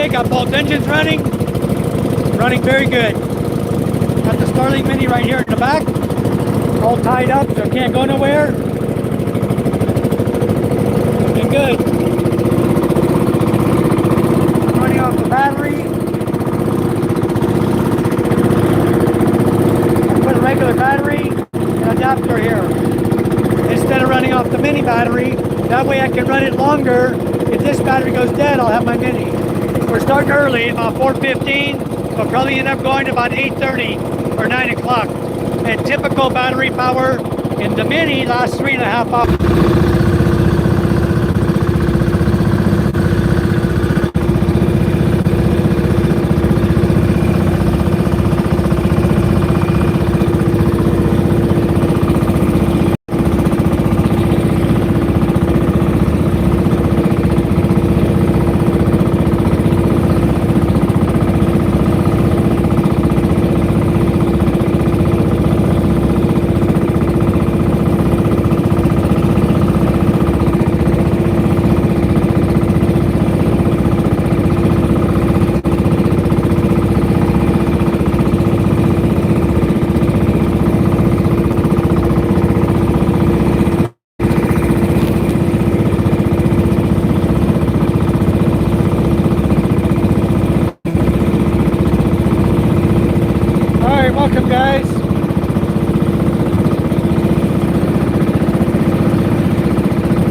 Okay, got both engines running. Running very good. Got the Starling Mini right here in the back. All tied up, so it can't go nowhere. Looking good. I'm running off the battery. I put a regular battery and adapter here instead of running off the mini battery. That way I can run it longer. If this battery goes dead, I'll have my mini. We're starting early, about 4:15. We'll probably end up going to about 8:30 or 9 o'clock. And typical battery power in the mini lasts 3.5 hours. Welcome, guys.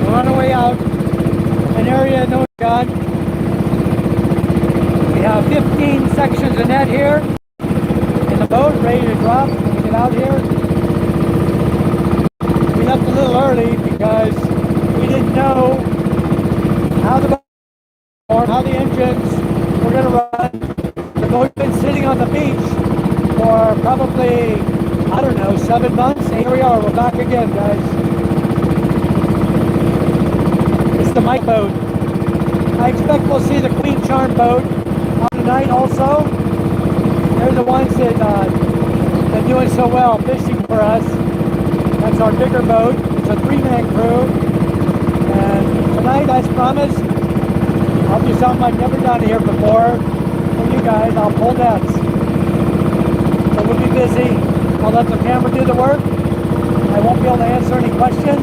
We're on our way out. An area no God. We have 15 sections of net here in the boat, ready to drop when we get out here. We left a little early because we didn't know how the boat or how the engines were going to run. The boat's been sitting on the beach for probably, I don't know, 7 months. Here we are, we're back again, guys. It's the Micha boat. I expect we'll see the Queen Charm boat on tonight also. They're the ones that been doing so well fishing for us. That's our bigger boat. It's a 3-man crew. And tonight, as promised, I'll do something I've never done here before for you guys. I'll pull nets. So we'll be busy. I'll let the camera do the work. I won't be able to answer any questions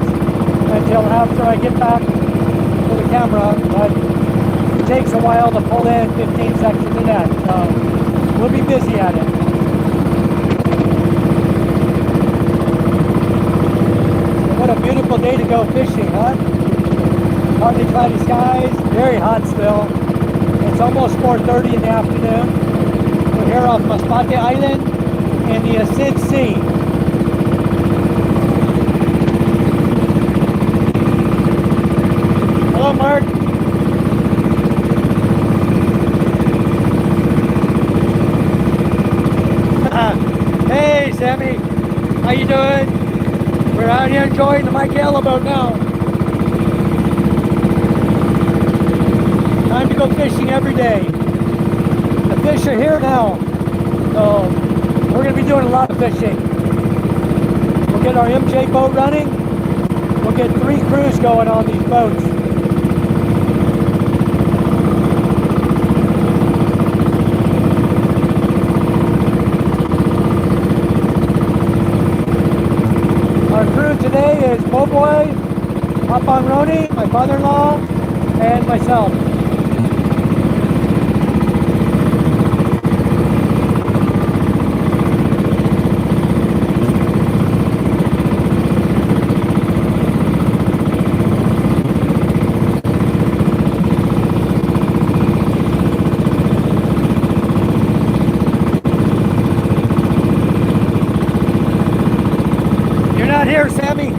until after I get back to the camera, but it takes a while to pull in 15 sections of net, so we'll be busy at it. What a beautiful day to go fishing, huh? Partly cloudy skies, very hot still. It's almost 4:30 in the afternoon. We're here off Masbate Island in the Asid Sea. Hello, Mark. Hey, Sammy. How you doing? We're out here enjoying the Micha-el-la Boat now. Time to go fishing every day. The fish are here now. So we're going to be doing a lot of fishing. We'll get our MJ boat running. We'll get 3 crews going on these boats. Our crew today is Boboy, Papan Roni, my father-in-law, and myself. Here, Sammy.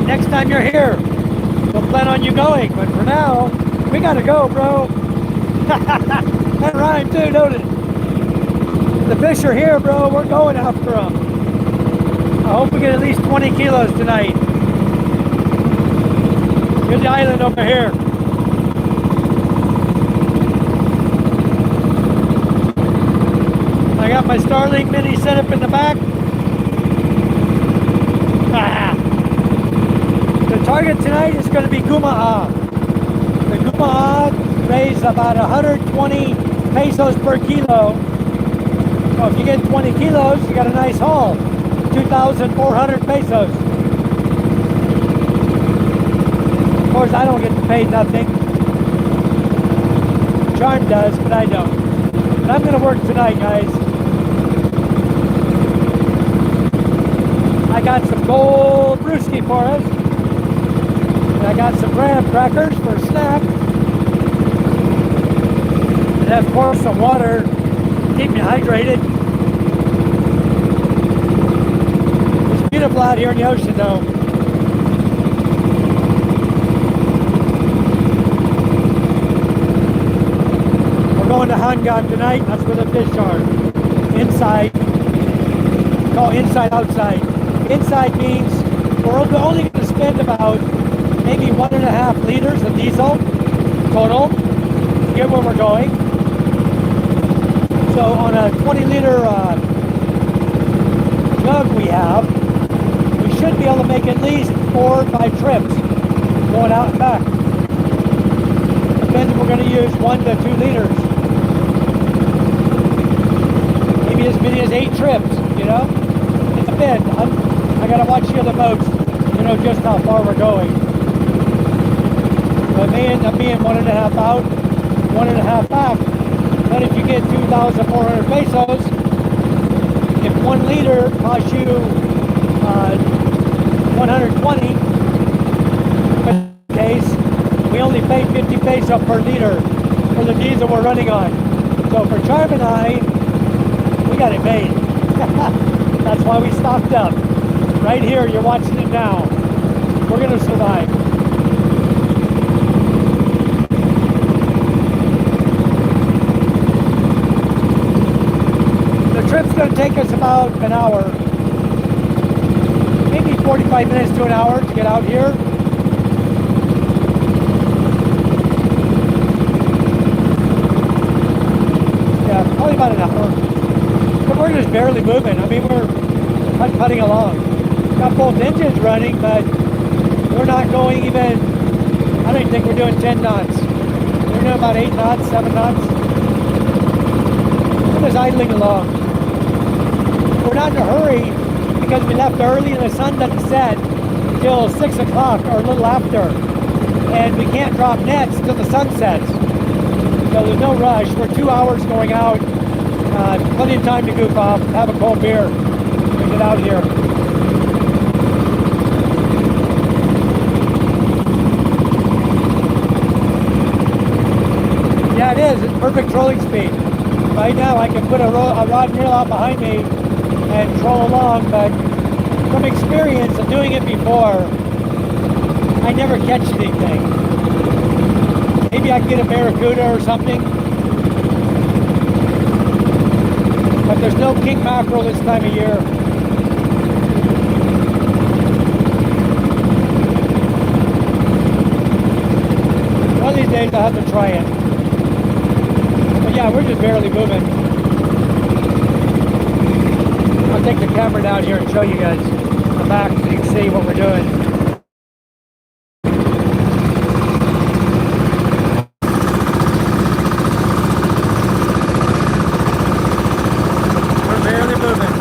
Next time you're here, we'll plan on you going. But for now, we gotta go, bro. That rhymed too, don't it? The fish are here, bro. We're going after them. I hope we get at least 20 kilos tonight. Here's the island over here. I got my Starling Mini set up in the back. The target tonight is going to be Guma'a. The Guma'a raise about 120 pesos per kilo. So if you get 20 kilos, you got a nice haul. 2,400 pesos. Of course, I don't get paid nothing. Charm does, but I don't. But I'm going to work tonight, guys. I got some gold brewski for us. And I got some graham crackers for a snack. And of course, some water to keep me hydrated. It's beautiful out here in the ocean, though. We're going to Hangan tonight. That's where the fish are. Inside. We call inside outside. Inside means we're only going to spend about maybe 1.5 liters of diesel total to get where we're going. So on a 20-liter jug we have, we should be able to make at least 4 or 5 trips going out and back. Depends if we're going to use 1 to 2 liters. Maybe as many as 8 trips, you know? It depends. I gotta watch the other boats to know just how far we're going. But it may end up being 1.5 out, 1.5 back. But if you get 2,400 pesos, if 1 liter costs you 120, in this case, we only pay 50 pesos per liter for the diesel we're running on. So for Charm and I, we got it made. That's why we stocked up. Right here, you're watching it now. We're gonna survive. The trip's gonna take us about an hour. Maybe 45 minutes to an hour to get out here. Yeah, probably about an hour. But we're just barely moving. I mean, we're putting along. Got both engines running, but we're not going even, I don't even think we're doing 10 knots. We're doing about 8 knots, 7 knots. We're just idling along. We're not in a hurry because we left early and the sun doesn't set till 6 o'clock or a little after. And we can't drop nets till the sun sets. So there's no rush. We're 2 hours going out. Plenty of time to goof off, have a cold beer, and get out here. Yeah, it is. It's perfect trolling speed. Right now, I can put a rod and reel out behind me and troll along, but from experience of doing it before, I never catch anything. Maybe I can get a barracuda or something, but there's no king mackerel this time of year. One of these days I'll have to try it. Yeah, we're just barely moving. I'll take the camera down here and show you guys the back so you can see what we're doing. We're barely moving.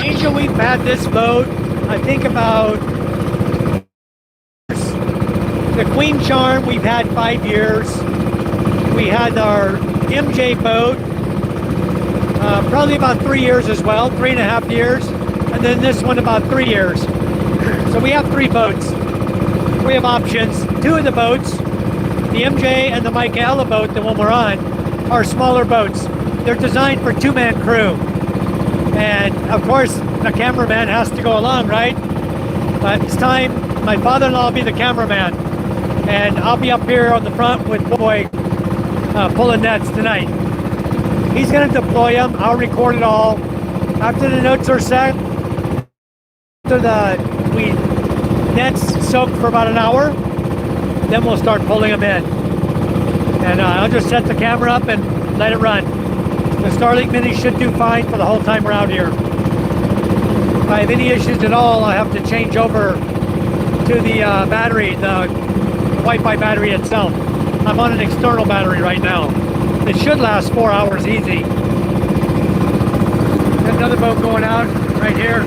Angel, we've had this boat, I think about the Queen Charm we've had 5 years. We had our MJ boat probably about 3 years as well, 3.5 years, and then this one about 3 years. So we have 3 boats. We have options. 2 of the boats, the MJ and the Micha-el-la Boat, the one we're on, are smaller boats. They're designed for 2-man crew. And of course, the cameraman has to go along, right? But it's time my father-in-law will be the cameraman. And I'll be up here on the front with Boy pulling nets tonight. He's going to deploy them. I'll record it all. After the notes are set, after we nets soak for about an hour, then we'll start pulling them in. And I'll just set the camera up and let it run. The Starlink Mini should do fine for the whole time we're out here. I have any issues at all, I have to change over to the battery, the Wi-Fi battery itself. I'm on an external battery right now. It should last 4 hours easy. Got another boat going out right here.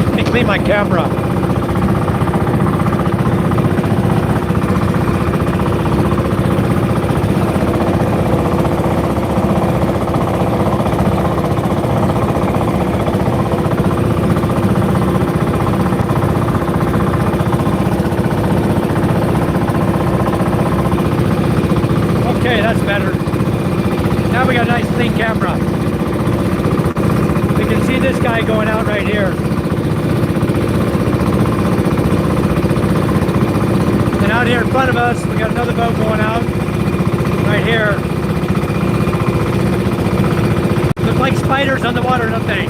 Let me clean my camera. Okay, that's better. Now we got a nice clean camera. We can see this guy going out right here. And out here in front of us, we got another boat going out right here. Look like spiders on the water, don't they?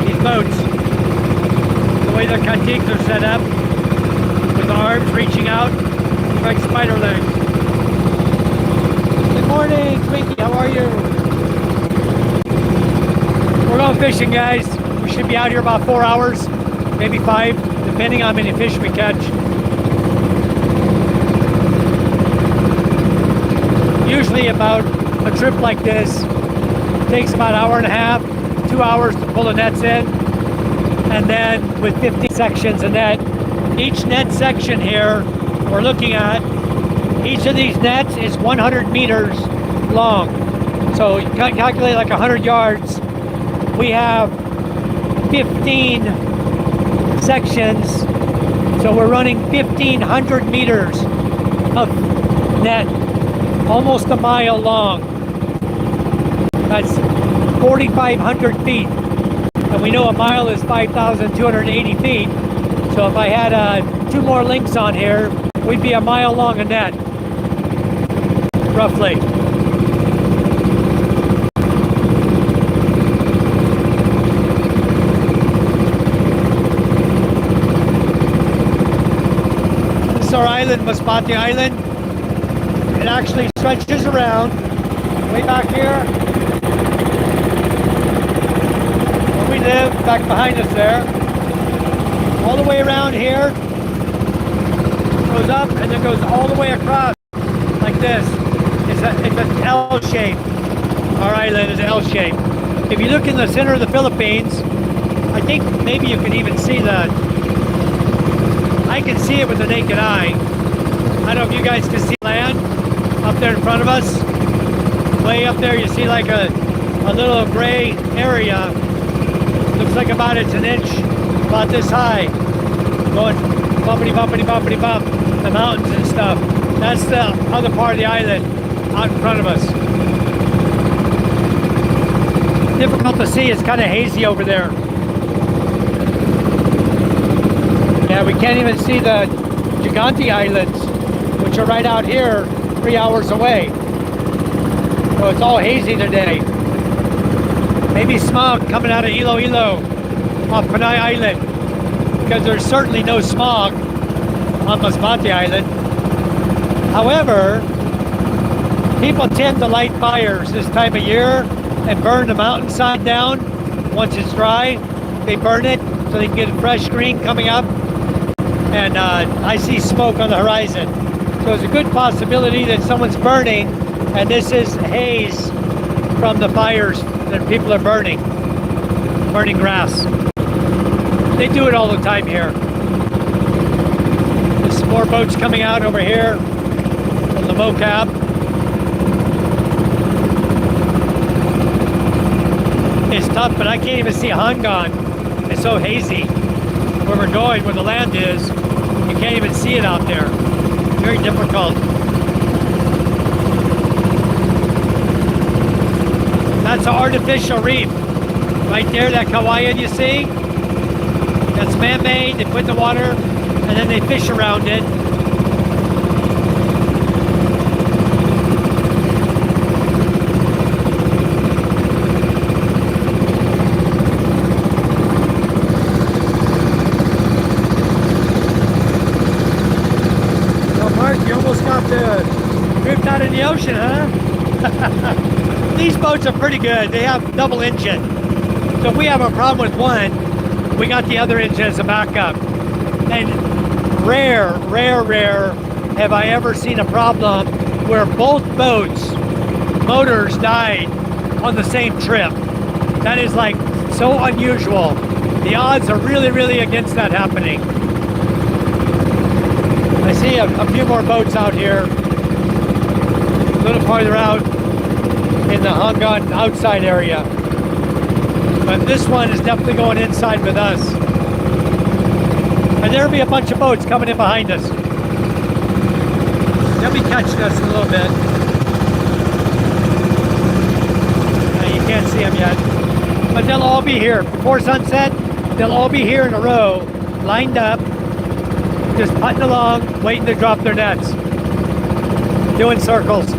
These boats. The way the katiks are set up, with the arms reaching out, like spider legs. Good morning, Twinkie, how are you? We're going fishing, guys. We should be out here about 4 hours, maybe 5, depending on how many fish we catch. Usually about a trip like this takes about an hour and a half, 2 hours to pull the nets in, and then with 50 sections of net. Each net section here we're looking at, each of these nets is 100 meters long. So you calculate like 100 yards. We have 15 sections. So we're running 1,500 meters of net, almost a mile long. That's 4,500 feet. And we know a mile is 5,280 feet. So if I had 2 more links on here, we'd be a mile long a net. Roughly. This is our island, Masbate Island. It actually stretches around way back here. Where we live, back behind us there. All the way around here. Goes up and then goes all the way across like this. It's an L shape. Our island is L shape. If you look in the center of the Philippines, I think maybe you can even see that. I can see it with the naked eye. I don't know if you guys can see land up there in front of us. Way up there you see like a little gray area. Looks like about it's an inch, about this high. Going bumpity bumpity bumpity bump. The mountains and stuff. That's the other part of the island out in front of us. Difficult to see, it's kind of hazy over there. Yeah, we can't even see the Gigante Islands, which are right out here, 3 hours away. So it's all hazy today. Maybe smog coming out of Iloilo off Panay Island, because there's certainly no smog on Masbate Island. However, people tend to light fires this time of year and burn the mountainside down. Once it's dry, they burn it so they can get a fresh green coming up. And I see smoke on the horizon. So it's a good possibility that someone's burning, and this is haze from the fires that people are burning grass. They do it all the time here. There's some more boats coming out over here from the mocap. It's tough, but I can't even see Hangan. It's so hazy. Where we're going, where the land is, you can't even see it out there. Very difficult. That's an artificial reef. Right there, that kawaii you see? That's man-made. They put in the water and then they fish around it. So Mark, you almost got drift out in the ocean, huh? these boats are pretty good. They have double engine. So if we have a problem with one, we got the other engine as a backup. And rare have I ever seen a problem where both boats' motors died on the same trip. That is like so unusual. The odds are really against that happening. I see a few more boats out here, a little farther out in the Hangan outside area. But this one is definitely going inside with us. And there'll be a bunch of boats coming in behind us. They'll be catching us in a little bit. You can't see them yet. But they'll all be here. Before sunset, they'll all be here in a row, lined up, just putting along, waiting to drop their nets. Doing circles.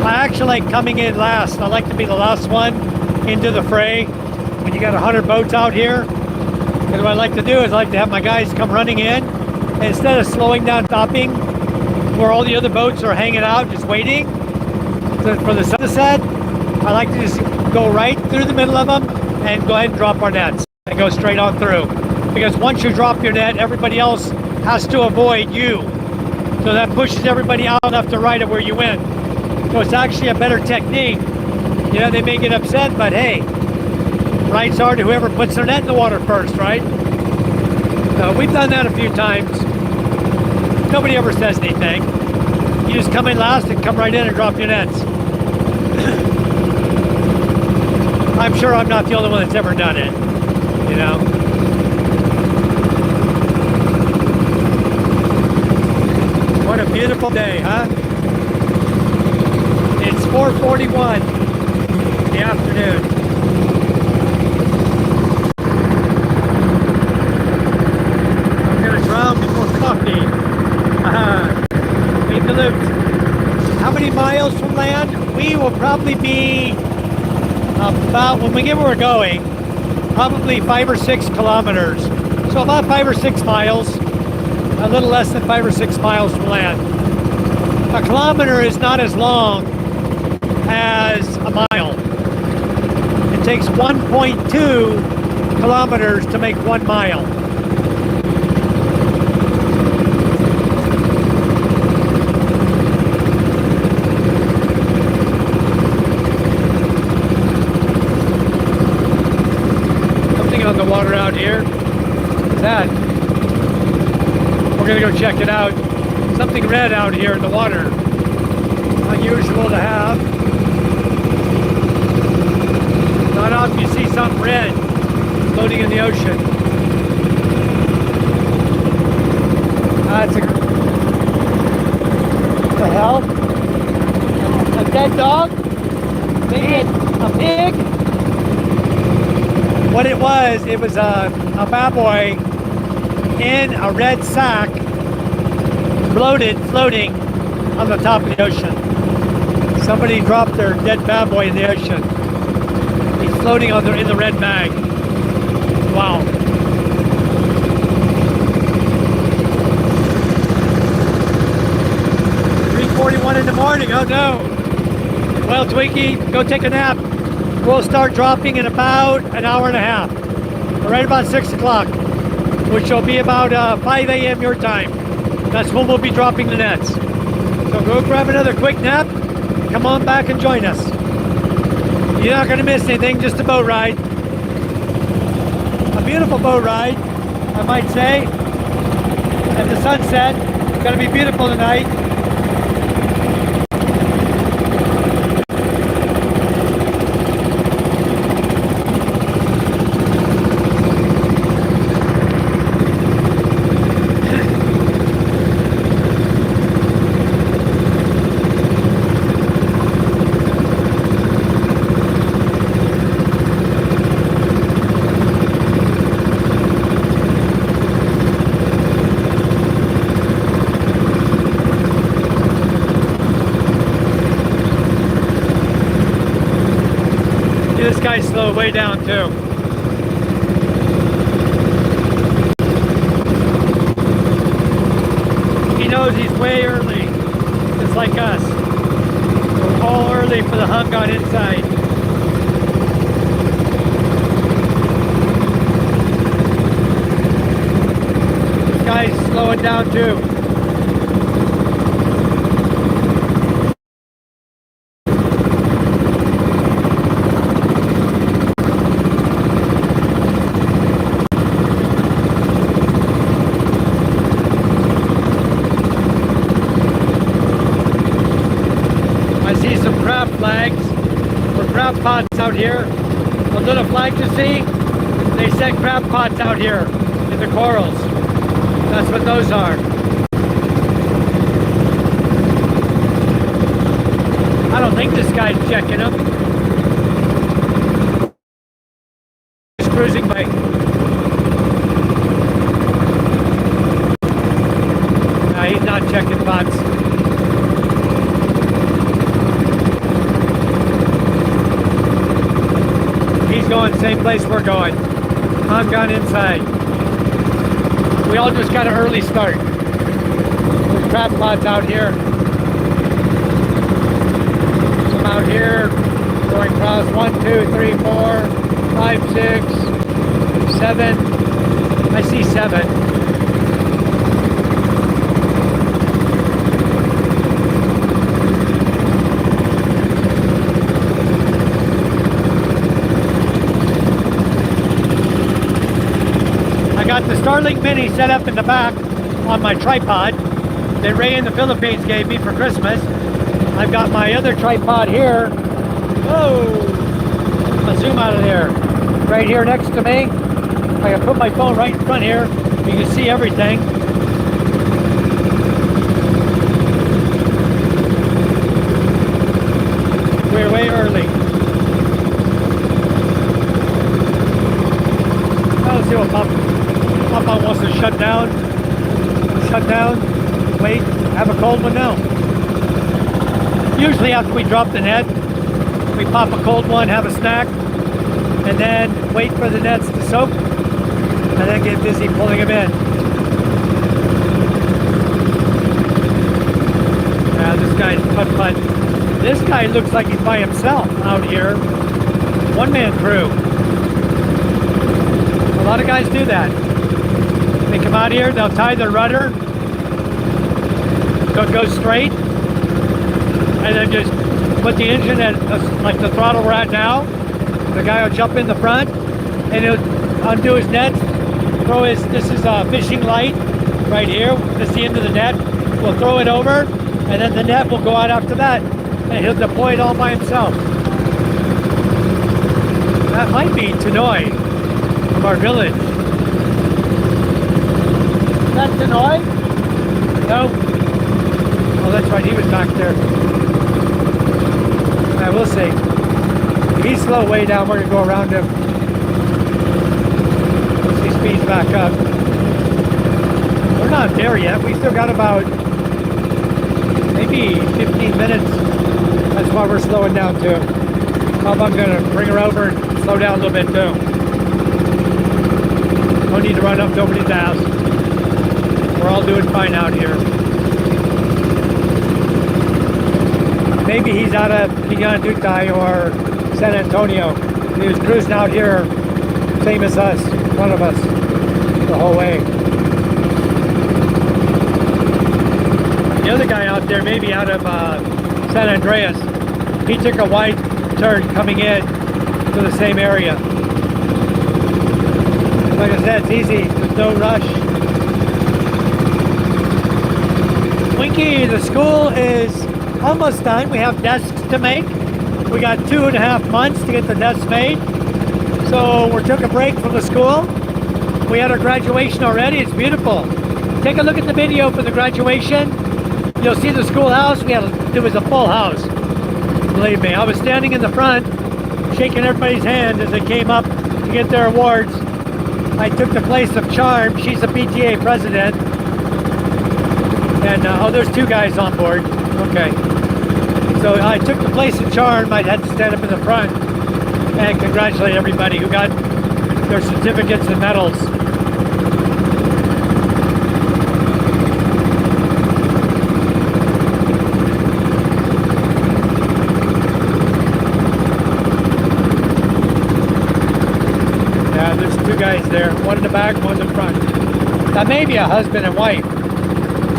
I actually like coming in last. I like to be the last one into the fray when you got 100 boats out here. Because what I like to do is I like to have my guys come running in, and instead of slowing down, stopping, where all the other boats are hanging out, just waiting for the sunset, I like to just go right through the middle of them and go ahead and drop our nets and go straight on through. Because once you drop your net, everybody else has to avoid you. So that pushes everybody out left to right of where you went. So it's actually a better technique. You know, they may get upset, but hey, rights are to whoever puts their net in the water first, right? We've done that a few times. Nobody ever says anything. You just come in last and come right in and drop your nets. I'm sure I'm not the only one that's ever done it, you know? What a beautiful day, huh? It's 4:41 in the afternoon. I'm gonna drown before coffee. Made the loop. How many miles from land? We will probably be about, when we get where we're going, probably 5 or 6 kilometers. So about 5 or 6 miles, a little less than 5 or 6 miles from land. A kilometer is not as long as a mile. It takes 1.2 kilometers to make 1 mile. Something on the water out here. What's that? We're gonna go check it out. Something red out here in the water. Unusual to have. Not often you see something red floating in the ocean. That's what the hell? A dead dog? Maybe a pig? What it was a baboy in a red sack, floating on the top of the ocean. Somebody dropped their dead baboy in the ocean. He's floating in the red bag. Wow. $3:41 in the morning. Oh no. Well, Twinkie, go take a nap. We'll start dropping in about an hour and a half. Right about 6 o'clock, which will be about 5 a.m. your time. That's when we'll be dropping the nets. So go grab another quick nap. Come on back and join us. You're not going to miss anything, just a boat ride. A beautiful boat ride, I might say. At the sunset, it's going to be beautiful tonight. This guy's slow way down too. He knows he's way early, just like us. All early for the hunk on inside. This guy's slowing down too. Crab pots out here. A little flag to see. They set crab pots out here in the corals. That's what those are. I don't think this guy's checking them. He's cruising by. No, he's not checking pots. Going same place we're going. I'm gone inside. We all just got an early start. There's crab pots out here. Some out here going across 1, 2, 3, 4, 5, 6, 7. I see 7. Got the Starlink Mini set up in the back on my tripod that Ray in the Philippines gave me for Christmas. I've got my other tripod here. Oh, I'll zoom out of there. Right here next to me. I can put my phone right in front here. You can see everything. We're way early. Let's see what Papa wants to shut down, wait, have a cold one now. Usually after we drop the net, we pop a cold one, have a snack, and then wait for the nets to soak, and then get busy pulling them in. Yeah, this guy's putt-putt. This guy looks like he's by himself out here. One-man crew. A lot of guys do that. They come out here, they'll tie their rudder, go straight, and then just put the engine at like the throttle we're at now. The guy will jump in the front, and he'll undo his net, throw his, this is a fishing light right here, this is the end of the net. We'll throw it over, and then the net will go out after that, and he'll deploy it all by himself. That might be Tanoi from our village. Is that Tanoi? No? Oh, that's right, he was back there. Yeah, we'll see. If he's slow way down, we're going to go around him. Once he speeds back up. We're not there yet. We still got about maybe 15 minutes. That's why we're slowing down too. I'm going to bring her over and slow down a little bit too. No need to run up to nobody's house. We're all doing fine out here. Maybe he's out of Pigandutai or San Antonio. He was cruising out here, same as us, one of us, the whole way. The other guy out there, maybe out of San Andreas, he took a wide turn coming in to the same area. Like I said, it's easy, there's no rush. Winky, the school is almost done. We have desks to make. We got 2.5 months to get the desks made. So we took a break from the school. We had our graduation already. It's beautiful. Take a look at the video for the graduation. You'll see the schoolhouse. It was a full house. Believe me, I was standing in the front, shaking everybody's hand as they came up to get their awards. I took the place of Charm. She's the PTA president. And, oh, there's 2 guys on board. Okay. So I took the place of Charm. I had to stand up in the front and congratulate everybody who got their certificates and medals. guys there. One in the back, one in the front. That may be a husband and wife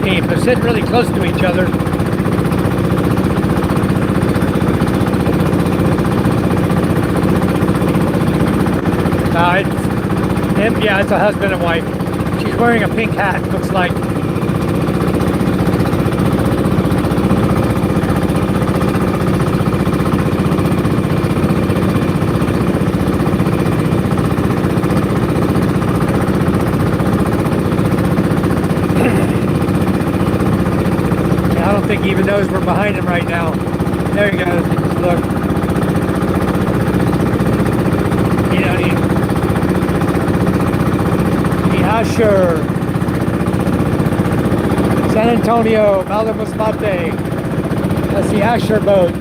team. They're sitting really close to each other. Yeah, it's a husband and wife. She's wearing a pink hat, looks like. I don't think he even knows we're behind him right now. There he goes. Look. You know, Asher, San Antonio, Malamusmate. That's the Asher boat.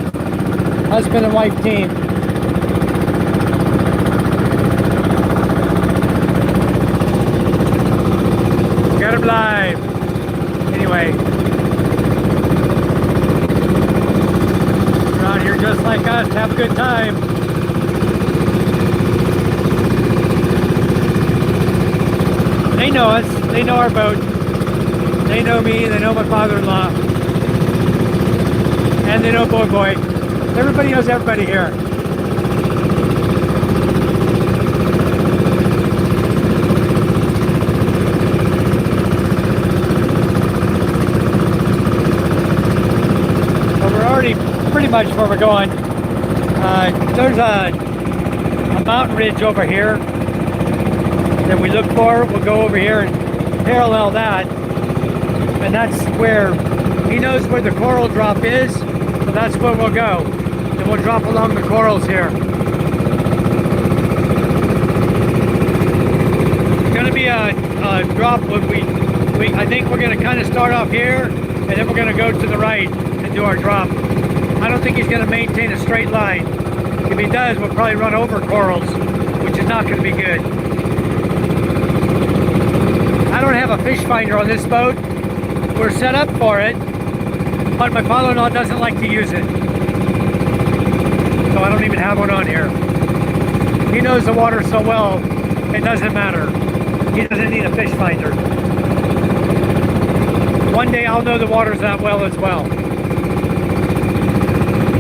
Husband and wife team. Got him live. Anyway. You're out here just like us. Have a good time. They know us. They know our boat. They know me. They know my father-in-law. And they know Boy Boy. Everybody knows everybody here. But we're already pretty much where we're going. There's a mountain ridge over here that we look for. We'll go over here and parallel that, and that's where he knows where the coral drop is, so that's where we'll go, and we'll drop along the corals here. It's going to be a drop when we I think we're going to kind of start off here, and then we're going to go to the right and do our drop. I don't think he's going to maintain a straight line. If he does, we'll probably run over corals, which is not going to be good. I don't have a fish finder on this boat. We're set up for it, but my father-in-law doesn't like to use it. So I don't even have one on here. He knows the water so well, it doesn't matter. He doesn't need a fish finder. One day I'll know the waters that well as well.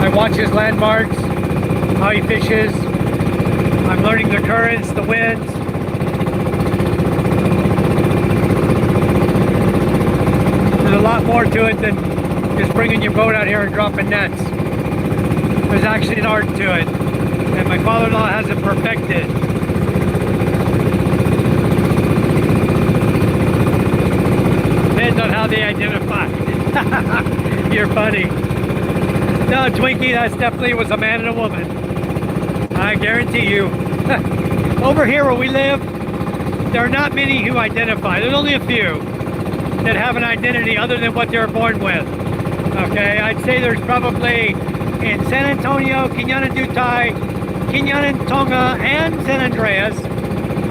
I watch his landmarks, how he fishes. I'm learning the currents, the winds. There's a lot more to it than just bringing your boat out here and dropping nets. There's actually an art to it, and my father-in-law has it perfected. Depends on how they identify. You're funny. No, Twinkie, that definitely was a man and a woman. I guarantee you. Over here where we live, there are not many who identify. There's only a few that have an identity other than what they were born with. Okay, I'd say there's probably in San Antonio, Quinana-Dutai, Quinana-Tonga, and San Andreas,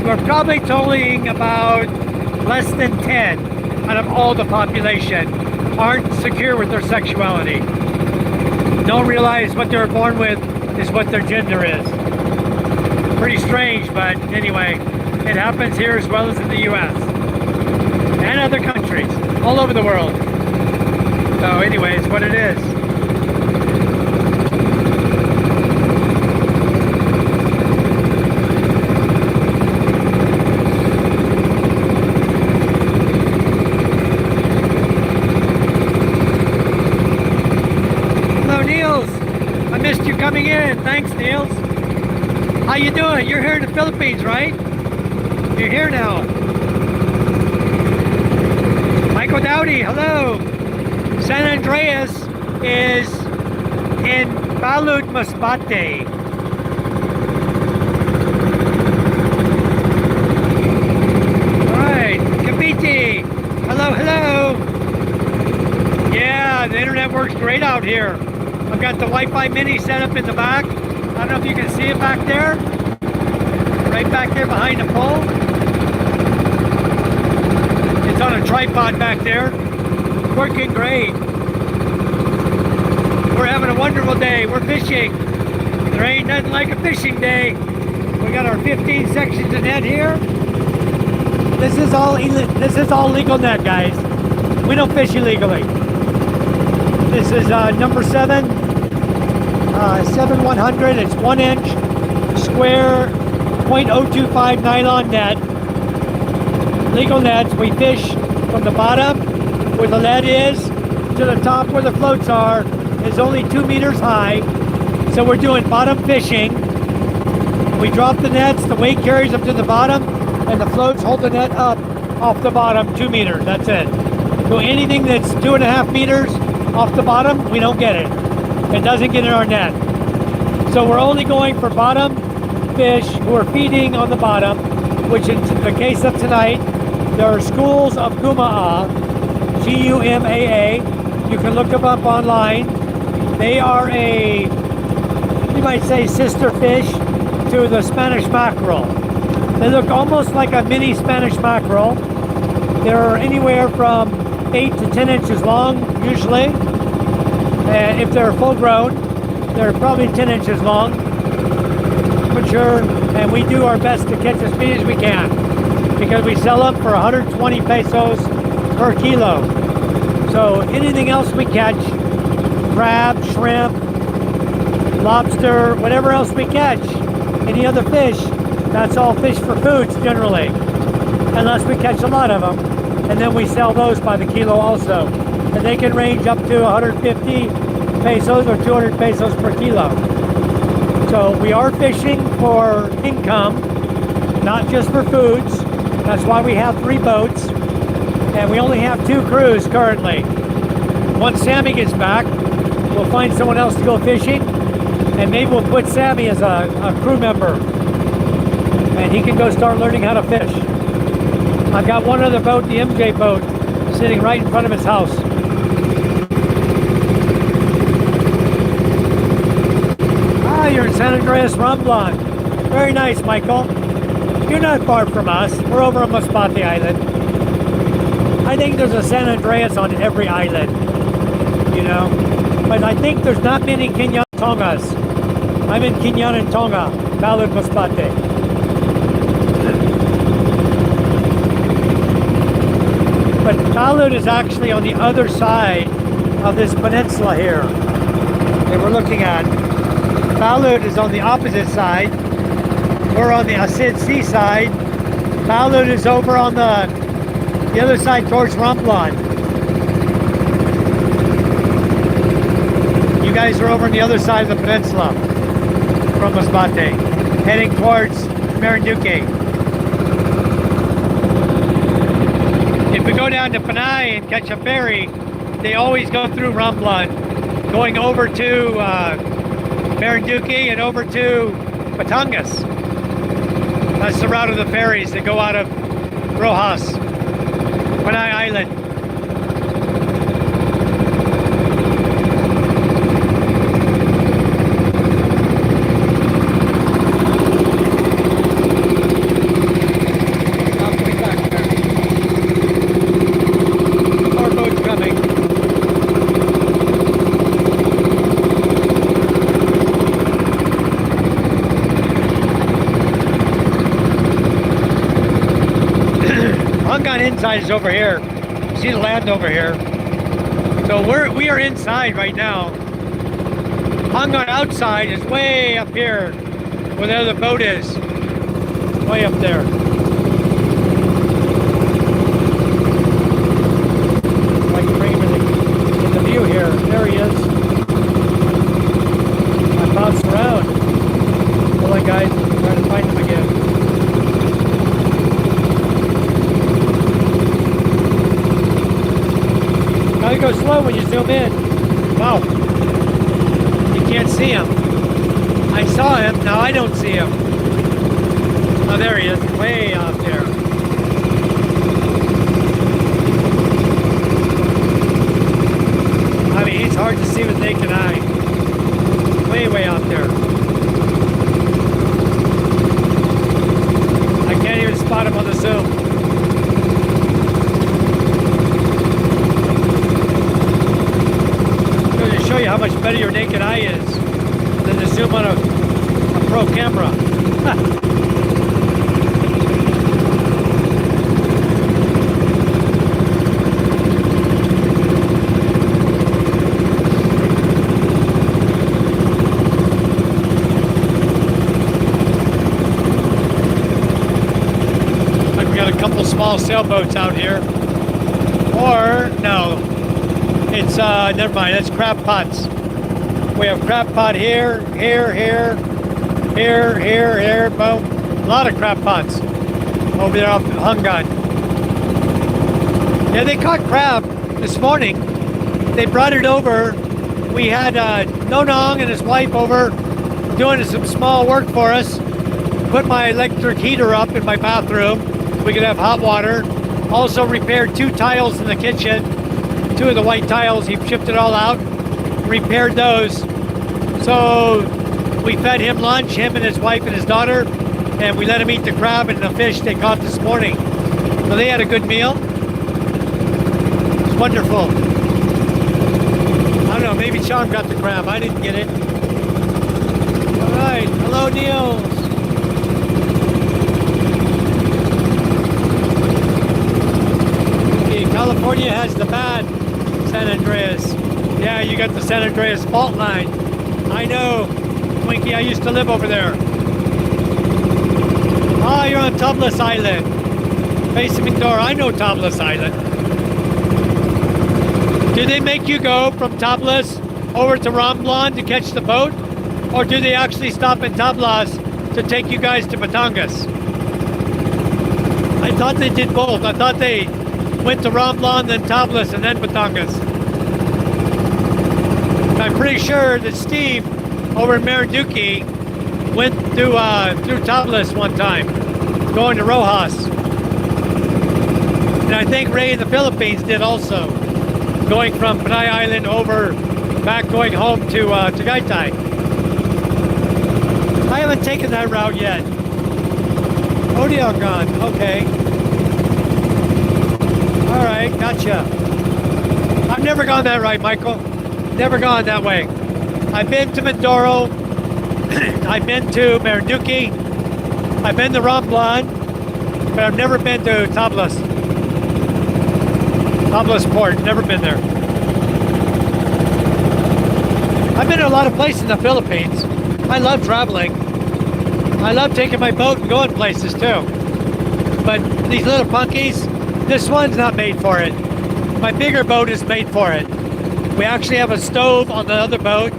we're probably totaling about less than 10 out of all the population aren't secure with their sexuality. Don't realize what they were born with is what their gender is. Pretty strange, but anyway, it happens here as well as in the U.S. and other countries, all over the world. So anyway, it's what it is. Hello, Niels. I missed you coming in. Thanks, Niels. How you doing? You're here in the Philippines, right? You're here now. Michael Dowdy, hello. San Andreas is in Balud Masbate. Alright, Kapiti, hello, hello. Yeah, the internet works great out here. I've got the Wi-Fi mini set up in the back. I don't know if you can see it back there. Right back there behind the pole. It's on a tripod back there. Working great. We're having a wonderful day. We're fishing. There ain't nothing like a fishing day. We got our 15 sections of net here. This is all legal net, guys. We don't fish illegally. This is number 7100. It's 1 inch square 0.025 nylon net. Legal nets. We fish from the bottom where the lead is to the top where the floats are is only 2 meters high. So we're doing bottom fishing. We drop the nets, the weight carries them to the bottom, and the floats hold the net up off the bottom 2 meters. That's it. So anything that's 2.5 meters off the bottom, we don't get it. It doesn't get in our net. So we're only going for bottom fish who are feeding on the bottom, which in the case of tonight, there are schools of Gumaa, Gumaa. You can look them up online. They are you might say, sister fish to the Spanish mackerel. They look almost like a mini Spanish mackerel. They're anywhere from 8 to 10 inches long, usually. And if they're full grown, they're probably 10 inches long, mature, and we do our best to catch as many as we can because we sell them for 120 pesos per kilo. So anything else we catch, crab, shrimp, lobster, whatever else we catch, any other fish, that's all fish for foods generally, unless we catch a lot of them, and then we sell those by the kilo also. And they can range up to 150 pesos or 200 pesos per kilo. So we are fishing for income, not just for foods. That's why we have 3 boats, and we only have 2 crews currently. Once Sammy gets back, we'll find someone else to go fishing, and maybe we'll put Sammy as a crew member, and he can go start learning how to fish. I've got one other boat, the MJ boat, sitting right in front of his house. You're in San Andreas Ramblan. Very nice, Michael. You're not far from us. We're over on Masbate Island. I think there's a San Andreas on every island, you know. But I think there's not many Kinyan Tongas. I'm in Kinyan and Tonga, Balud Masbate. But Balud is actually on the other side of this peninsula here that we're looking at. Balud is on the opposite side. We're on the Asid Sea side. Balud is over on the other side towards Ramblan. You guys are over on the other side of the peninsula from Masbate, heading towards Marinduque. If we go down to Panay and catch a ferry, they always go through Ramblan, going over to Marinduque and over to Batangas. That's the route of the ferries that go out of Rojas, Panay Island. Our boat's coming. Hangan inside is over here. See the land over here. So we are inside right now. Hangan outside is way up here where the other boat is. Way up there. I can bring him in the view here. There he is. I bounced around. Hold on, guys. I'm trying to find him again. Gotta go slow when you zoom in. Wow. You can't see him. I saw him, now I don't see him. Oh, there he is, way out there. I mean, he's hard to see with naked eye. Way, way out there. I can't even spot him on the zoom. Show you how much better your naked eye is than to zoom on a pro camera. small sailboats out here. Or, no, it's, never mind, it's crab pots. We have crab pot here, here, boom. A lot of crab pots over there off Hungan. Yeah, they caught crab this morning. They brought it over. We had Nonong and his wife over doing some small work for us. Put my electric heater up in my bathroom. We could have hot water. Also repaired 2 tiles in the kitchen. 2 of the white tiles, he shipped it all out. Repaired those. So we fed him lunch, him and his wife and his daughter, and we let him eat the crab and the fish they caught this morning. So they had a good meal. It's wonderful. I don't know, maybe Sean got the crab. I didn't get it. All right, hello, Niels. Okay, California has the bad San Andreas. Yeah, you got the San Andreas fault line. I know, Twinkie, I used to live over there. Ah, you're on Topless Island. Facing Mindoro, I know Topless Island. Do they make you go from Topless over to Romblon to catch the boat? Or do they actually stop in Tablas to take you guys to Batangas? I thought they did both. I thought they went to Romblon, then Tablas, and then Batangas. I'm pretty sure that Steve over in Marinduque went through Tablas one time, going to Rojas. And I think Ray in the Philippines did also, going from Panay Island over, back going home to Tagaytay. I haven't taken that route yet. Odiogon, okay. All right, gotcha. I've never gone that right, Michael. Never gone that way. I've been to Mindoro. I've been to Marinduque. I've been to Romblon, but I've never been to Tablas. Tablas Port, never been there. I've been to a lot of places in the Philippines. I love traveling. I love taking my boat and going places too. But these little punkies, this one's not made for it. My bigger boat is made for it. We actually have a stove on the other boat.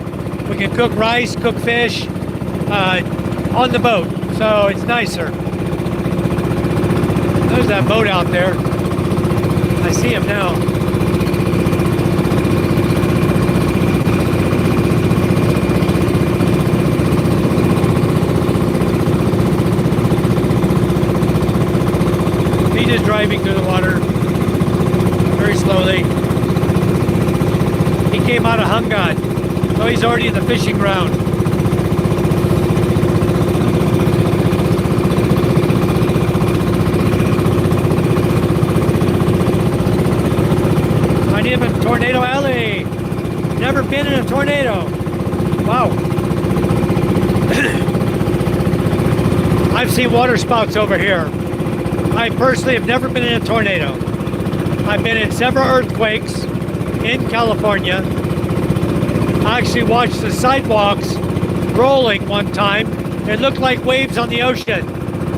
We can cook rice, cook fish on the boat, so it's nicer. There's that boat out there. I see him now. He's just driving through the water very slowly. He came out of Hungan, so he's already in the fishing ground. I need him in Tornado Alley. Never been in a tornado. Wow. I've seen water spouts over here. I personally have never been in a tornado. I've been in several earthquakes in California. I actually watched the sidewalks rolling one time. It looked like waves on the ocean.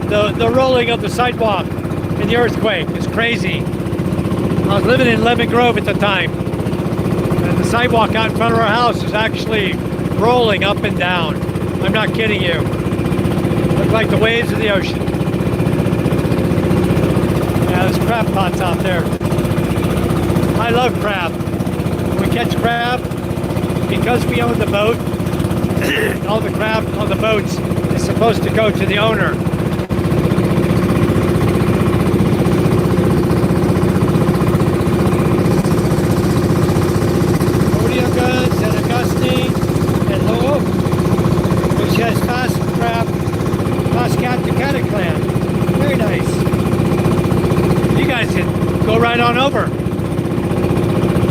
The rolling of the sidewalk in the earthquake is crazy. I was living in Lemon Grove at the time. And the sidewalk out in front of our house was actually rolling up and down. I'm not kidding you. It looked like the waves of the ocean. Yeah, there's crab pots out there. I love crab. We catch crab because we own the boat. All the crab on the boats is supposed to go to the owner. Odiogun, San Agustin, and Loob, which has fast cat to Cataclan. Very nice. You guys can go right on over.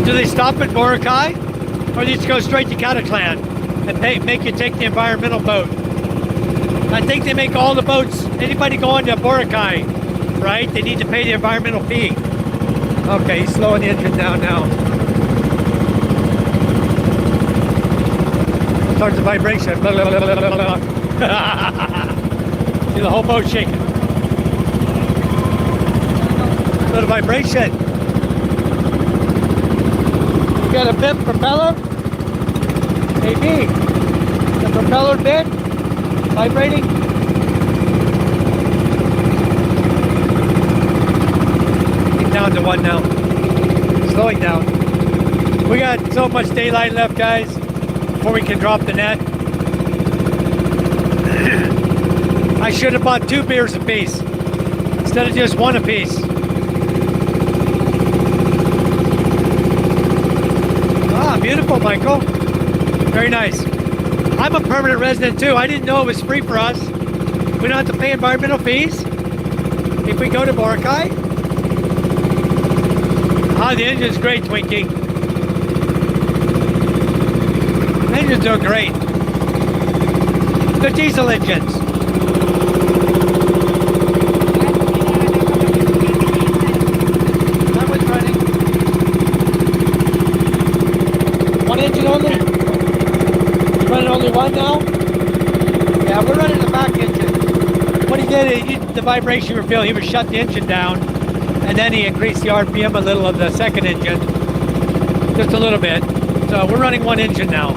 Do they stop at Boracay? Or they just go straight to Cataclan and make you take the environmental boat? I think they make all the boats, anybody going to Boracay, right? They need to pay the environmental fee. Okay, he's slowing the engine down now. Starts the vibration. Blah, blah, blah, blah, blah, blah. See the whole boat shaking. little vibration. You got a bent propeller? Maybe. The propeller bent? Vibrating? Get down to 1 now. Slowing down. We got so much daylight left, guys, before we can drop the net. I should have bought 2 beers apiece instead of just 1 apiece. Ah, beautiful, Michael. Very nice. I'm a permanent resident too. I didn't know it was free for us. We don't have to pay environmental fees if we go to Boracay. Ah, the engine's great, Twinkie. The engine's doing great. The diesel engines. That was running. 1 engine only? You're running only 1 now? Yeah, we're running the back engine. What he did, the vibration you were feeling, he would shut the engine down, and then he increased the RPM a little of the second engine, just a little bit. So we're running 1 engine now.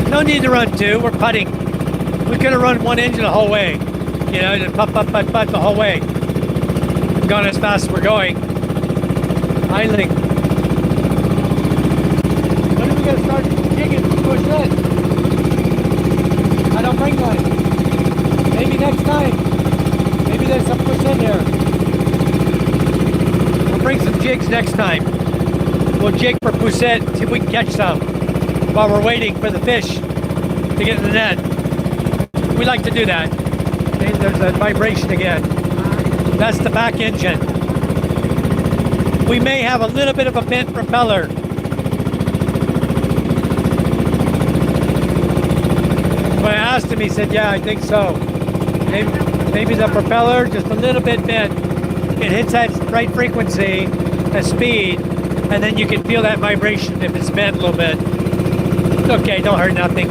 No need to run 2, we're putting. We could have run 1 engine the whole way. You know, just putt the whole way. Gone as fast as we're going. Idling. When are we gonna start jigging to push in? I don't bring one. Maybe next time. Maybe there's some push in there. We'll bring some jigs next time. We'll jig for poussette, see if we can catch some while we're waiting for the fish to get in the net. We like to do that. Okay, there's that vibration again. That's the back engine. We may have a little bit of a bent propeller. When I asked him, he said, yeah, I think so. Maybe the propeller just a little bit bent. It hits that right frequency, the speed, and then you can feel that vibration if it's bent a little bit. It's okay, don't hurt nothing.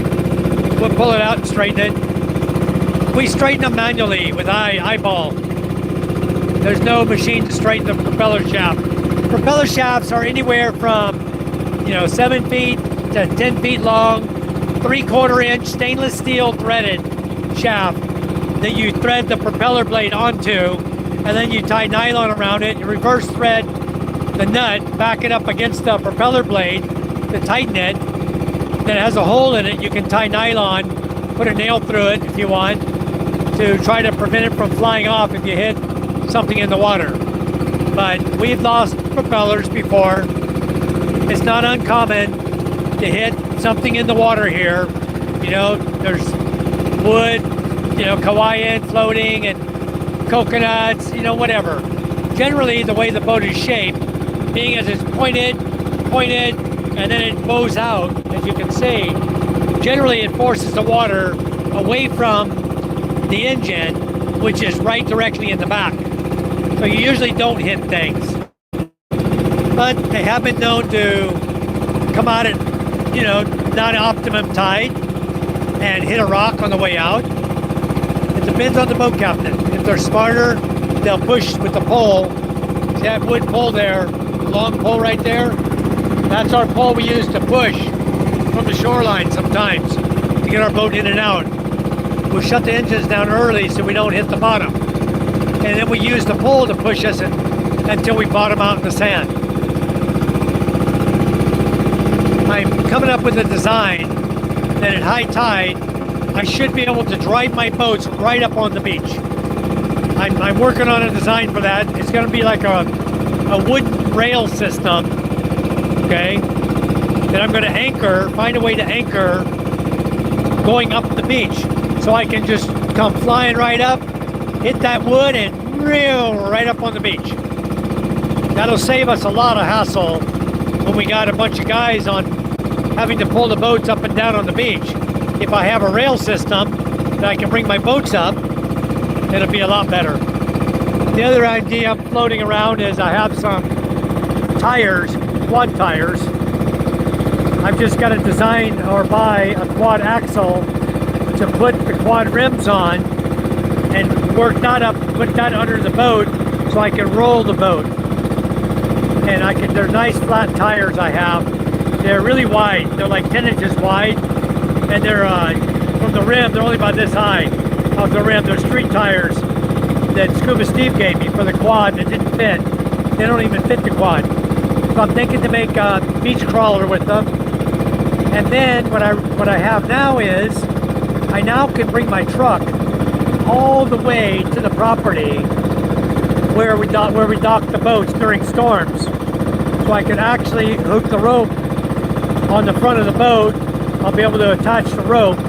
We'll pull it out and straighten it. We straighten them manually with eyeball. There's no machine to straighten the propeller shaft. Propeller shafts are anywhere from, 7 feet to 10 feet long, 3/4 inch stainless steel threaded shaft that you thread the propeller blade onto, and then you tie nylon around it, you reverse thread the nut, back it up against the propeller blade to tighten it. Then it has a hole in it, you can tie nylon, put a nail through it if you want, to try to prevent it from flying off if you hit something in the water. But we've lost propellers before. It's not uncommon to hit something in the water here. There's wood, kawaii floating and coconuts, whatever. Generally, the way the boat is shaped, being as it's pointed, and then it bows out, as you can see, generally it forces the water away from the engine, which is right directly in the back. So you usually don't hit things. But they have been known to come out at, not optimum tide and hit a rock on the way out. It depends on the boat captain. If they're smarter, they'll push with the pole. See that wood pole there, the long pole right there? That's our pole we use to push from the shoreline sometimes to get our boat in and out. We'll shut the engines down early so we don't hit the bottom. And then we use the pole to push us until we bottom out in the sand. I'm coming up with a design that at high tide, I should be able to drive my boats right up on the beach. I'm working on a design for that. It's going to be like a wooden rail system, okay, that I'm going to anchor, find a way to anchor going up the beach. So I can just come flying right up, hit that wood, and reel right up on the beach. That'll save us a lot of hassle when we got a bunch of guys on having to pull the boats up and down on the beach. If I have a rail system that I can bring my boats up, it'll be a lot better. The other idea I'm floating around is I have some tires, quad tires. I've just got to design or buy a quad axle to put the quad rims on and work that up, put that under the boat so I can roll the boat. And they're nice flat tires I have. They're really wide. They're like 10 inches wide. And they're, from the rim, they're only about this high off the rim. They're street tires that Scuba Steve gave me for the quad that didn't fit. They don't even fit the quad. So I'm thinking to make a beach crawler with them. And then what I have now is, I now can bring my truck all the way to the property where we dock the boats during storms. So I can actually hook the rope on the front of the boat. I'll be able to attach the rope,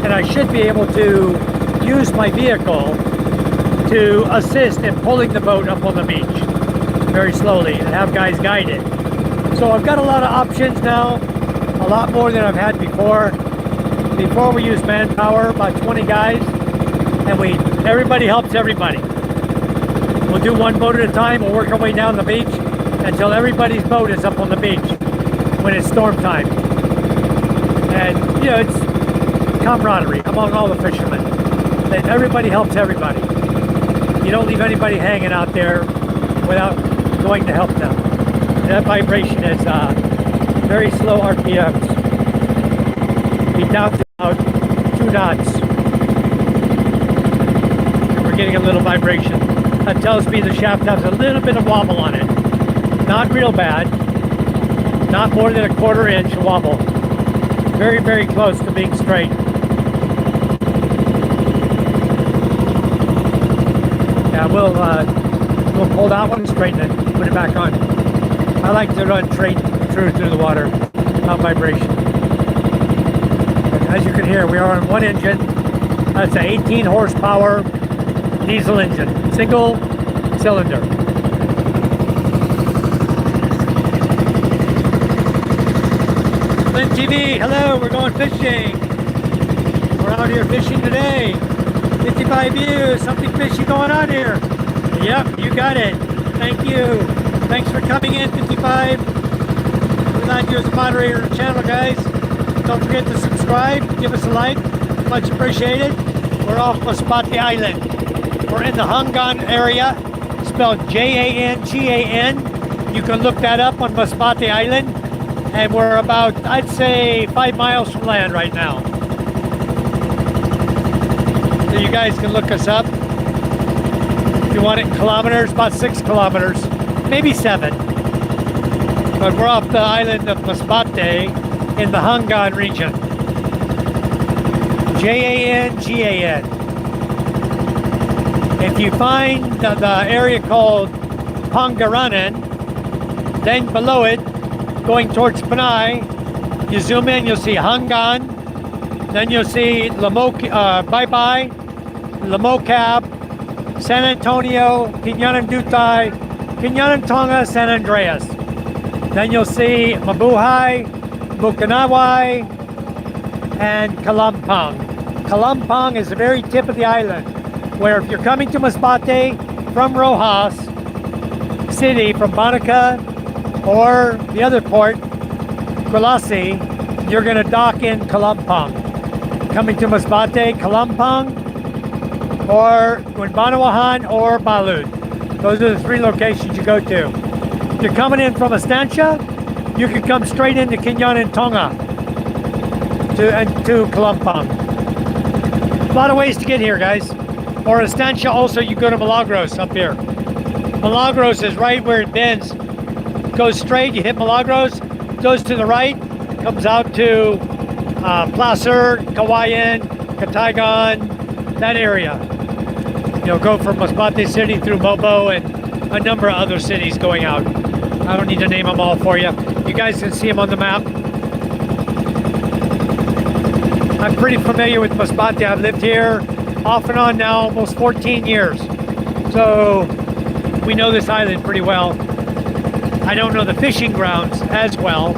and I should be able to use my vehicle to assist in pulling the boat up on the beach very slowly and have guys guide it. So I've got a lot of options now, a lot more than I've had before. Before we used manpower, about 20 guys, and everybody helps everybody. We'll do one boat at a time. We'll work our way down the beach until everybody's boat is up on the beach when it's storm time. And, you know, it's camaraderie among all the fishermen. That everybody helps everybody. You don't leave anybody hanging out there without going to help them. And that vibration is very slow RPMs. Be down to about 2 knots. And we're getting a little vibration. That tells me the shaft has a little bit of wobble on it. Not real bad. Not more than a 1/4 inch wobble. Very, very close to being straight. Yeah, we'll pull that one, straighten it, put it back on. I like to run straight through the water, without vibration. And as you can hear, we are on one engine. That's an 18 horsepower diesel engine, single cylinder. Lynn TV, hello, we're going fishing. We're out here fishing today. 55 views, something fishy going on here. Yep, you got it. Thank you. Thanks for coming in, 55. We'd like you as a moderator of the channel, guys. Don't forget to subscribe, give us a like, much appreciated. We're off Masbate Island. We're in the Hangan area, spelled J-A-N-G-A-N. You can look that up on Masbate Island. And we're about, I'd say, 5 miles from land right now. So you guys can look us up. If you want it in kilometers, about 6 kilometers, maybe 7. But we're off the island of Masbate in the Hangan region. J-A-N-G-A-N. If you find the area called Pangaranan, then below it, going towards Panay, you zoom in, you'll see Hangan, then you'll see Bye-Bye, Lamocab, San Antonio, Quinanandutay, Quinanantonga, San Andreas. Then you'll see Mabuhay, Bukanaway, and Kalampang. Kalampang is the very tip of the island, where if you're coming to Masbate from Rojas City, from Monica, or the other port, Kulasi, you're going to dock in Kalampang. Coming to Masbate, Kalampang, or Guanbanawahan, or Balud. Those are the 3 locations you go to. If you're coming in from Estancia, you can come straight into Quinanantonga to Kalampang. A lot of ways to get here, guys. Or Estancia, also you go to Milagros up here. Milagros is right where it bends. Goes straight, you hit Milagros, goes to the right, comes out to Placer, Kawayan, Katagan, that area. You'll go from Masbate City through Mobo and a number of other cities going out. I don't need to name them all for you. You guys can see them on the map. I'm pretty familiar with Masbate. I've lived here off and on now almost 14 years. So we know this island pretty well. I don't know the fishing grounds as well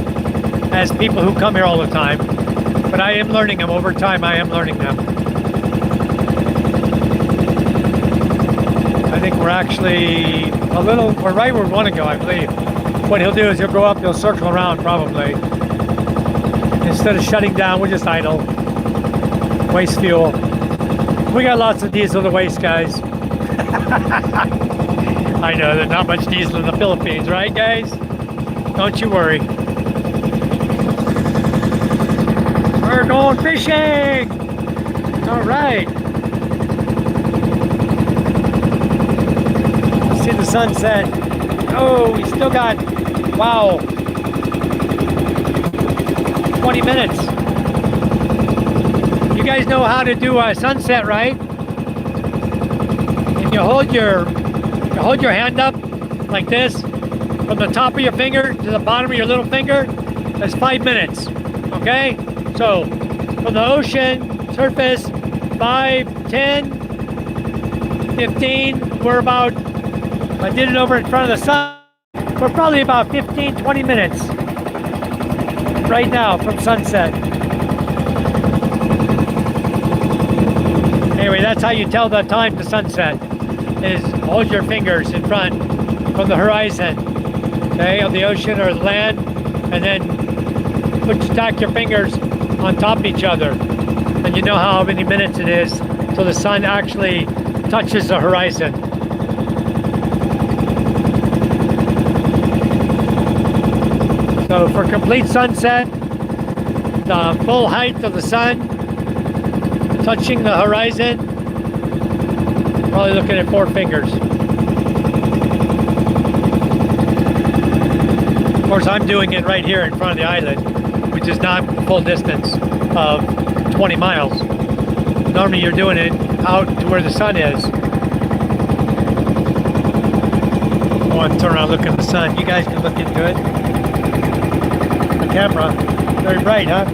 as people who come here all the time, but I am learning them over time. I am learning them. I think we're actually we're right where we want to go, I believe. What he'll do is he'll go up, he'll circle around probably. Instead of shutting down, we'll just idle. Waste fuel. We got lots of diesel to waste, guys. I know there's not much diesel in the Philippines, right, guys? Don't you worry. We're going fishing! All right. See the sunset. Oh, we still got, wow, 20 minutes. You guys know how to do a sunset, right? And you hold your hand up like this from the top of your finger to the bottom of your little finger. That's 5 minutes. Okay? So from the ocean surface, 5, 10, 15, we're about, I did it over in front of the sun. We're probably about 15, 20 minutes right now from sunset. Anyway, that's how you tell the time to sunset, is hold your fingers in front from the horizon, okay, of the ocean or the land, and then stack your fingers on top of each other. And you know how many minutes it is till the sun actually touches the horizon. So for complete sunset, the full height of the sun touching the horizon, probably looking at 4 fingers. Of course, I'm doing it right here in front of the island, which is not the full distance of 20 miles. Normally you're doing it out to where the sun is. I want to turn around and look at the sun. You guys can look into it. The camera, very bright, huh?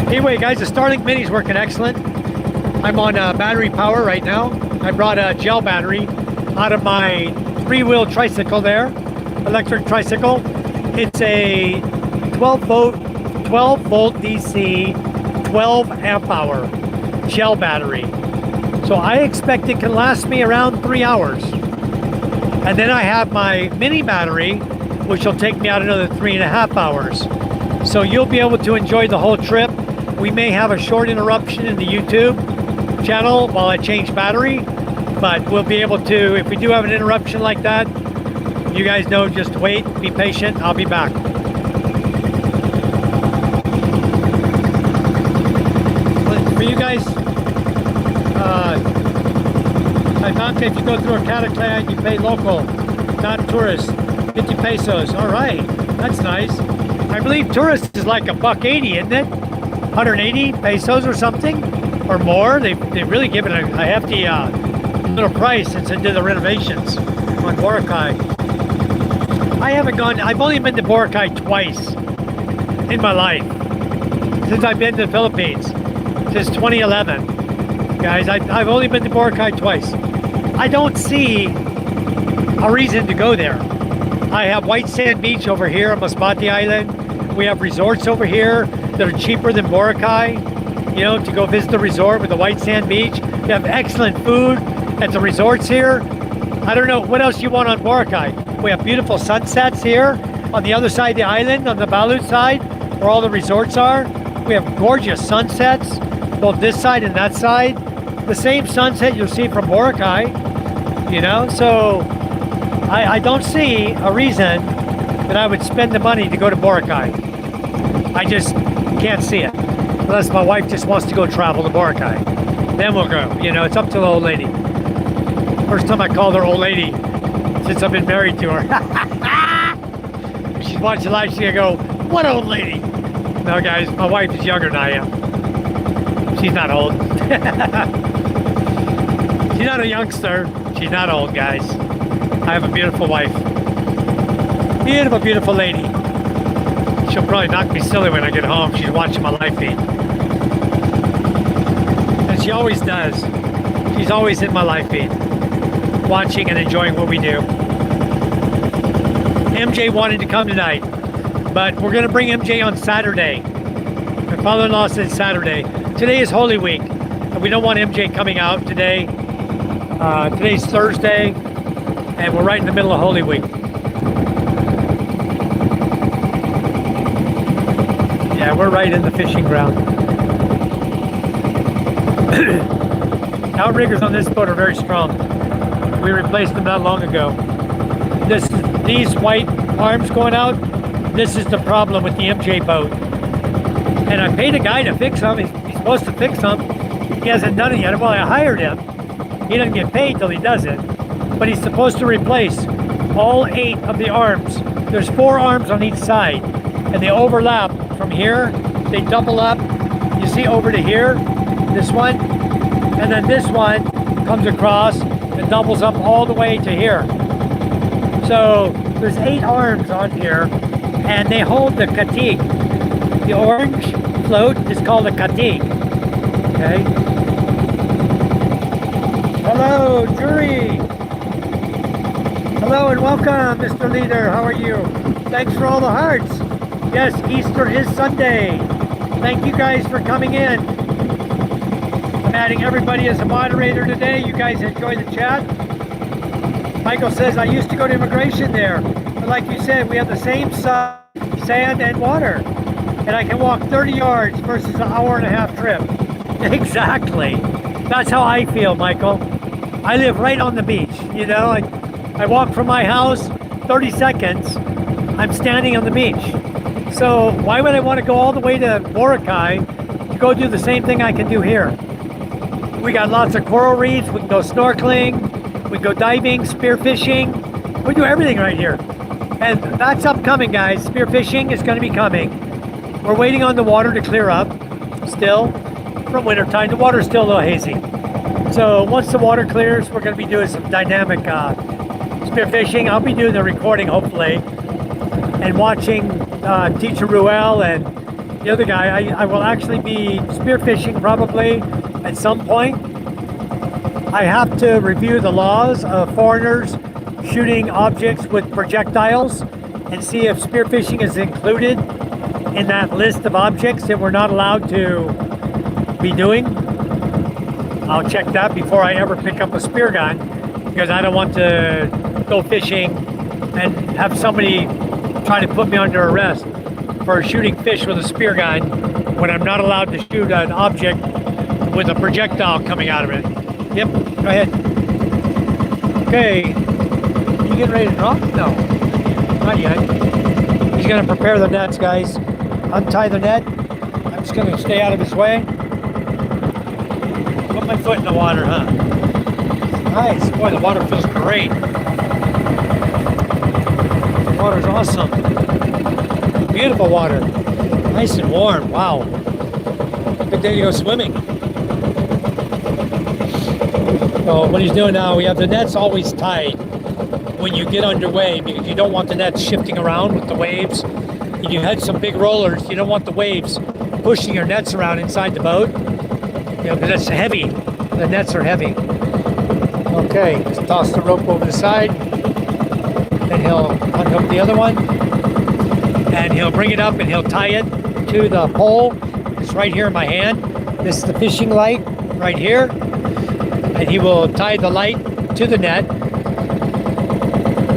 Anyway, guys, the Starlink Mini is working excellent. I'm on battery power right now. I brought a gel battery out of my 3-wheel tricycle there, electric tricycle. It's a 12 volt DC, 12 amp hour gel battery. So I expect it can last me around 3 hours. And then I have my mini battery, which will take me out another 3.5 hours. So you'll be able to enjoy the whole trip. We may have a short interruption in the YouTube channel while I change battery, but we'll be able to, if we do have an interruption like that, you guys know, just wait, be patient, I'll be back. For you guys, I found that if you go through a cataclysm, you pay local, not tourist, 50 pesos. All right, that's nice. I believe tourist is like $1.80, isn't it? 180 pesos or something, or more. They've really given a hefty little price since they did the renovations on Boracay. I haven't gone, I've only been to Boracay twice in my life since I've been to the Philippines, since 2011. Guys, I've only been to Boracay twice. I don't see a reason to go there. I have White Sand Beach over here on Masbate Island. We have resorts over here that are cheaper than Boracay, you know, to go visit the resort with the White Sand Beach. You have excellent food at the resorts here. I don't know what else you want on Boracay. We have beautiful sunsets here on the other side of the island, on the Balut side, where all the resorts are. We have gorgeous sunsets, both this side and that side. The same sunset you'll see from Boracay, you know, so I don't see a reason that I would spend the money to go to Boracay. I just can't see it. Unless my wife just wants to go travel to Boracay. Then we'll go. You know, it's up to the old lady. First time I called her old lady since I've been married to her. If she's watching live, she's gonna go, "What old lady?" No, guys, my wife is younger than I am. She's not old. She's not a youngster. She's not old, guys. I have a beautiful wife. Beautiful, beautiful lady. She'll probably knock me silly when I get home. She's watching my live feed. And she always does. She's always in my live feed, watching and enjoying what we do. MJ wanted to come tonight, but we're going to bring MJ on Saturday. My father-in-law said Saturday. Today is Holy Week, and we don't want MJ coming out today. Today's Thursday, and we're right in the middle of Holy Week. Yeah, we're right in the fishing ground. Outriggers on this boat are very strong. We replaced them not long ago. These white arms going out, this is the problem with the MJ boat. And I paid a guy to fix them. He's supposed to fix them. He hasn't done it yet. Well, I hired him. He doesn't get paid till he does it. But he's supposed to replace all 8 of the arms. There's 4 arms on each side, and they overlap from here. They double up. You see over to here, this one, and then this one comes across and doubles up all the way to here. So there's 8 arms on here, and they hold the katig. The orange float is called a katig. Okay. Hello, jury. Hello and welcome, Mr. Leader. How are you? Thanks for all the hearts. Yes, Easter is Sunday. Thank you guys for coming in. I'm adding everybody as a moderator today. You guys enjoy the chat. Michael says, I used to go to immigration there. But like you said, we have the same sun, sand, and water. And I can walk 30 yards versus an hour-and-a-half trip. Exactly. That's how I feel, Michael. I live right on the beach, you know? I walk from my house, 30 seconds, I'm standing on the beach. So why would I want to go all the way to Boracay to go do the same thing I can do here? We got lots of coral reefs, we can go snorkeling, we can go diving, spearfishing, we do everything right here. And that's upcoming, guys. Spearfishing is going to be coming. We're waiting on the water to clear up still from wintertime. The water's still a little hazy. So once the water clears, we're going to be doing some dynamic spearfishing. I'll be doing the recording, hopefully, and watching Teacher Ruel and the other guy. I will actually be spearfishing probably at some point. I have to review the laws of foreigners shooting objects with projectiles and see if spearfishing is included in that list of objects that we're not allowed to be doing. I'll check that before I ever pick up a spear gun, because I don't want to go fishing and have somebody try to put me under arrest for shooting fish with a spear gun when I'm not allowed to shoot an object with a projectile coming out of it. Yep, go ahead. Okay, you getting ready to drop? No, not yet. He's gonna prepare the nets, guys. Untie the net. I'm just gonna stay out of his way. Put my foot in the water, huh? Nice. Boy, the water feels great. The water's awesome. Beautiful water. Nice and warm. Wow. Good day to go swimming. So what he's doing now, we have the nets always tied when you get underway, because you don't want the nets shifting around with the waves. If you had some big rollers, you don't want the waves pushing your nets around inside the boat, you know, because it's heavy. The nets are heavy. Okay, just toss the rope over the side. Then he'll unhook the other one. And he'll bring it up and he'll tie it to the pole. It's right here in my hand. This is the fishing light right here. And he will tie the light to the net.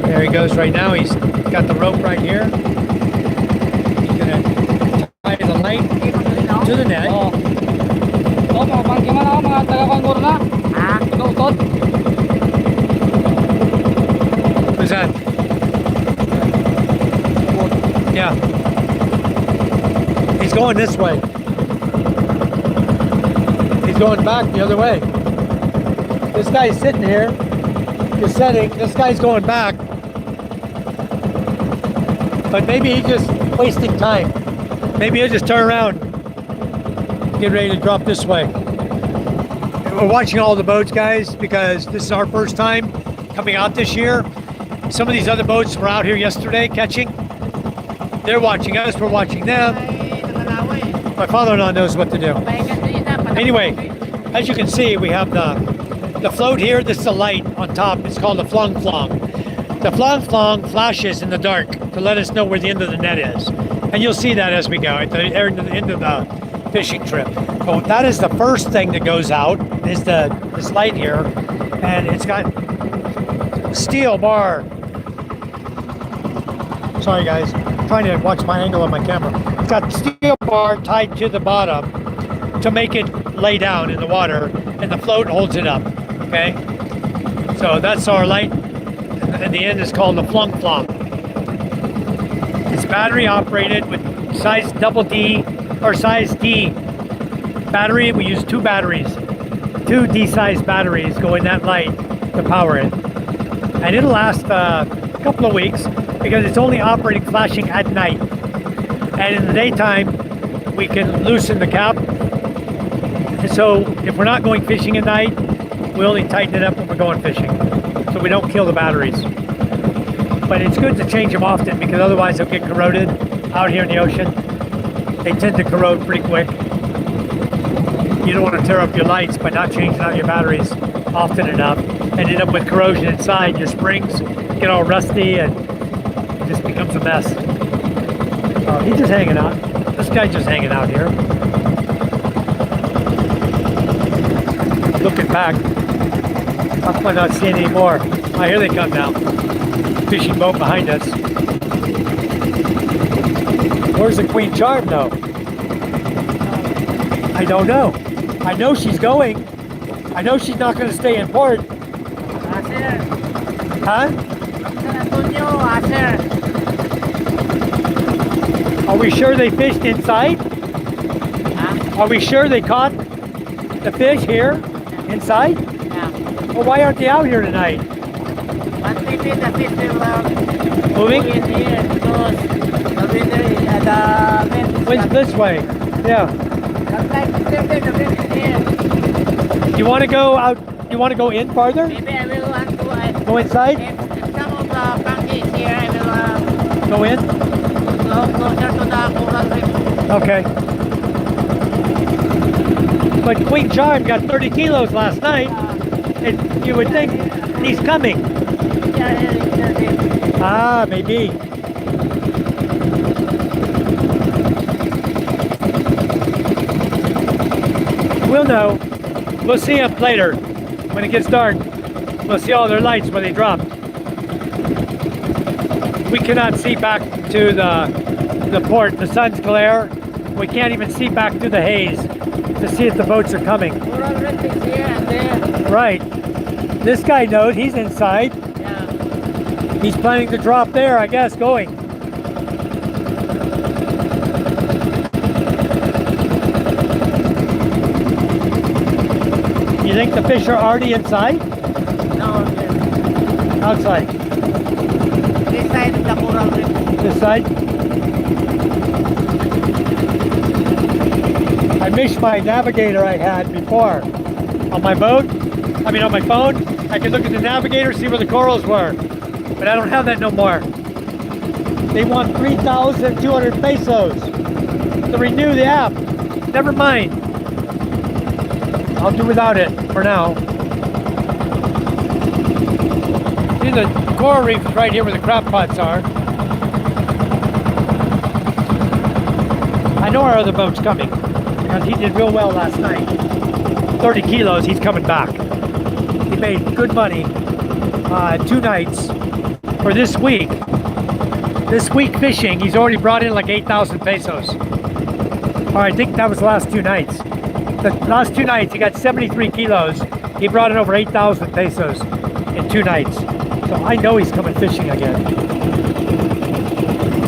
There he goes right now. He's got the rope right here. He's going to tie the light to the net. Who's that? Yeah. He's going this way. He's going back the other way. This guy's sitting here, just setting. This guy's going back. But maybe he's just wasting time. Maybe he'll just turn around, get ready to drop this way. We're watching all the boats, guys, because this is our first time coming out this year. Some of these other boats were out here yesterday catching. They're watching us, we're watching them. My father-in-law knows what to do. Anyway, as you can see, we have the float here. This is the light on top. It's called the flong flong. The flong flong flashes in the dark to let us know where the end of the net is. And you'll see that as we go at the end of the fishing trip. So that is the first thing that goes out, is this light here. And it's got steel bar. Sorry guys, I'm trying to watch my angle on my camera. It's got steel bar tied to the bottom to make it lay down in the water, and the float holds it up, okay? So that's our light. And the end is called the flung flong. It's battery operated with size double D or size D battery. We use 2 batteries, 2 D-sized batteries go in that light to power it. And it'll last a couple of weeks because it's only operating flashing at night. And in the daytime, we can loosen the cap. So if we're not going fishing at night, we only tighten it up when we're going fishing. So we don't kill the batteries. But it's good to change them often because otherwise they'll get corroded out here in the ocean. They tend to corrode pretty quick. You don't want to tear up your lights by not changing out your batteries often enough and end up with corrosion inside. Your springs get all rusty and it just becomes a mess. He's just hanging out. This guy's just hanging out here. Looking back. How come I'm not seeing any more? Oh, here they come now. Fishing boat behind us. Where's the Queen Charm though? I don't know. I know she's going. I know she's not going to stay in port. Huh? Are we sure they fished inside? Are we sure they caught the fish here inside? Yeah. Well, why aren't they out here tonight? But maybe the fish will Moving? in here because the winter is at the wind. Wind's this way. Yeah. Sometimes the wind is here. You want to go out? You want to go in farther? Maybe I will want to Go inside? if some of the bunky is here, I will Go in? go closer to the coral reef. Okay. But Queen Charm got 30 kilos last night. And you would think he's coming. Ah, maybe. We'll know. We'll see them later when it gets dark. We'll see all their lights when they drop. We cannot see back to the port. The sun's glare. We can't even see back through the haze to see if the boats are coming. Coral reef is here and there. Right. This guy knows he's inside. Yeah. He's planning to drop there, I guess, going. You think the fish are already inside? No, Outside. this side is the coral reef. This side? I miss my navigator I had before. On my boat, on my phone, I could look at the navigator, see where the corals were. But I don't have that no more. They want 3,200 pesos to renew the app. Never mind. I'll do without it for now. See, the coral reef is right here where the crab pots are. I know our other boat's coming because he did real well last night. 30 kilos, he's coming back. He made good money 2 nights for this week. This week fishing, he's already brought in like 8,000 pesos. Or I think that was the last 2 nights. The last 2 nights, he got 73 kilos. He brought in over 8,000 pesos in 2 nights. So I know he's coming fishing again.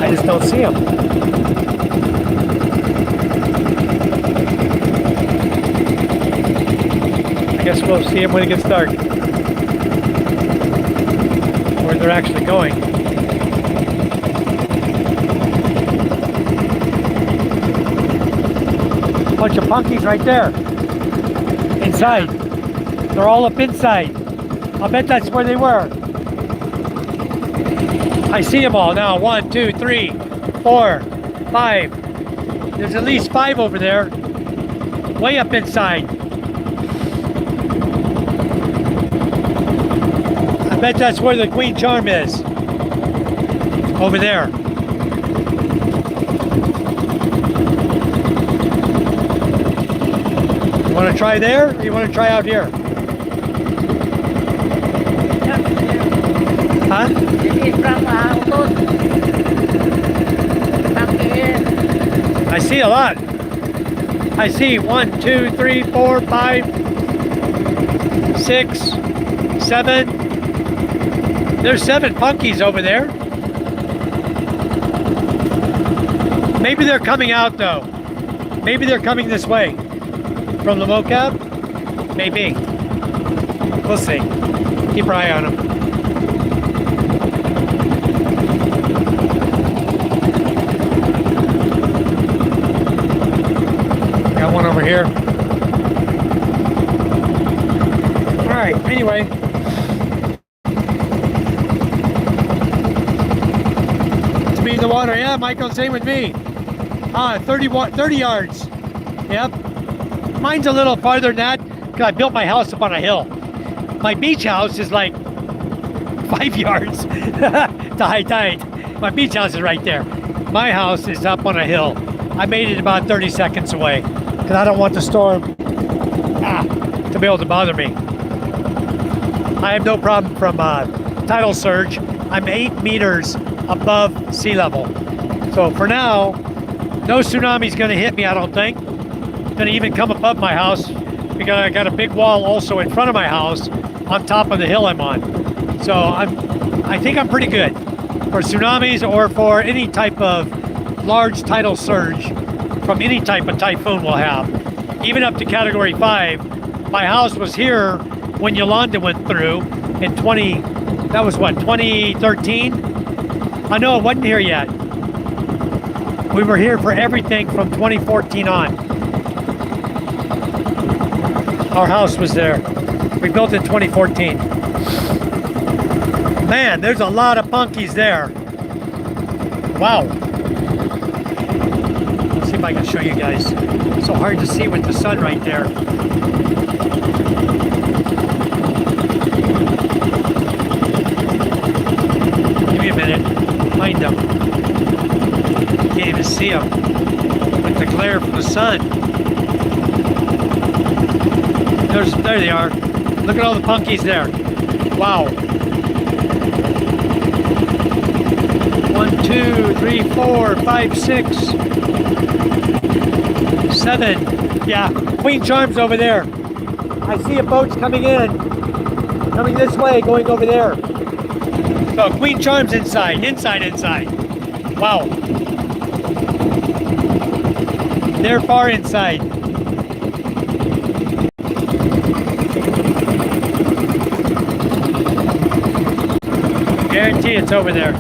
I just don't see him. I guess we'll see him when it gets dark. Where they're actually going. Bunch of punkies right there. Inside. They're all up inside. I'll bet that's where they were. I see them all now. 1, 2, 3, 4, 5. There's at least 5 over there. Way up inside. I bet that's where the Queen Charm is. Over there. You want to try there, or you want to try out here? Huh? This is from here. I see a lot. I see 1, 2, 3, 4, 5, 6, 7, There's 7 punkies over there. Maybe they're coming out though. Maybe they're coming this way from the mocap. Maybe. We'll see. Keep our eye on them. Got one over here. All right. Anyway. To be in the water. Yeah, Michael. Same with me. 30 yards. Yep. Mine's a little farther than that because I built my house up on a hill. My beach house is like 5 yards to high tide. My beach house is right there. My house is up on a hill. I made it about 30 seconds away because I don't want the storm to be able to bother me. I have no problem from tidal surge. I'm 8 meters above sea level. So for now, no tsunami's going to hit me, I don't think. Going to even come above my house because I got a big wall also in front of my house on top of the hill I'm on. So I think I'm pretty good for tsunamis or for any type of large tidal surge from any type of typhoon we'll have. Even up to category 5. My house was here when Yolanda went through in 2013? I know it wasn't here yet. We were here for everything from 2014 on. Our house was there. We built in 2014. Man, there's a lot of punkies there. Wow. Let's see if I can show you guys. It's so hard to see with the sun right there. Give me a minute. Find them. Can't even see them with the glare from the sun. There they are. Look at all the punkies there. Wow. 1, 2, 3, 4, 5, 6, 7. Yeah, Queen Charm's over there. I see a boat's coming in. Coming this way, going over there. So Queen Charm's inside. Wow. They're far inside. Guarantee it's over there.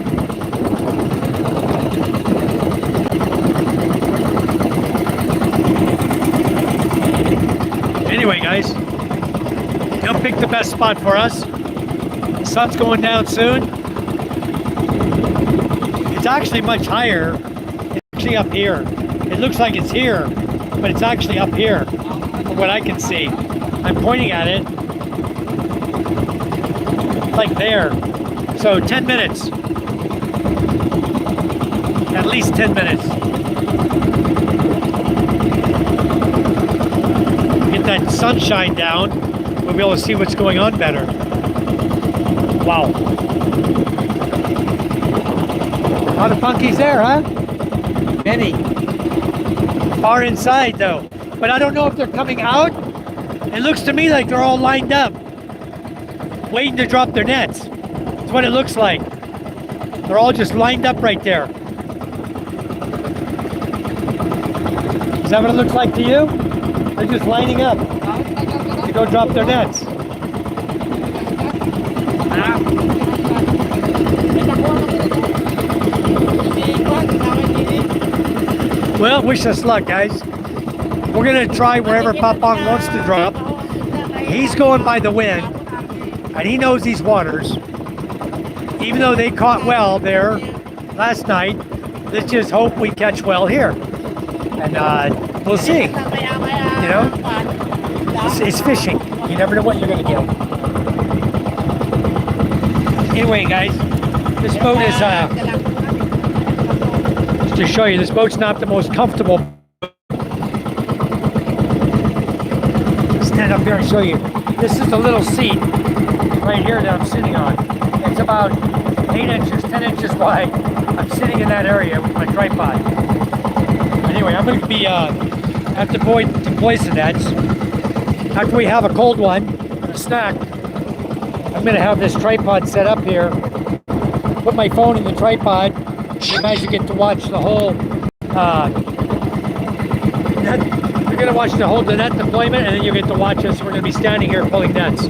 Anyway, guys, come pick the best spot for us. The sun's going down soon. It's actually much higher. It's actually up here. It looks like it's here, but it's actually up here from what I can see. I'm pointing at it. Like there. So 10 minutes. At least 10 minutes. Get that sunshine down, we'll be able to see what's going on better. Wow. A lot of punkies there, huh? Many. Far inside though. But I don't know if they're coming out. It looks to me like they're all lined up, waiting to drop their nets. That's what it looks like. They're all just lined up right there. Is that what it looks like to you? They're just lining up to go drop their nets. Well, wish us luck, guys. We're gonna try wherever Papang wants to drop. He's going by the wind, and he knows these waters. Even though they caught well there last night, let's just hope we catch well here. And we'll see. You know, it's fishing. You never know what you're gonna get. Anyway, guys, this boat is just to show you, this boat's not the most comfortable. Stand up here and show you. This is the little seat right here that I'm sitting on. It's about 8 inches, 10 inches wide. I'm sitting in that area with my tripod. Anyway, I'm going to be have to deploy some nets after we have a cold one and a snack. I'm gonna have this tripod set up here. Put my phone in the tripod. You guys get to watch the whole net. You're gonna watch the whole net deployment, and then you get to watch us. We're gonna be standing here pulling nets.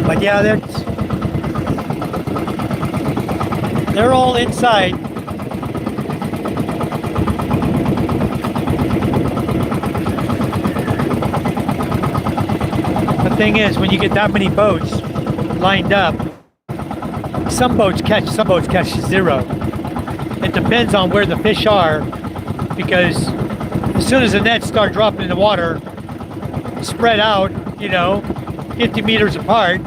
But yeah, they're all inside. The thing is, when you get that many boats lined up, some boats catch zero. It depends on where the fish are, because as soon as the nets start dropping in the water, spread out, 50 meters apart,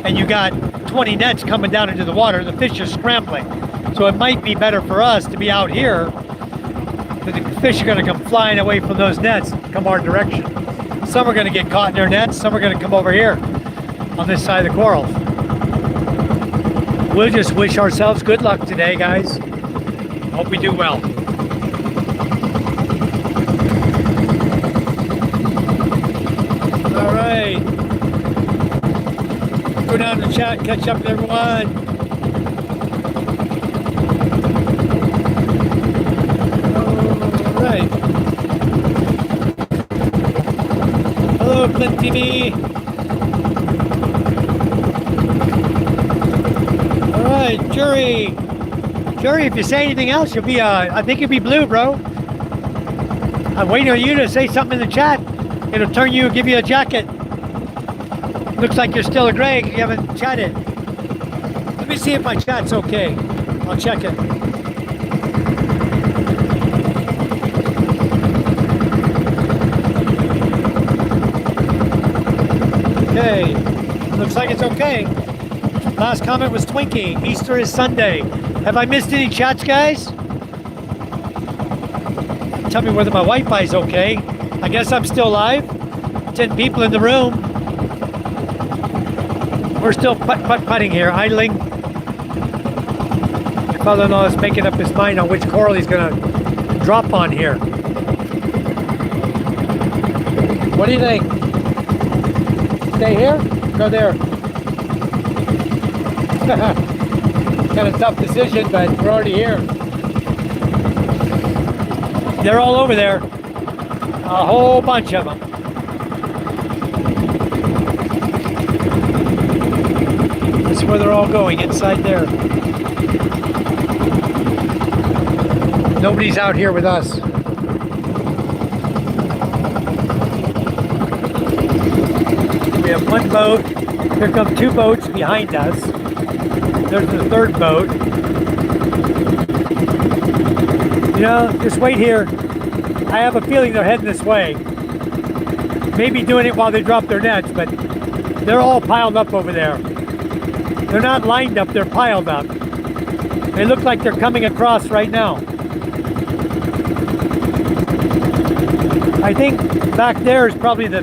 and you got 20 nets coming down into the water, the fish are scrambling. So it might be better for us to be out here, but the fish are going to come flying away from those nets, come our direction. Some are going to get caught in their nets, some are going to come over here on this side of the corals. We'll just wish ourselves good luck today, guys. Hope we do well. All right. Go down to the chat, catch up with everyone. All right. Hello, Flint TV. All right, Jury, if you say anything else, you'll be, I think you'll be blue, bro. I'm waiting on you to say something in the chat. It'll give you a jacket. Looks like you're still a gray. You haven't chatted. Let me see if my chat's okay. I'll check it. Okay. Looks like it's okay. Last comment was Twinkie. Easter is Sunday. Have I missed any chats, guys? Tell me whether my Wi-Fi is okay. I guess I'm still live. 10 people in the room. We're still putting here, idling. My father-in-law is making up his mind on which coral he's gonna drop on here. What do you think? Stay here? Go there. Kind of tough decision, but we're already here. They're all over there. A whole bunch of them. That's where they're all going, inside there. Nobody's out here with us. We have one boat. Here come two boats behind us. There's the third boat. Just wait here. I have a feeling they're heading this way. Maybe doing it while they drop their nets, but they're all piled up over there. They're not lined up, they're piled up. They look like they're coming across right now. I think back there is probably the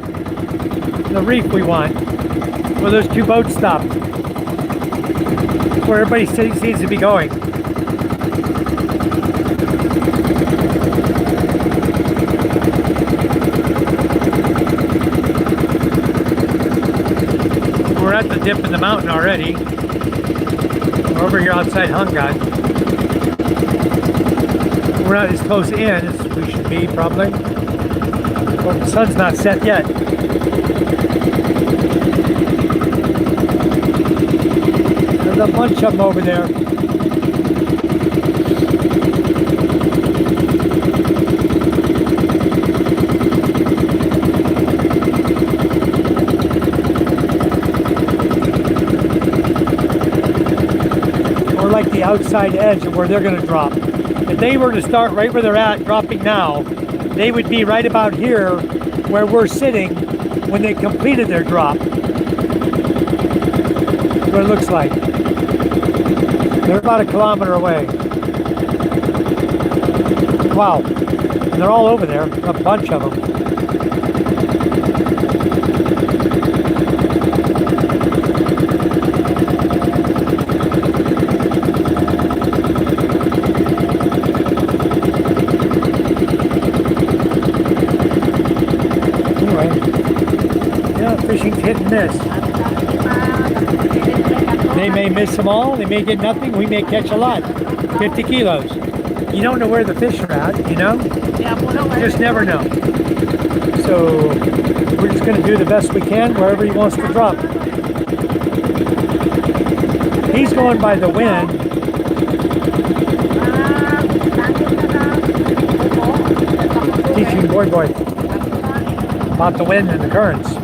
reef we want, where those two boats stopped. Where everybody seems to be going. We're at the dip in the mountain already. We're over here outside Hungat. We're not as close in as we should be, probably. Well, the sun's not set yet. There's a bunch of them over there. Like the outside edge of where they're going to drop. If they were to start right where they're at, dropping now, they would be right about here where we're sitting when they completed their drop. That's what it looks like. They're about 1 kilometer away. Wow. And they're all over there, a bunch of them. Fishing's hit and miss. They may miss them all. They may get nothing. We may catch a lot. 50 kilos. You don't know where the fish are at, you know? You just never know. So we're just going to do the best we can wherever he wants to drop. He's going by the wind. Teaching boy about the wind and the currents.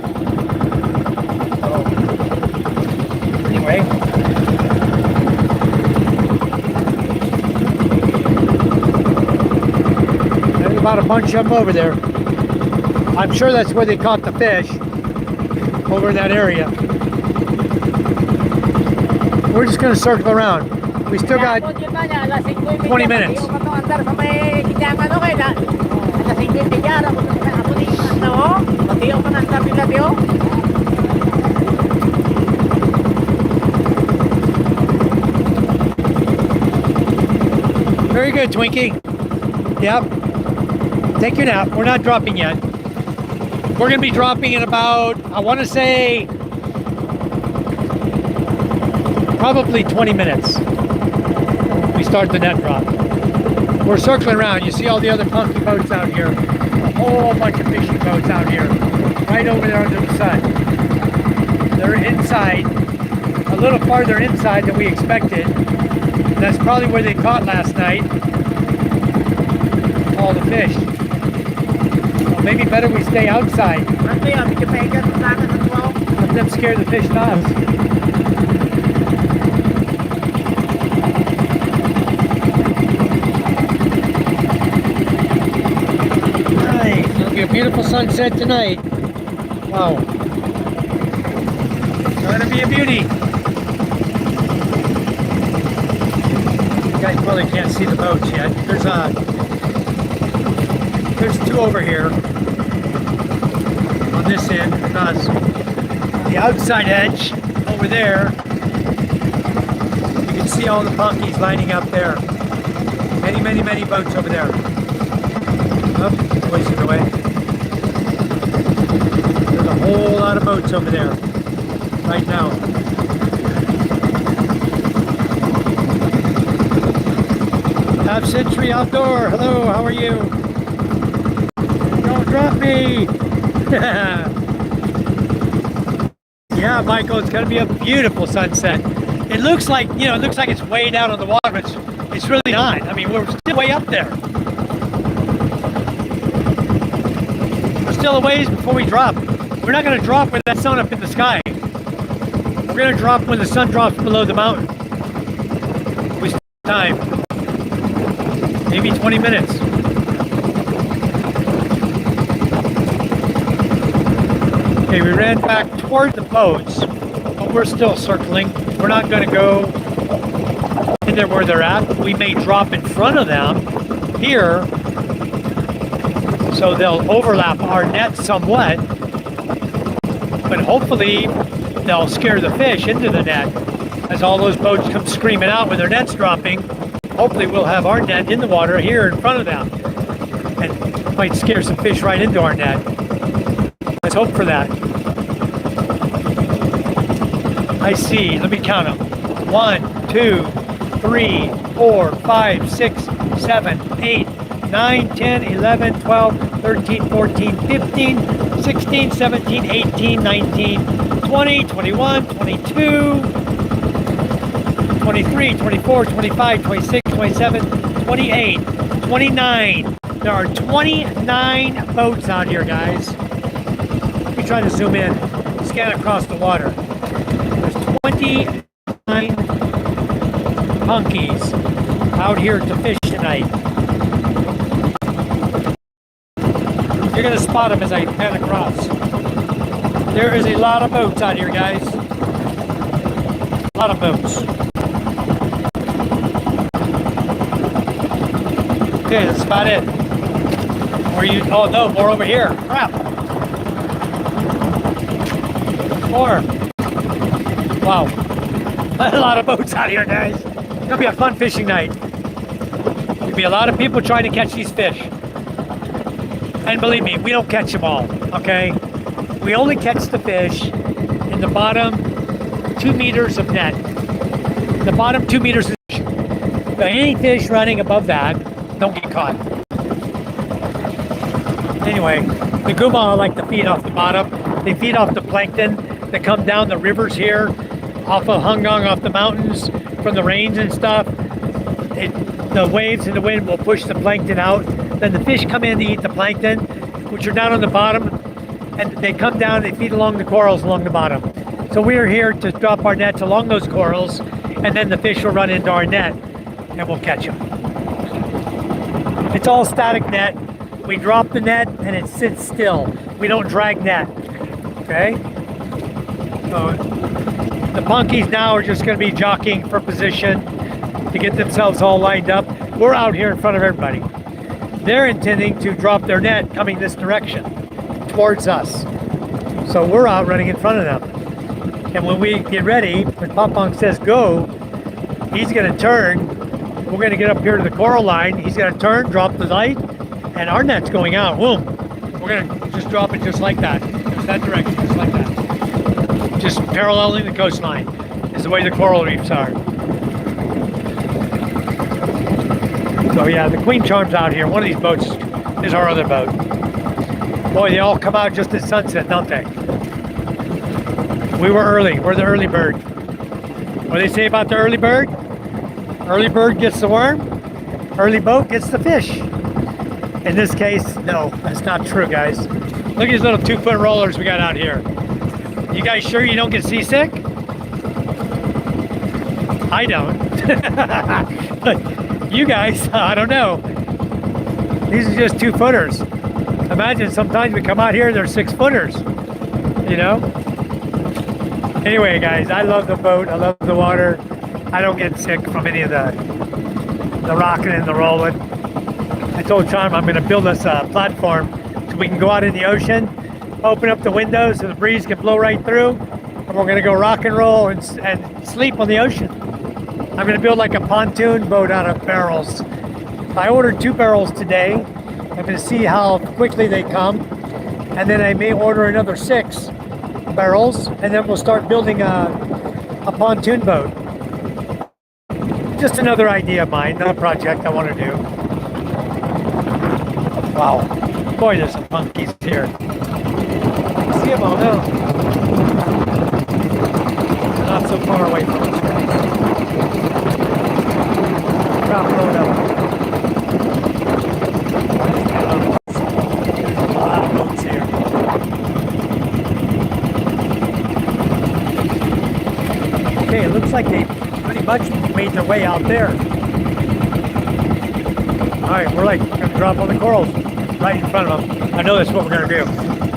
So, anyway. There's about a bunch of them over there. I'm sure that's where they caught the fish. Over in that area. We're just going to circle around. We still got 20 minutes. Very good, Twinkie. Yep. Take your nap. We're not dropping yet. We're going to be dropping in about, I want to say, probably 20 minutes. We start the net drop. We're circling around. You see all the other funky boats out here. A whole bunch of fishing boats out here. Right over there under the sun. They're inside, a little farther inside than we expected. That's probably where they caught last night. All the fish. Well, maybe better we stay outside. Let them scare the fish to us. It'll be a beautiful sunset tonight. Wow. It's gonna be a beauty. You guys probably can't see the boats yet. There's two over here on this end because the outside edge over there, you can see all the punkies lining up there. Many boats over there. Oh, boys in the way. There's a whole lot of boats over there right now. Half Century Outdoor, hello, how are you? Don't drop me! Yeah, Michael, it's gonna be a beautiful sunset. It looks like, it's way down on the water, but it's really not. I mean, we're still way up there. We're still a ways before we drop. We're not gonna drop with that sun up in the sky. We're gonna drop when the sun drops below the mountain. We still have time. Maybe 20 minutes. Okay, we ran back toward the boats, but we're still circling. We're not going to go in there where they're at. We may drop in front of them here, so they'll overlap our net somewhat, but hopefully they'll scare the fish into the net as all those boats come screaming out when their net's dropping. Hopefully we'll have our net in the water here in front of them and might scare some fish right into our net. Let's hope for that. I see, let me count them. 1, 2, 3, 4, 5, 6, 7, 8, 9, 10, 11, 12, 13, 14, 15, 16, 17, 18, 19, 20, 21, 22, 23, 24, 25, 26, 27, 28, 29. There are 29 boats out here, guys. Let me try to zoom in, scan across the water. There's 29 punkies out here to fish tonight. You're gonna spot them as I pan across. There is a lot of boats out here, guys. A lot of boats. Okay, that's about it. Oh no, more over here. Crap. More. Wow. A lot of boats out here, guys. It's gonna be a fun fishing night. There'll be a lot of people trying to catch these fish. And believe me, we don't catch them all, okay? We only catch the fish in the bottom 2 meters of net. The bottom 2 meters of fish. Any fish running above that don't get caught. Anyway, the guma like to feed off the bottom. They feed off the plankton that come down the rivers here, off of Hungang, off the mountains, from the rains and stuff. The waves and the wind will push the plankton out. Then the fish come in to eat the plankton, which are down on the bottom, and they come down, they feed along the corals along the bottom. So we are here to drop our nets along those corals, and then the fish will run into our net, and we'll catch them. It's all static net. We drop the net, and it sits still. We don't drag net, okay? So the punkies now are just going to be jockeying for position to get themselves all lined up. We're out here in front of everybody. They're intending to drop their net coming this direction towards us. So we're out running in front of them. And when we get ready, when Papang says go, he's going to turn. We're going to get up here to the coral line. He's going to turn, drop the light, and our net's going out. Boom. We're going to just drop it just like that. Just that direction, just like that. Just paralleling the coastline is the way the coral reefs are. So yeah, the Queen Charm's out here. One of these boats is our other boat. Boy, they all come out just at sunset, don't they? We were early. We're the early bird. What do they say about the early bird? Early bird gets the worm. Early boat gets the fish. In this case, no, that's not true, guys. Look at these little 2-foot rollers we got out here. You guys sure you don't get seasick? I don't. But you guys, I don't know. These are just 2-footers. Imagine sometimes we come out here and they're 6-footers, you know? Anyway, guys, I love the boat. I love the water. I don't get sick from any of the rocking and the rolling. I told Charm I'm going to build us a platform so we can go out in the ocean, open up the windows so the breeze can blow right through, and we're going to go rock and roll and sleep on the ocean. I'm going to build like a pontoon boat out of barrels. I ordered 2 barrels today. I'm going to see how quickly they come, and then I may order another 6 barrels, and then we'll start building a pontoon boat. Just another idea of mine, not a project I want to do. Wow, boy, there's some monkeys here. See them all now. They're not so far away from us, guys. Drop load up. There's a lot of boats here. Okay, it looks like they pretty much made their way out there. Alright, we're like going to drop on the corals right in front of them. I know that's what we're going to do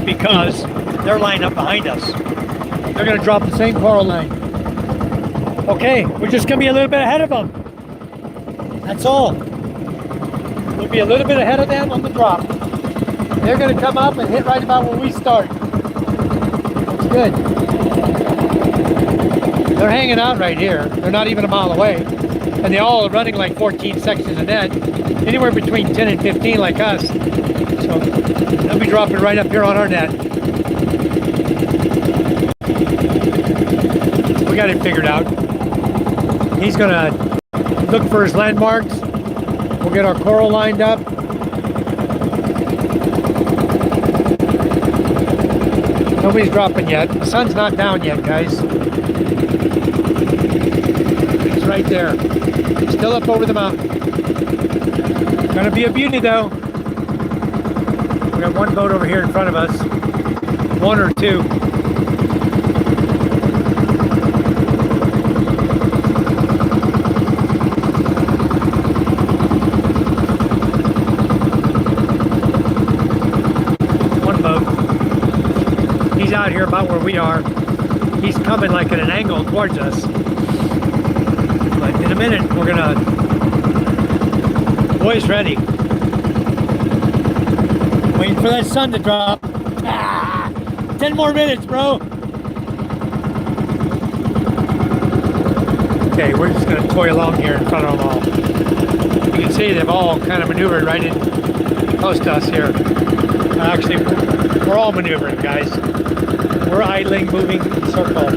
because they're lined up behind us. They're going to drop the same coral line. Okay, we're just going to be a little bit ahead of them. That's all. We'll be a little bit ahead of them on the drop. They're going to come up and hit right about where we start. That's good. They're hanging out right here. They're not even a mile away. And they all are running like 14 sections of net. Anywhere between 10 and 15 like us. So they'll be dropping right up here on our net. We got it figured out. He's gonna look for his landmarks. We'll get our coral lined up. Nobody's dropping yet. The sun's not down yet, guys. It's right there. Still up over the mountain. Gonna be a beauty though. We got one boat over here in front of us. 1 or 2. One boat. He's out here about where we are. He's coming like at an angle towards us. But in a minute, we're gonna... Boy's ready. Waiting for that sun to drop. Ah, 10 more minutes, bro. Okay, we're just gonna toy along here in front of them all. You can see they've all kind of maneuvered right in close to us here. Actually, we're all maneuvering, guys. We're idling, moving in circle.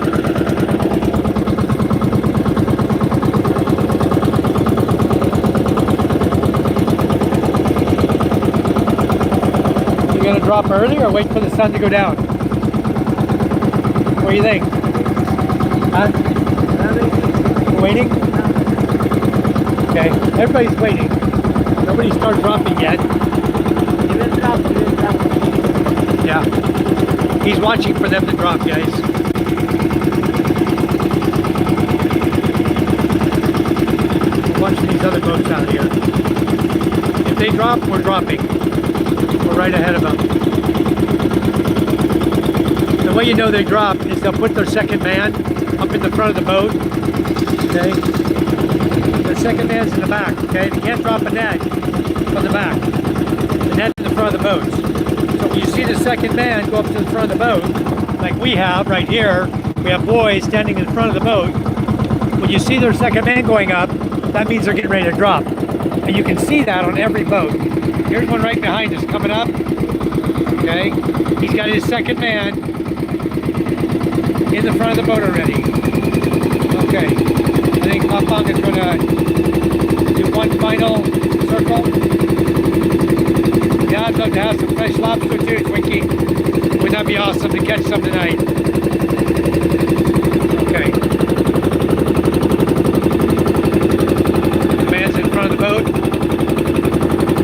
You gonna drop early or wait for the sun to go down? What do you think? Huh? Waiting? Okay, everybody's waiting. Nobody started dropping yet. He will drop, he will drop. Yeah. He's watching for them to drop, guys. We're watching these other boats out here. If they drop, we're dropping. We're right ahead of them. The way you know they drop is they'll put their second man up in the front of the boat. Okay? The second man's in the back. Okay? You can't drop a net from the back. The net in the front of the boats. So when you see the second man go up to the front of the boat, like we have right here, we have boys standing in front of the boat. When you see their second man going up, that means they're getting ready to drop. And you can see that on every boat. Here's one right behind us coming up. Okay, he's got his second man in the front of the boat already. Okay, I think Papang is going to do one final circle. Yeah, I'd love to have some fresh lobster too, Twinkie. Wouldn't that be awesome to catch some tonight? Okay. The man's in front of the boat.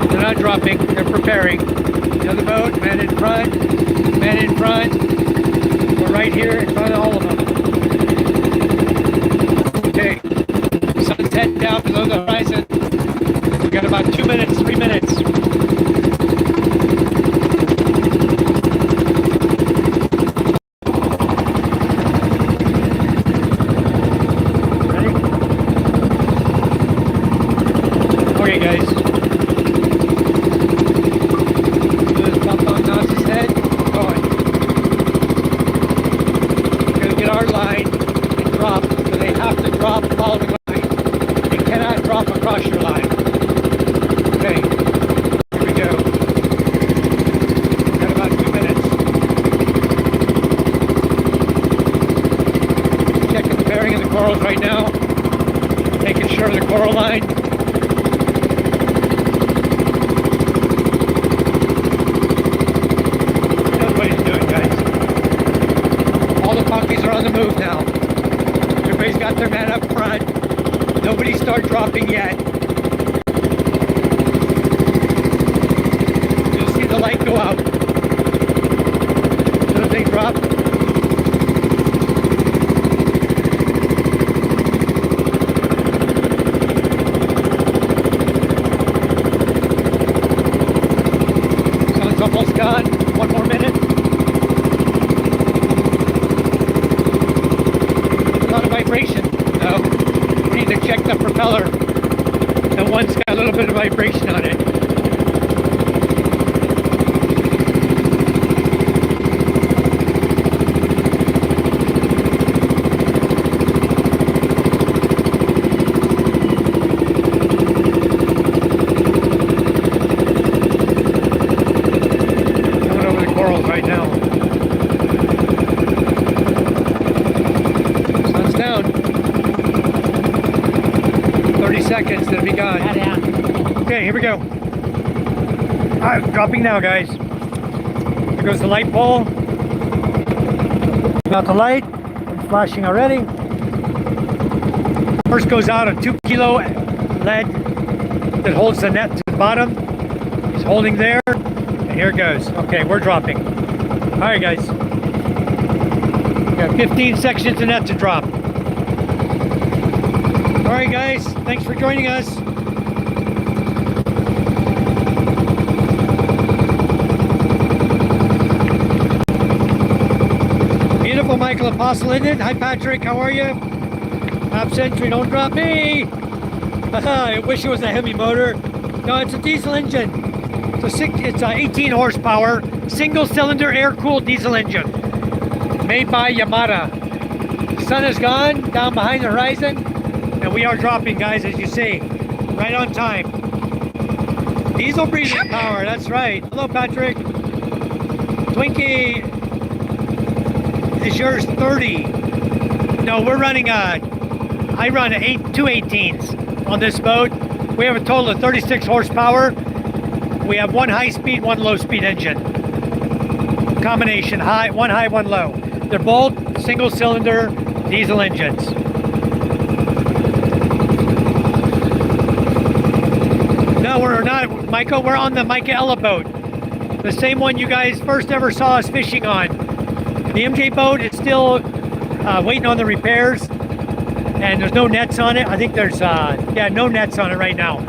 They're not dropping, they're preparing. The other boat, man in front, man in front. We're right here in front of all of them. Okay. Sun's heading down below the horizon. We got about 2 minutes, 3 minutes. Okay, guys. This Papang nods his head. Going. We're going to get our line and drop. So they have to drop following line. They cannot drop across your line. Okay. Here we go. Got about 2 minutes. Checking the bearing of the corals right now. Making sure the coral line. Are on the move now. Everybody's got their man up front. Nobody start dropping yet. You'll see the light go out. As soon as they drop. Sun's almost gone. 1 more minute. Vibration. No, we need to check the propeller. The one's got a little bit of vibration on it. Coming over the corals right now. Down. 30 seconds, it'll be gone. Okay, here we go. Alright, dropping now, guys. Here goes the light pole. Got the light. It's flashing already. First goes out a 2-kilo lead that holds the net to the bottom. It's holding there. And here it goes. Okay, we're dropping. Alright, guys. Got 15 sections of net to drop. Alright guys, thanks for joining us. Beautiful Michael Apostle in it. Hi Patrick, how are you? Half century, don't drop me. I wish it was a heavy motor. No, it's a diesel engine. It's a 18 horsepower, single cylinder air-cooled diesel engine. Made by Yamada. The sun is gone, down behind the horizon. And we are dropping, guys, as you see. Right on time. Diesel breathing power, that's right. Hello, Patrick. Twinkie is yours 30. No, we're running I run two 18s on this boat. We have a total of 36 horsepower. We have one high-speed, one low-speed engine. Combination, one high, one low. They're both single-cylinder diesel engines. No, we're not, Michael. We're on the Micha-el-la Boat. The same one you guys first ever saw us fishing on. The MJ boat is still waiting on the repairs, and there's no nets on it. I think there's, no nets on it right now.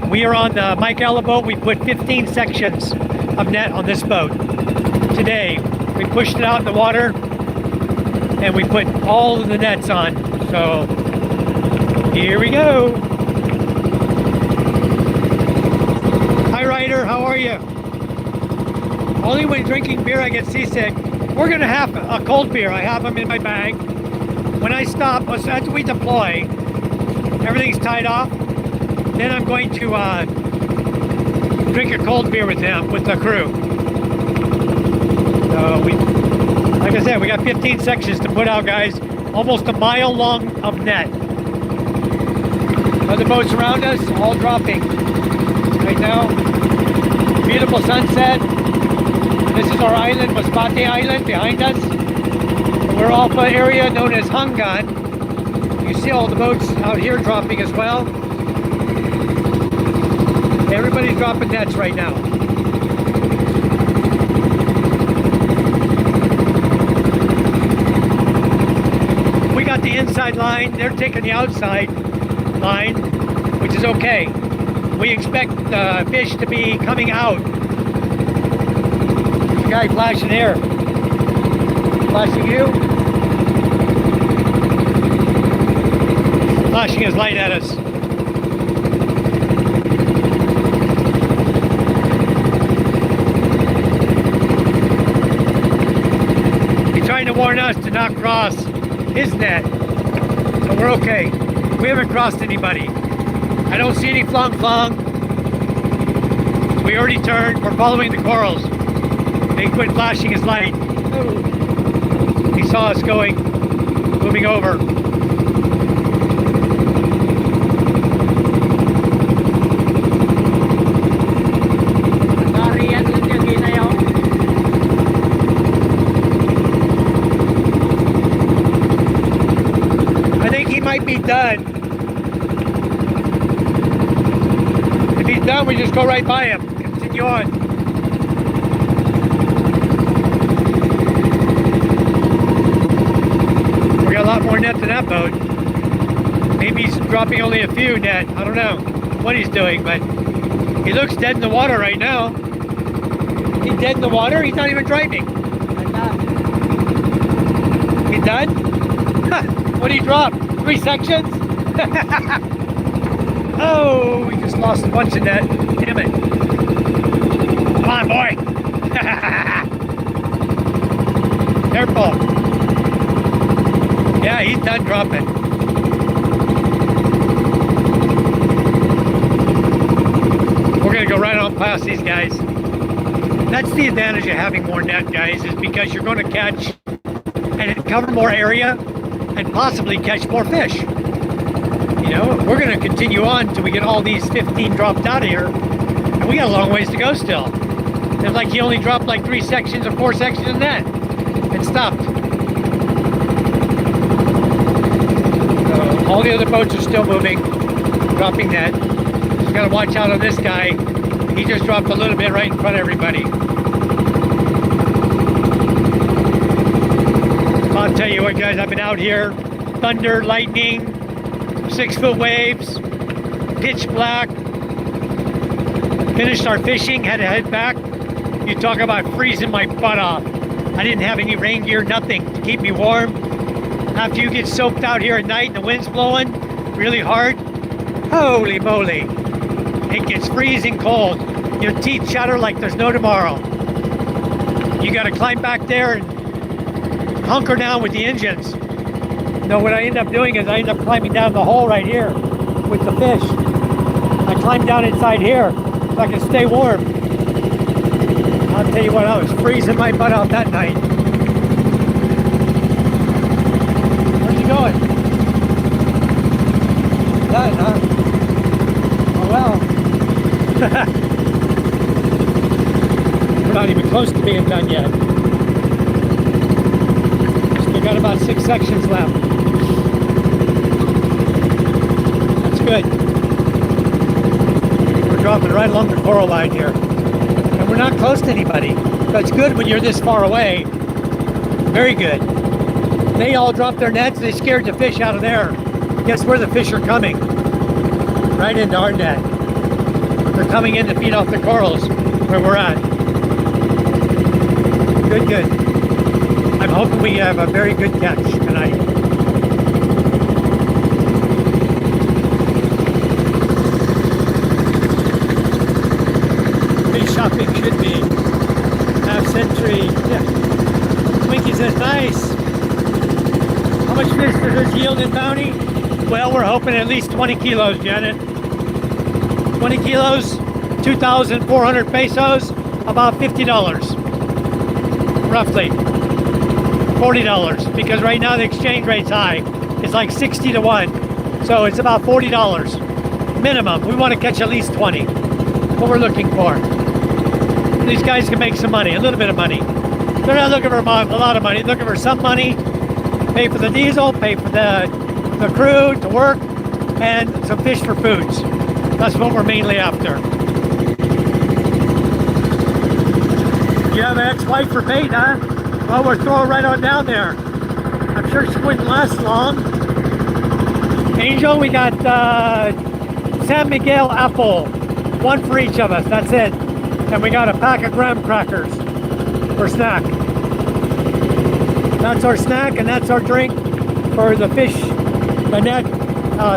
We are on the Micha-el-la Boat. We put 15 sections of net on this boat today. We pushed it out in the water, and we put all of the nets on. So here we go. Hi, Ryder. How are you? Only when drinking beer I get seasick. We're gonna have a cold beer. I have them in my bag. When I stop, as we deploy, everything's tied off. Then I'm going to drink a cold beer with them, with the crew. So like I said, we got 15 sections to put out, guys. Almost a mile long of net. Other boats around us, all dropping right now. Beautiful sunset. This is our island, Masbate Island, behind us. We're off an area known as Hangan. You see all the boats out here dropping as well. Everybody's dropping nets right now. We got the inside line. They're taking the outside line, which is okay. We expect the fish to be coming out. There's a guy flashing here. Flashing you? Flashing his light at us. He's trying to warn us to not cross his net. So we're okay. We haven't crossed anybody. I don't see any flong. We already turned. We're following the corals. They quit flashing his light. He saw us moving over. I think he might be done. If he's done, we just go right by him. Continue on. We got a lot more net than that boat. Maybe he's dropping only a few net. I don't know what he's doing, but he looks dead in the water right now. He's dead in the water? He's not even driving. He's done? What did he drop? 3 sections? Oh, we just lost a bunch of net. Damn it. Come on, boy. Careful. Yeah, he's done dropping. We're going to go right on past these guys. That's the advantage of having more net, guys, is because you're going to catch and cover more area and possibly catch more fish. You know, we're going to continue on until we get all these 15 dropped out of here. And we got a long ways to go still. It's like he only dropped like 3 sections or 4 sections of net and stopped. All the other boats are still moving, dropping net. Just got to watch out on this guy. He just dropped a little bit right in front of everybody. I'll tell you what, guys, I've been out here. Thunder, lightning, 6-foot waves, pitch black. Finished our fishing, had to head back. You talk about freezing my butt off. I didn't have any rain gear, nothing to keep me warm. After you get soaked out here at night and the wind's blowing really hard, holy moly, it gets freezing cold. Your teeth chatter like there's no tomorrow. You got to climb back there and hunker down with the engines. No, what I end up doing is I end up climbing down the hole right here with the fish. I climb down inside here so I can stay warm. I'll tell you what, I was freezing my butt out that night. Where's you going? Done, huh? Oh well. We're not even close to being done yet. Still got about 6 sections left. That's good. We're dropping right along the coral line here. And we're not close to anybody. That's good when you're this far away. Very good. They all dropped their nets. They scared the fish out of there. Guess where the fish are coming? Right into our net. They're coming in to feed off the corals where we're at. Good, good. I'm hoping we have a very good catch tonight. Fish shopping should be half century. Yeah. Twinkie says, nice. How much fish does this yield in bounty? Well, we're hoping at least 20 kilos, Janet. 20 kilos, 2,400 pesos, about $50. Roughly. $40. Because right now the exchange rate's high. It's like 60 to 1. So it's about $40 minimum. We want to catch at least 20. What we're looking for. These guys can make some money, a little bit of money. They're not looking for a lot of money. They're looking for some money. Pay for the diesel, pay for the crew to work, and some fish for foods. That's what we're mainly after. You have an ex-wife for bait, huh? Well, we're throwing right on down there. I'm sure she wouldn't last long. Angel, we got San Miguel apple. One for each of us, that's it. And we got a pack of graham crackers for snack. That's our snack and that's our drink for the fish, the net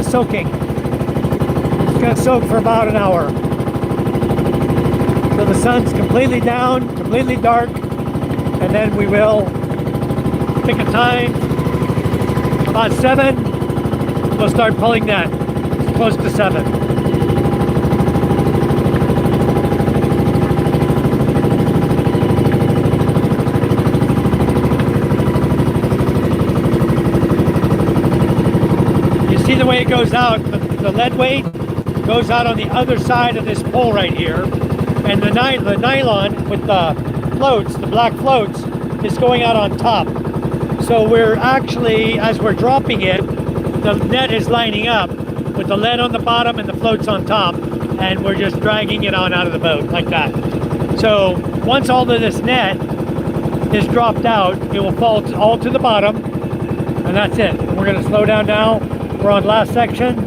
soaking. It's gonna soak for about an hour. So the sun's completely down, completely dark, and then we will pick a time, about 7, we'll start pulling net. It's close to 7. See the way it goes out, the lead weight goes out on the other side of this pole right here, and the nylon with the floats, the black floats, is going out on top. So we're actually, as we're dropping it, the net is lining up with the lead on the bottom and the floats on top, and we're just dragging it on out of the boat like that. So once all of this net is dropped out, it will fall all to the bottom, and that's it. We're going to slow down now. We're on last section.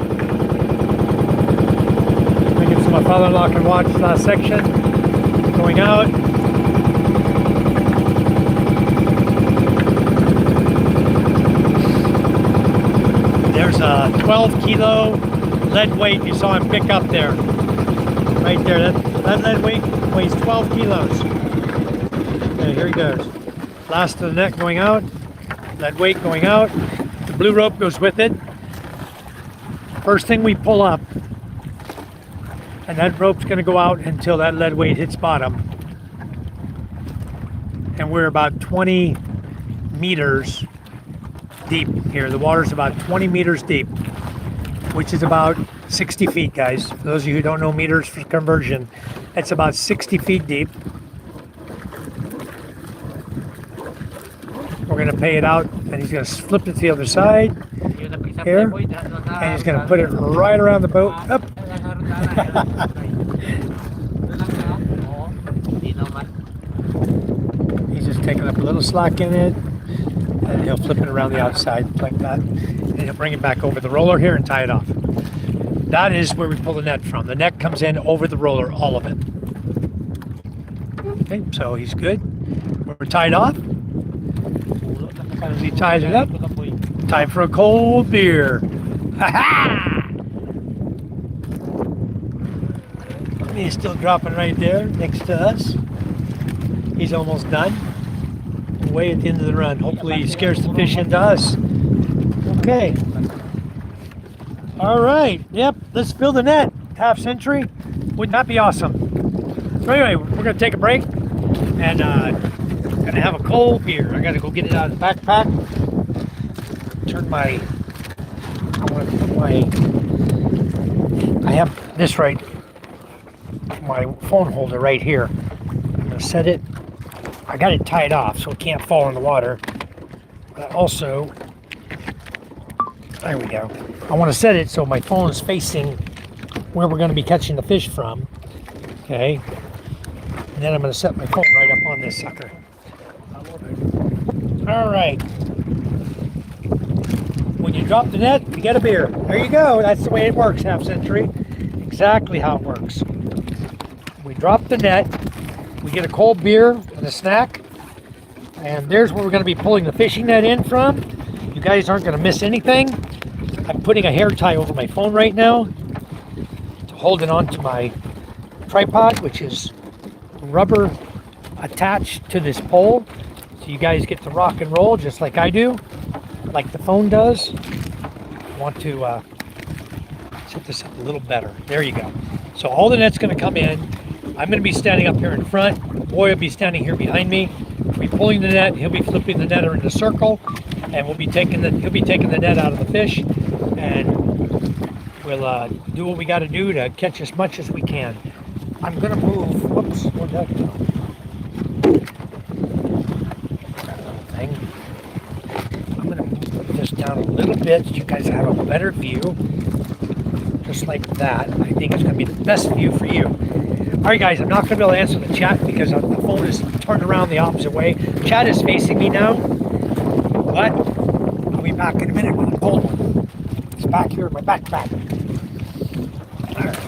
I guess my father-in-law can watch last section. Going out. There's a 12 kilo lead weight you saw him pick up there. Right there. That lead weight weighs 12 kilos. Okay, here he goes. Last of the net going out. Lead weight going out. The blue rope goes with it. First thing we pull up, and that rope's going to go out until that lead weight hits bottom. And we're about 20 meters deep here. The water's about 20 meters deep, which is about 60 feet, guys. For those of you who don't know meters for conversion, it's about 60 feet deep. We're going to pay it out, and he's going to flip it to the other side. Here, and he's going to put it right around the boat. Up. He's just taking up a little slack in it, and he'll flip it around the outside like that, and he'll bring it back over the roller here and tie it off. That is where we pull the net from. The net comes in over the roller, all of it. Okay, so he's good. We're tied off. As he ties it up, time for a cold beer. Ha-ha! He's still dropping right there next to us. He's almost done. Way at the end of the run. Hopefully he scares the fish into us. Okay. All right. Yep. Let's fill the net. Half century. Wouldn't that be awesome? So anyway, we're going to take a break. and gonna have a cold beer. I gotta go get it out of the backpack. Turn my, I want to put my, I have this right, my phone holder right here. I'm gonna set it. I got it tied off so it can't fall in the water. But also, there we go. I want to set it so my phone is facing where we're going to be catching the fish from. Okay. And then I'm going to set my phone right up on this sucker. All right. When you drop the net, you get a beer. There you go. That's the way it works, Half Century. Exactly how it works. We drop the net, we get a cold beer and a snack, and there's where we're going to be pulling the fishing net in from. You guys aren't going to miss anything. I'm putting a hair tie over my phone right now to hold it onto my tripod, which is rubber attached to this pole, so you guys get to rock and roll just like I do, like the phone does. I want to set this up a little better. There you go. So all the net's going to come in. I'm going to be standing up here in front. The boy will be standing here behind me. We'll be pulling the net. He'll be flipping the net in a circle, and he'll be taking the net out of the fish, and we'll do what we got to do to catch as much as we can. I'm going to move. Whoops! Where'd that go? That little thing. I'm going to move this down a little bit so you guys have a better view. Just like that. I think it's going to be the best view for you. All right, guys, I'm not going to be able to answer the chat because the phone is turned around the opposite way. Chat is facing me now, but I'll be back in a minute with a cold one. It's back here in my backpack. All right.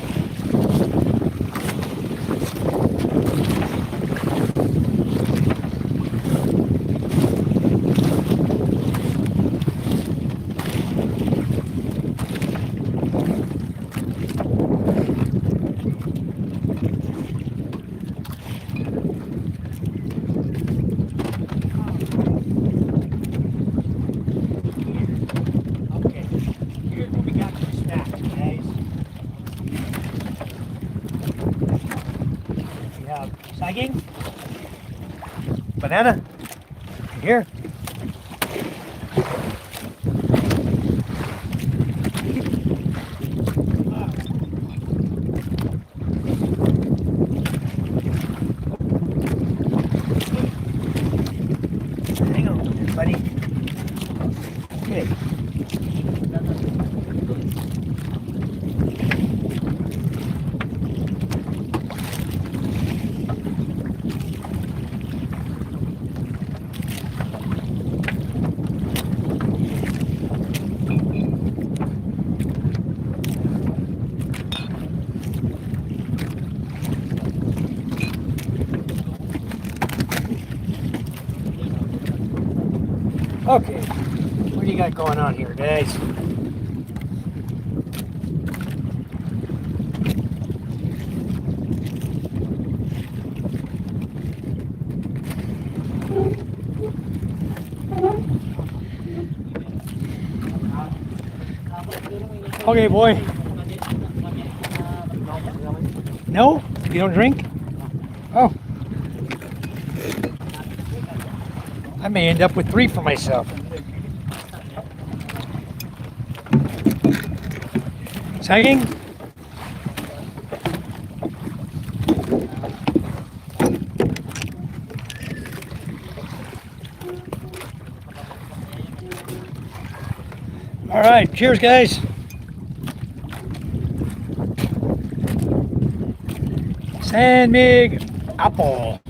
Banana, here. Hang on, buddy. Okay. Okay, what do you got going on here, guys? Okay, boy. No? You don't drink? Oh. I may end up with 3 for myself. Sagging? All right, cheers, guys. San Mig apple.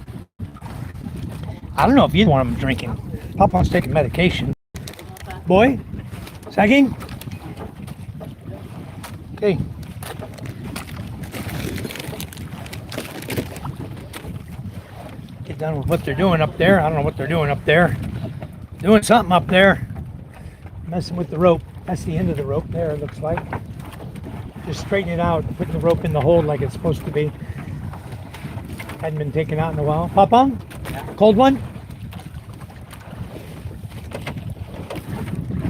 I don't know if either one of them drinking. Papa's taking medication. Boy, sagging? Okay. Get done with what they're doing up there. I don't know what they're doing up there. Doing something up there. Messing with the rope. That's the end of the rope there, it looks like. Just straighten it out, putting the rope in the hole like it's supposed to be. Hadn't been taken out in a while. Papa? Cold one?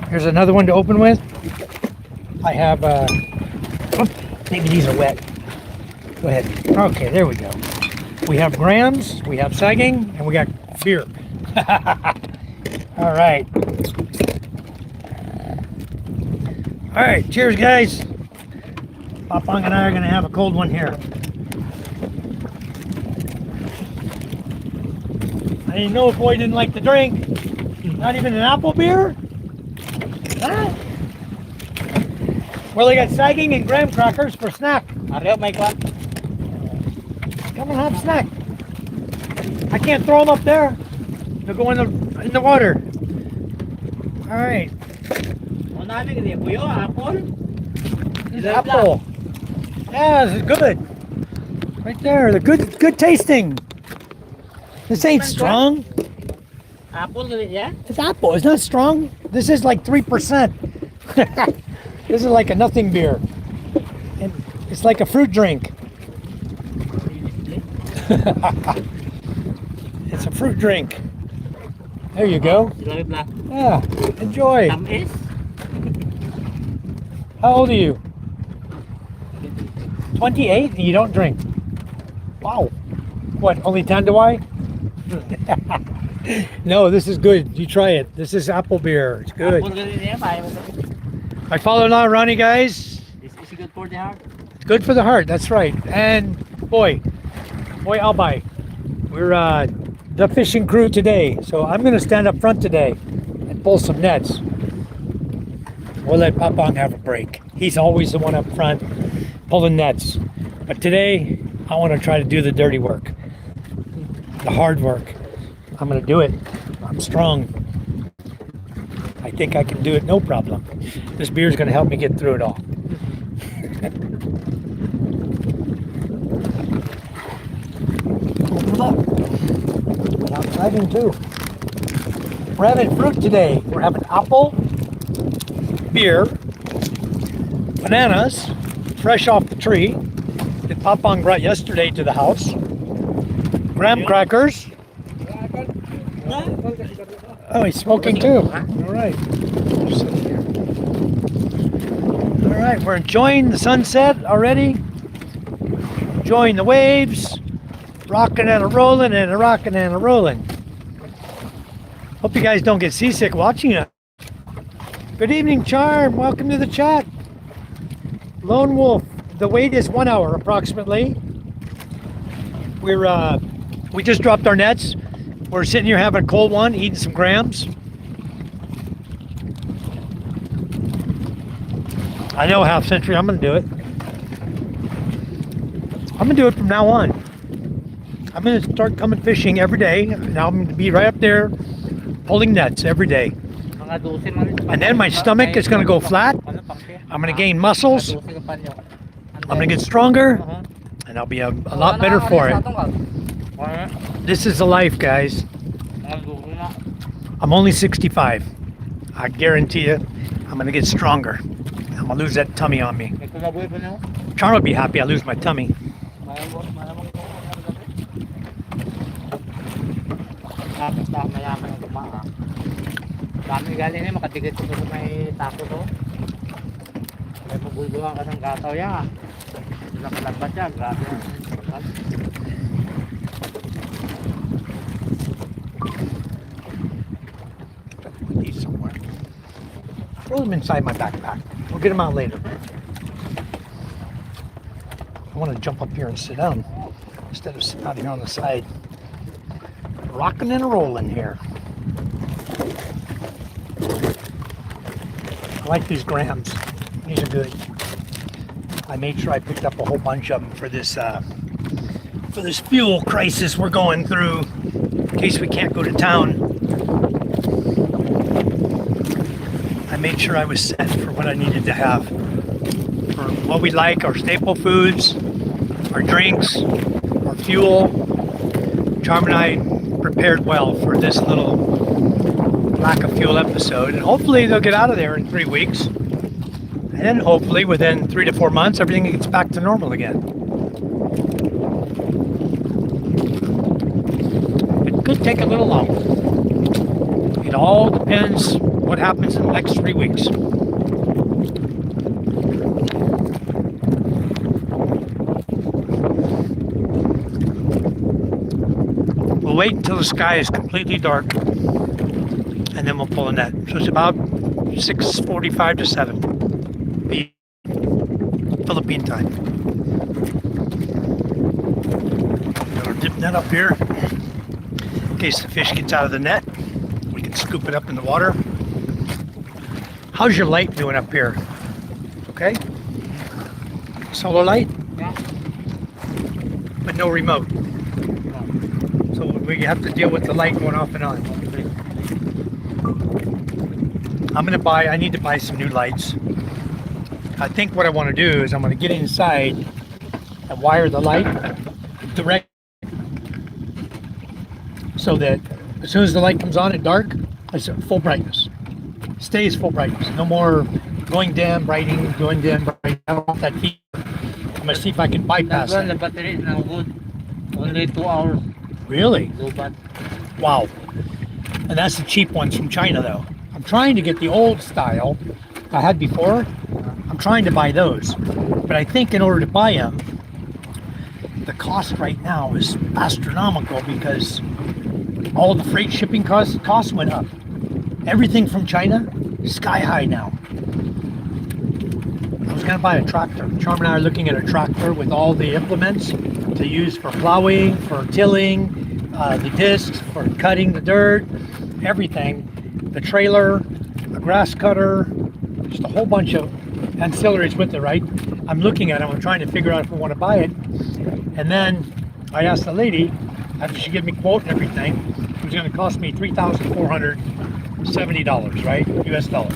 Here's another one to open with. I have, maybe these are wet. Go ahead. Okay, there we go. We have grams, we have sagging, and we got beer. All right. All right, cheers, guys. Papang and I are gonna have a cold one here. I didn't know if boy didn't like to drink. Not even an apple beer? Huh? Well, they got sagging and graham crackers for snack. Ariel, may kwan. Come and have snack. I can't throw them up there. They'll go in the water. All right. Ano namin kasi kuyo, apple. This is apple. Yeah, this is good. Right there. They're good tasting. This ain't strong. Apple kasi yeah. It's apple. It's not strong. This is like 3%. This is like a nothing beer. And it's like a fruit drink. It's a fruit drink. There you go. Silawit na. Yeah, enjoy. Tamis. How old are you? 28 and you don't drink? Wow. What, only Tandawai? No, this is good. You try it. This is apple beer. It's good. Apple kasi niya, ayaw mo. I follow along, Ronnie, guys. Is good for the heart? It's good for the heart. That's right. And boy, I'll buy. We're the fishing crew today, so I'm gonna stand up front today and pull some nets. We'll let Papang have a break. He's always the one up front pulling nets. But today, I want to try to do the dirty work, the hard work. I'm gonna do it. I'm strong. I think I can do it, no problem. This beer is gonna help me get through it all. Open it up. We're out driving too. We're having fruit today. We're having apple, beer, bananas, fresh off the tree, that Papang brought yesterday to the house, graham crackers. Oh, he's smoking too. All right. All right, we're enjoying the sunset already. Enjoying the waves. Rocking and a rolling and a rocking and a rolling. Hope you guys don't get seasick watching it. Good evening, Charm. Welcome to the chat. Lone Wolf. The wait is 1 hour approximately. We just dropped our nets. We're sitting here having a cold one, eating some grams. I know half century. I'm gonna do it. I'm gonna do it from now on. I'm gonna start coming fishing every day. Now I'm gonna be right up there pulling nets every day. And then my stomach is gonna go flat. I'm gonna gain muscles. I'm gonna get stronger, and I'll be a lot better for it. This is the life, guys. I'm only 65. I guarantee you, I'm gonna get stronger. I'm gonna lose that tummy on me. Charm will be happy I lose my tummy. Dami galing niya, makatigit ko sa may tako to. May pabulbuhan ka ng gataw yan. Sila kalabas yan, grabe yan. Put these somewhere. Throw them inside my backpack. We'll get them out later. I want to jump up here and sit down instead of sitting out here on the side. Rocking and rolling here. I like these grams. These are good. I made sure I picked up a whole bunch of them for this fuel crisis we're going through, in case we can't go to town. I made sure I was set for what I needed to have, for what we like, our staple foods, our drinks, our fuel. Charm and I prepared well for this little lack of fuel episode, and hopefully they'll get out of there in 3 weeks, and then hopefully within 3 to 4 months everything gets back to normal again. It could take a little longer. It all depends what happens in the next 3 weeks. we'll wait until the sky is completely dark, and then we'll pull a net. So it's about 6:45 to 7 Philippine time. Got our dip net up here in case the fish gets out of the net. We can scoop it up in the water. How's your light doing up here? Okay? Solar light? Yeah. But no remote. So we have to deal with the light going off and on. I need to buy some new lights. I think what I want to do is I'm going to get inside and wire the light direct so that as soon as the light comes on at dark, it's at full brightness. Stays full brightness. No more going dim, brighting, going dim, brighting. I don't want that heat. I'm going to see if I can bypass Well, the that. battery is now good. Only 2 hours. Really? No bad. Wow. And that's the cheap ones from China though. I'm trying to get the old style I had before. I'm trying to buy those. But I think in order to buy them, the cost right now is astronomical because all the freight shipping costs went up. Everything from China, sky high now. I was going to buy a tractor. Charm and I are looking at a tractor with all the implements to use for plowing, for tilling, the discs for cutting the dirt, everything. The trailer, a grass cutter, just a whole bunch of ancillaries with it, right? I'm looking at them. I'm trying to figure out if I want to buy it. And then I asked the lady, after she gave me a quote and everything, it was going to cost me $3,470, right? US dollar.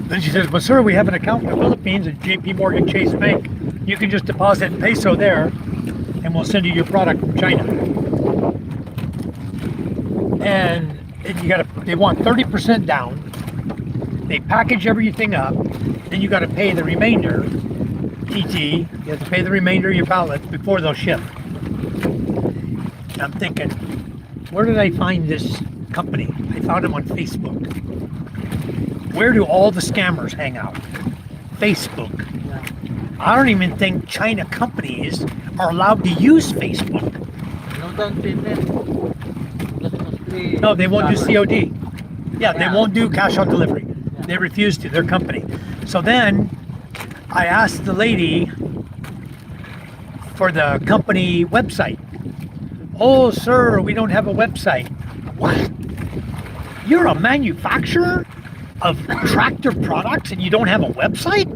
Then she says, but sir, we have an account in the Philippines at JP Morgan Chase Bank. You can just deposit in peso there and we'll send you your product from China. And they want 30% down. They package everything up. Then you got to pay the remainder, TT. You have to pay the remainder of your pallets before they'll ship. And I'm thinking, where did I find this company? I found them on Facebook. Where do all the scammers hang out? Facebook. I don't even think China companies are allowed to use Facebook. No, don't do that. No, they won't do COD. Yeah, they Yeah. won't do cash on delivery. They refuse to, their company. So then I asked the lady for the company website. Oh, sir, we don't have a website. What? You're a manufacturer of tractor products and you don't have a website?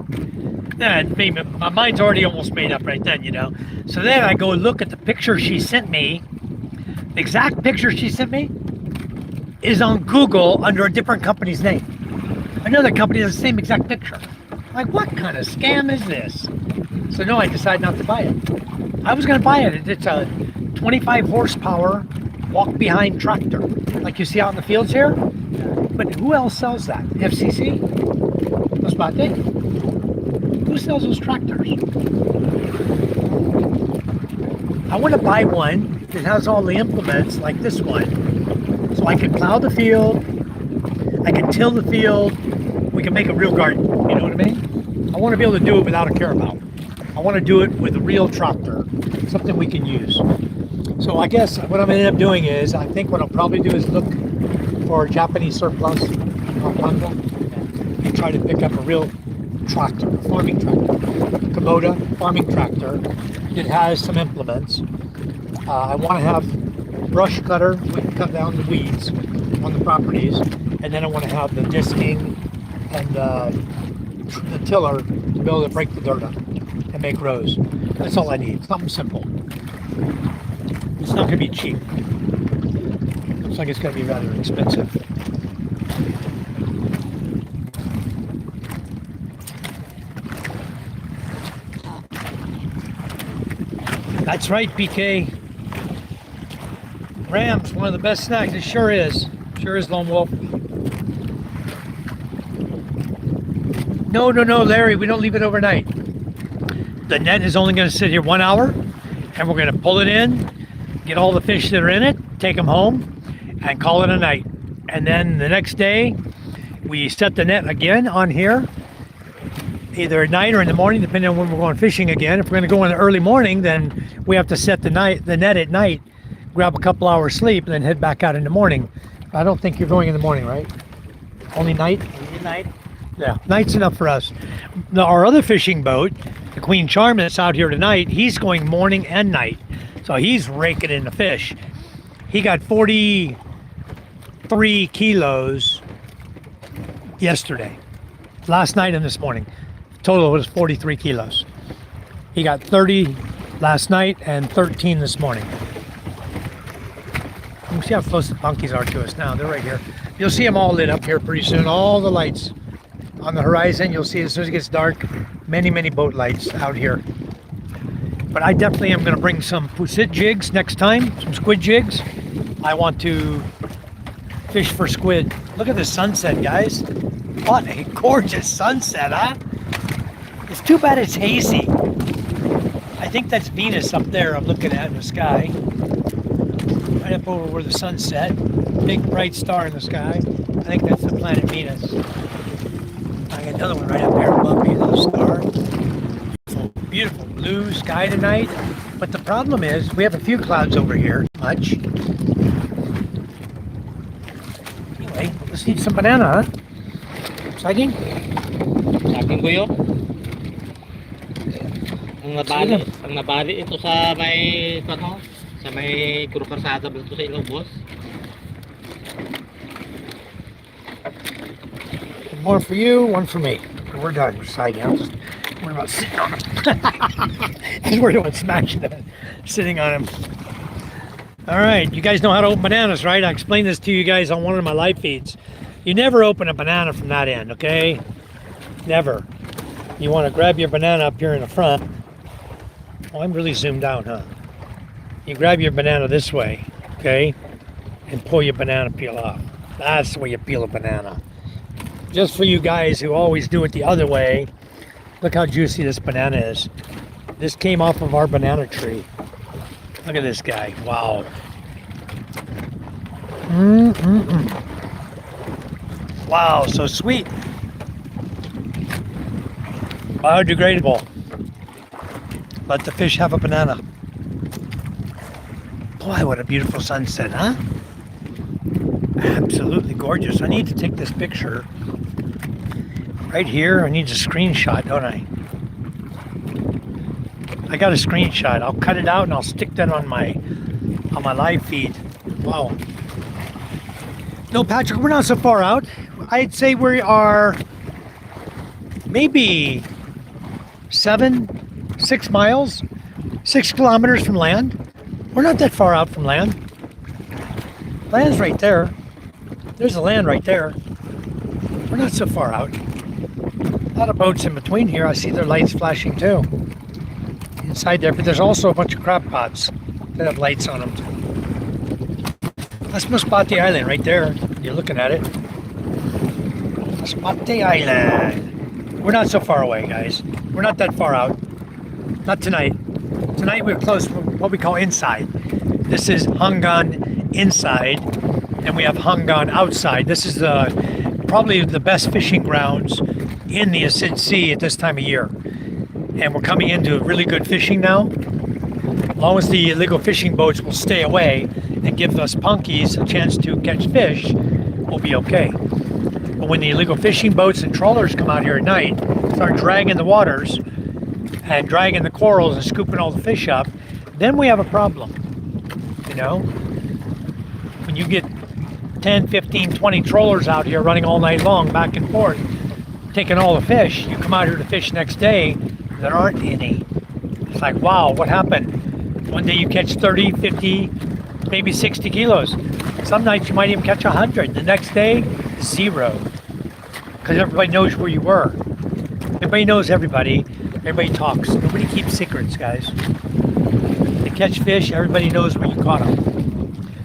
Maybe my mind's already almost made up right then, you know. So then I go look at the picture she sent me. The exact picture she sent me is on Google under a different company's name. Another company has the same exact picture. Like, what kind of scam is this? So no, I decided not to buy it. I was going to buy it. It's a 25 horsepower walk behind tractor, like you see out in the fields here. But who else sells that? FCC? That's about it. Who sells those tractors? I want to buy one that has all the implements like this one. So I can plow the field, I can till the field, we can make a real garden, you know what I mean? I want to be able to do it without a caravel. I want to do it with a real tractor, something we can use. So I guess what I'm going to end up doing is, I think what I'll probably do is look for Japanese surplus on Honda and try to pick up a real tractor, a farming tractor, Kubota farming tractor that has some implements. I want to have brush cutter, we can cut down the weeds on the properties, and then I want to have the disking and the tiller to be able to break the dirt up and make rows. That's all I need, something simple. It's not going to be cheap. Looks like it's going to be rather expensive. That's right, PK. Ram's one of the best snacks. It sure is. Sure is, Lone Wolf. No, Larry. We don't leave it overnight. The net is only going to sit here 1 hour, and we're going to pull it in, get all the fish that are in it, take them home, and call it a night. And then the next day, we set the net again on here, either at night or in the morning, depending on when we're going fishing again. If we're going to go in the early morning, then we have to set the net at night grab a couple hours sleep, and then head back out in the morning. I don't think you're going in the morning, right? Only night? Only night. Yeah, night's enough for us. Now, our other fishing boat, the Queen Charm that's out here tonight, he's going morning and night. So he's raking in the fish. He got 43 kilos yesterday. Last night and this morning. Total was 43 kilos. He got 30 last night and 13 this morning. You can see how close the punkies are to us now. They're right here. You'll see them all lit up here pretty soon. All the lights on the horizon. You'll see as soon as it gets dark, many, many boat lights out here. But I definitely am going to bring some pusit jigs next time, some squid jigs. I want to fish for squid. Look at the sunset, guys. What a gorgeous sunset, huh? It's too bad it's hazy. I think that's Venus up there I'm looking at in the sky. Right up over where the sun's set. Big bright star in the sky. I think that's the planet Venus. I got another one right up here above me, little star. Beautiful, beautiful blue sky tonight. But the problem is we have a few clouds over here. Much. Anyway, let's eat some banana, huh? Exciting? Sabi ko yun. Ang nabali ito sa may ano, sa may Kurupasada dito sa Ilocos. More for you, one for me. We're done. We're deciding. I'm just worried about sitting on them. Just worried about smashing them, sitting on them. All right, you guys know how to open bananas, right? I explained this to you guys on one of my live feeds. You never open a banana from that end, okay? Never. You want to grab your banana up here in the front. Oh, I'm really zoomed out, huh? You grab your banana this way, okay? And pull your banana peel off. That's the way you peel a banana. Just for you guys who always do it the other way, look how juicy this banana is. This came off of our banana tree. Look at this guy. Wow. Wow, so sweet. Biodegradable. Let the fish have a banana. Boy, what a beautiful sunset, huh? Absolutely gorgeous. I need to take this picture right here. I need a screenshot, don't I? I got a screenshot. I'll cut it out and I'll stick that on my live feed. Wow. No, Patrick, we're not so far out. I'd say we are maybe 6 miles, 6 kilometers from land. We're not that far out from land. Land's right there. There's the land right there. We're not so far out. A lot of boats in between here. I see their lights flashing too. Inside there, but there's also a bunch of crab pots that have lights on them too. That's Masbate Island right there. You're looking at it. Masbate Island. We're not so far away, guys. We're not that far out. Not tonight. Tonight we're close to what we call inside. This is Hangan inside, and we have Hangan outside. This is probably the best fishing grounds in the Asid Sea at this time of year. And we're coming into really good fishing now. As long as the illegal fishing boats will stay away and give us punkies a chance to catch fish, we'll be okay. But when the illegal fishing boats and trawlers come out here at night, start dragging the waters and dragging the corals and scooping all the fish up, then we have a problem. You know? When you get 10, 15, 20 trawlers out here running all night long, back and forth, taking all the fish, you come out here to fish next day, there aren't any. It's like, wow, what happened? One day you catch 30, 50, maybe 60 kilos. Some nights you might even catch 100. The next day, 0. Because everybody knows where you were. Everybody knows everybody. Everybody talks. Nobody keeps secrets, guys. They catch fish, everybody knows where you caught them.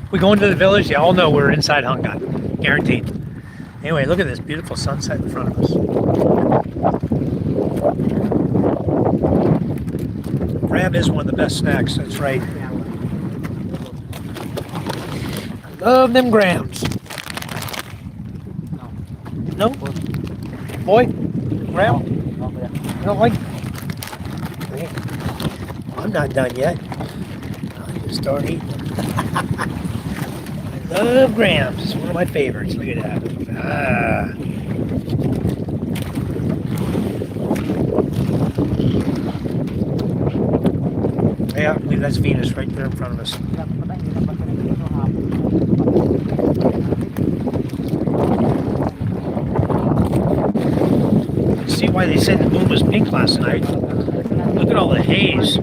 We go into the village, they all know we're inside Hangan. Guaranteed. Anyway, look at this beautiful sunset in front of us. Crab is one of the best snacks, that's right. I love them grams. No? Boy? Graham? You don't like? I'm not done yet. Start eating them. I love grams. It's one of my favorites. Look at that. Ah. Yeah, I believe that's Venus right there in front of us. See why they said the moon was pink last night. Look at all the haze.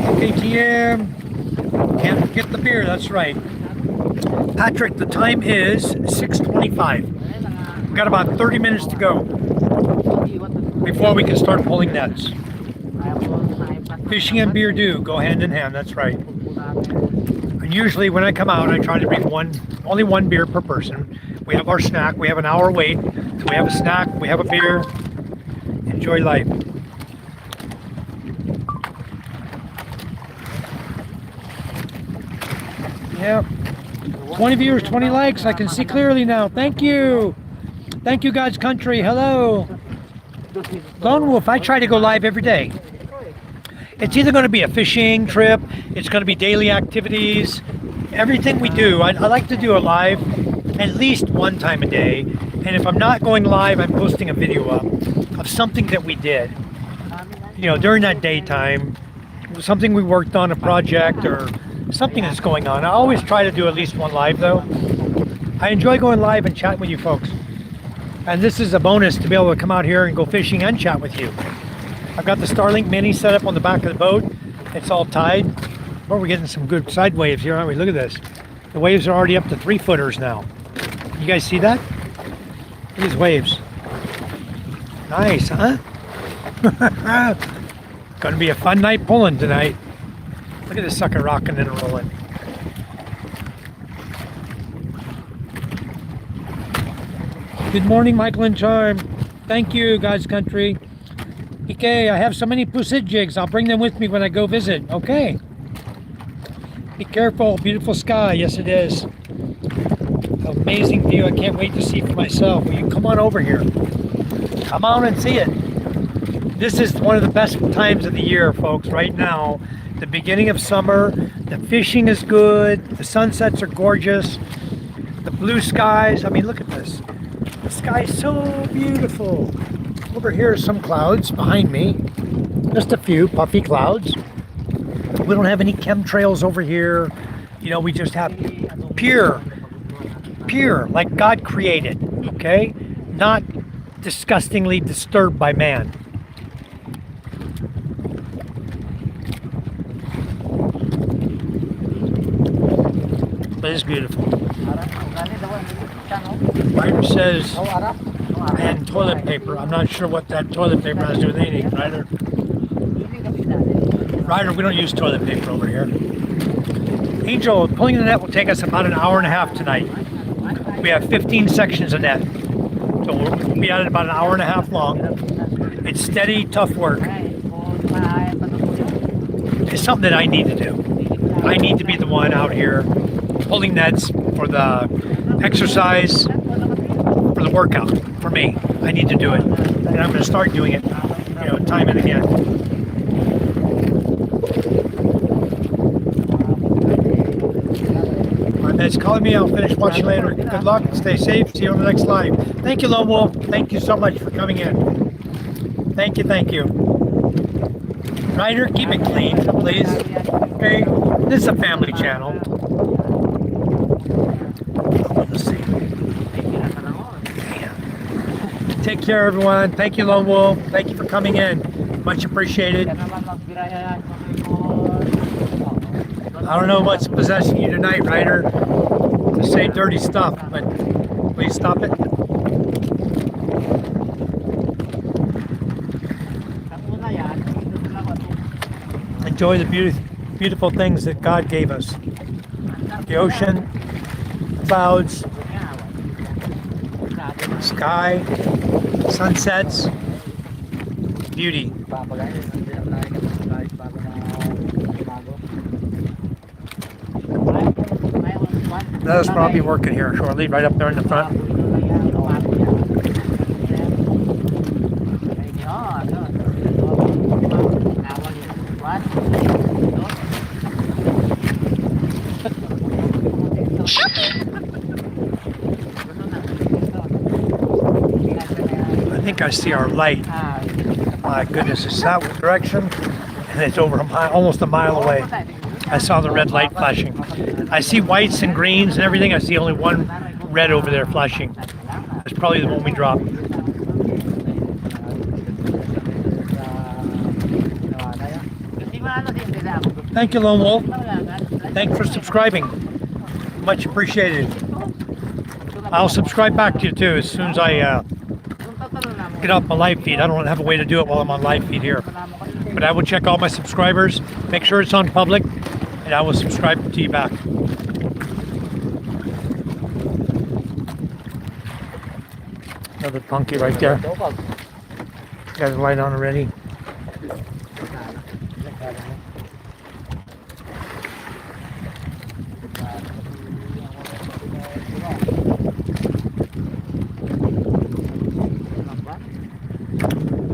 Okay, TM. Can't forget the beer, that's right. Patrick, the time is 6:25. We've got about 30 minutes to go before we can start pulling nets. Fishing and beer do go hand in hand, that's right. And usually when I come out, I try to bring only one beer per person. We have our snack, we have an hour wait, so we have a snack, we have a beer. Enjoy life. Yeah, 20 viewers, 20 likes. I can see clearly now. Thank you. Thank you, God's country. Hello. Lone Wolf, I try to go live every day. It's either going to be a fishing trip, it's going to be daily activities, everything we do. I like to do a live at least one time a day. And if I'm not going live, I'm posting a video up of something that we did. You know, during that daytime, something we worked on, a project or something that's going on. I always try to do at least one live though. I enjoy going live and chatting with you folks. And this is a bonus to be able to come out here and go fishing and chat with you. I've got the Starlink Mini set up on the back of the boat. It's all tied. Well, we're getting some good side waves here, aren't we? Look at this. The waves are already up to 3-footers now. You guys see that? Look at these waves. Nice, huh? Gonna be a fun night pulling tonight. Look at this sucker rocking and rolling. Good morning, Michael and Charm. Thank you, God's country. Ike, I have so many pusit jigs. I'll bring them with me when I go visit. Okay. Be careful. Beautiful sky. Yes, it is. Amazing view. I can't wait to see for myself. Will you come on over here? Come on and see it. This is one of the best times of the year, folks, right now. The beginning of summer. The fishing is good. The sunsets are gorgeous. The blue skies. I mean, look at this. The sky is so beautiful. Over here are some clouds behind me. Just a few puffy clouds. We don't have any chemtrails over here. You know, we just have pure, like God created, okay? Not disgustingly disturbed by man. But it's beautiful. Ryder says, and toilet paper. I'm not sure what that toilet paper has to do with anything, Ryder. Ryder, we don't use toilet paper over here. Angel, pulling the net will take us about an hour and a half tonight. We have 15 sections of net. So we'll be at it about an hour and a half long. It's steady, tough work. It's something that I need to do. I need to be the one out here pulling nets for the exercise, for the workout, for me. I need to do it. And I'm going to start doing it, you know, time and again. It's calling me. I'll finish watching later. Good luck. Stay safe. See you on the next live. Thank you, Lone Wolf. Thank you so much for coming in. Thank you. Thank you. Ryder, keep it clean, please. Okay. This is a family channel. Let's see. Damn. Take care, everyone. Thank you, Lone Wolf. Thank you for coming in. Much appreciated. I don't know what's possessing you tonight, Ryder, to say dirty stuff, but please stop it. Enjoy the beautiful things that God gave us. The ocean, clouds, sky, sunsets, beauty. That'll probably be working here shortly, right up there in the front. see our light. My goodness, it's that direction, and it's over a mile, almost a mile away. I saw the red light flashing. I see whites and greens and everything. I see only one red over there flashing. That's probably the one we dropped. Thank you, Lone Wolf. Thanks for subscribing. Much appreciated. I'll subscribe back to you too as soon as I get off my live feed. I don't have a way to do it while I'm on live feed here. But I will check all my subscribers, make sure it's on public, and I will subscribe to you back. Another punky right there. Got his light on already.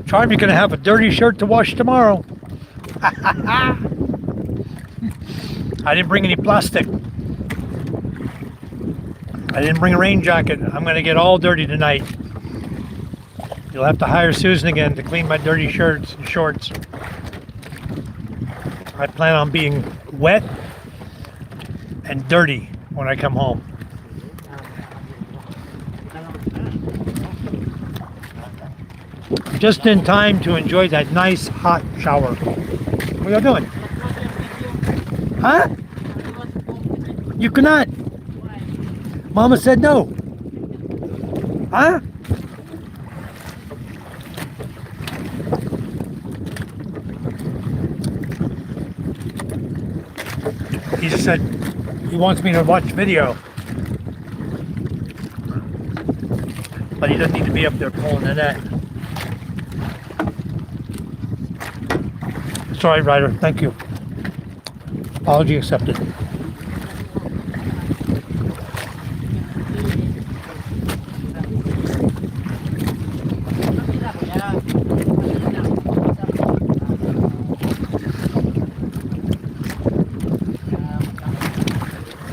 Charm, you're going to have a dirty shirt to wash tomorrow. I didn't bring any plastic. I didn't bring a rain jacket. I'm going to get all dirty tonight. You'll have to hire Susan again to clean my dirty shirts and shorts. I plan on being wet and dirty when I come home. Just in time to enjoy that nice hot shower. What are you doing? Huh? You cannot. Mama said no. Huh? He just said he wants me to watch video. But he doesn't need to be up there pulling the net. Sorry, Ryder. Thank you. Apology accepted.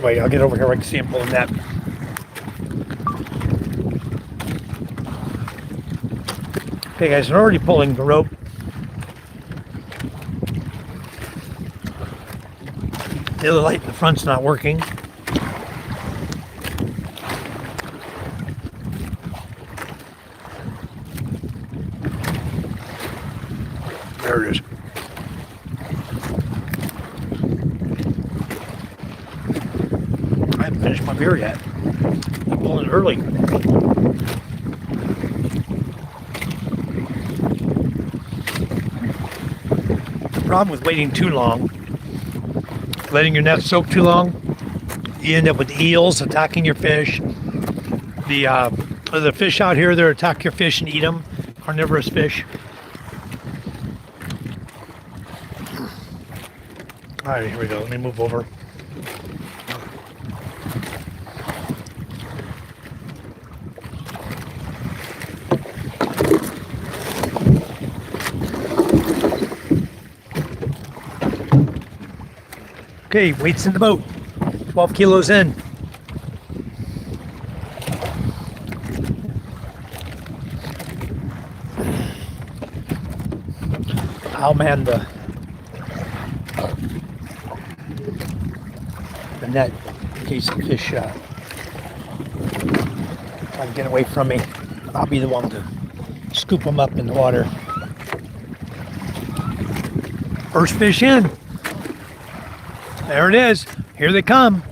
Wait, I'll get over here. I can see him pulling that. Okay, guys, they're already pulling the rope. The other light in the front's not working. There it is. I haven't finished my beer yet. I'm pulling early. The problem with waiting too long, letting your net soak too long, you end up with eels attacking your fish. The fish out here, they attack your fish and eat them. Carnivorous fish. All right, here we go. Let me move over. Okay, weights in the boat. 12 kilos in. I'll man the net in case the fish try to get away from me. I'll be the one to scoop them up in the water. First fish in. There it is. Here they come.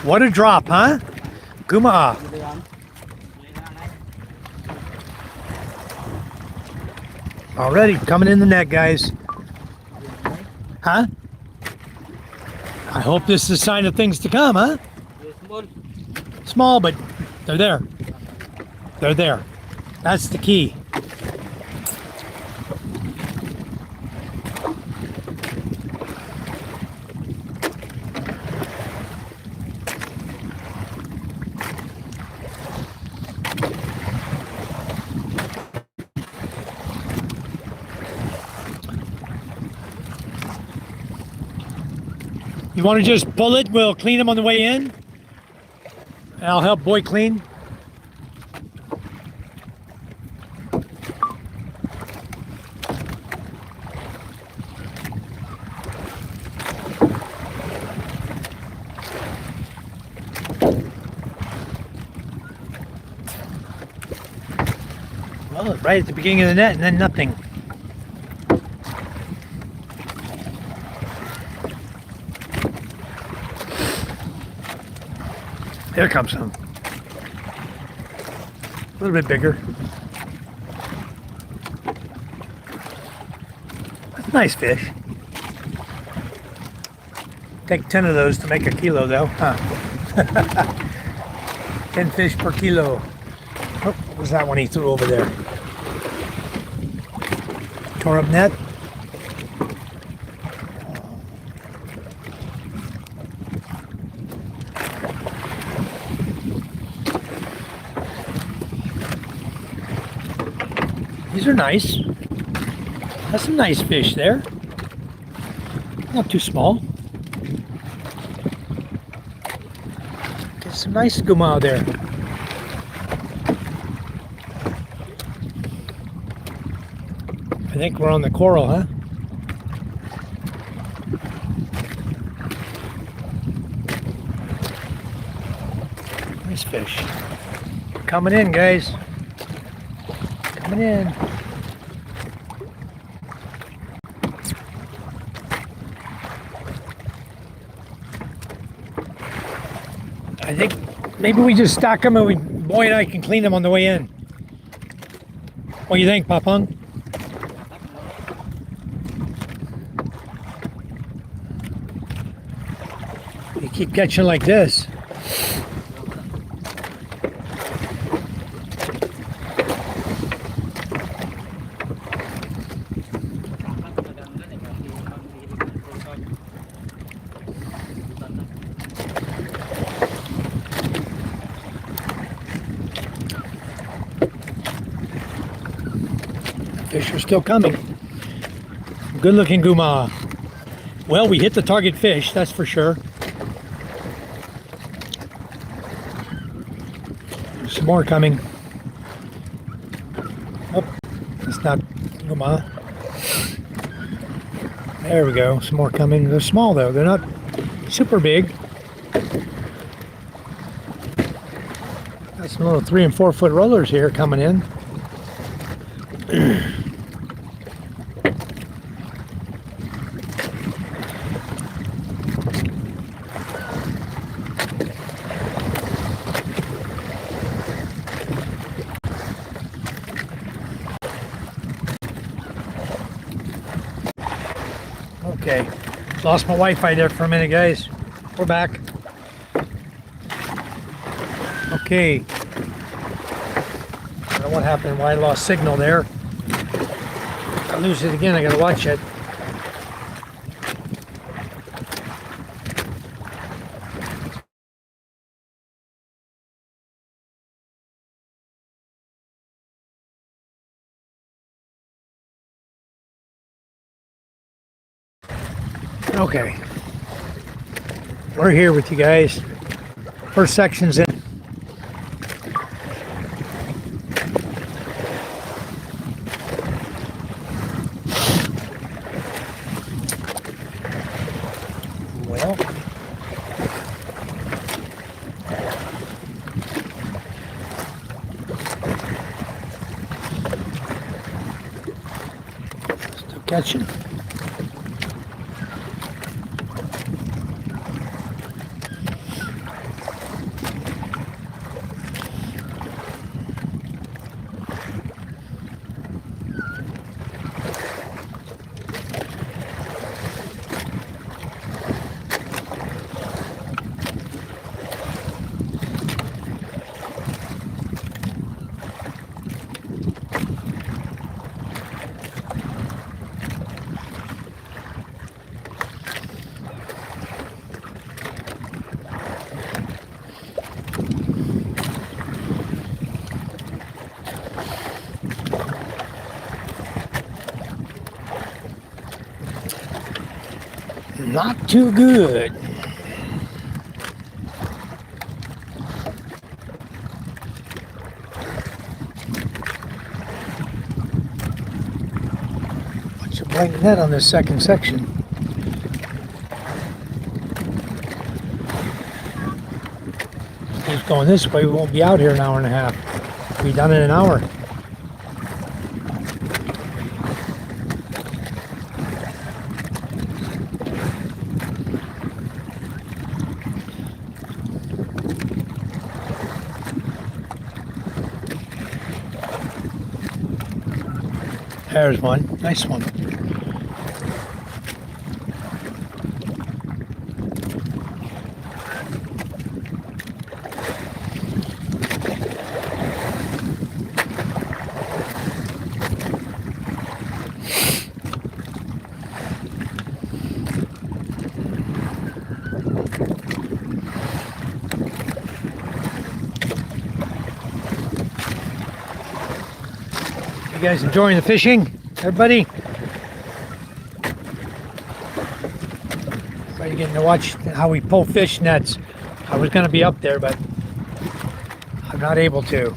What a drop, huh? Kuma. Already coming in the net, guys. Huh? I hope this is a sign of things to come, huh? Small, but they're there. They're there. That's the key. You want to just pull it? We'll clean them on the way in. And I'll help Boy clean. Oh, right at the beginning of the net and then nothing. There comes some. A little bit bigger. That's a nice fish. Take 10 of those to make a kilo though, huh? 10 fish per kilo. Oh, what was that one he threw over there? Tore up net. These are nice. That's some nice fish there. Not too small. Get some nice guma there. I think we're on the coral, huh? Nice fish. Coming in, guys. Coming in. I think maybe we just stock them and Boy and I can clean them on the way in. What do you think, Papang? You keep catching like this. Fish are still coming. Good looking guma. Well, we hit the target fish, that's for sure. Some more coming. Oh, it's not guma. There we go, some more coming. They're small though, they're not super big. Got some little 3 and 4 foot rollers here coming in. Okay, lost my Wi-Fi there for a minute, guys. We're back. Okay. I don't know what happened, why I lost signal there. If I lose it again, I gotta watch it. Okay, we're here with you guys. First section's in. Well, still catching. Not too good. Bunch of blank net on this second section. Keeps going this way, we won't be out here an hour and a half. We'll be done in an hour. There's one. Nice one. You guys enjoying the fishing? Everybody? So you're getting to watch how we pull fish nets. I was going to be up there, but I'm not able to.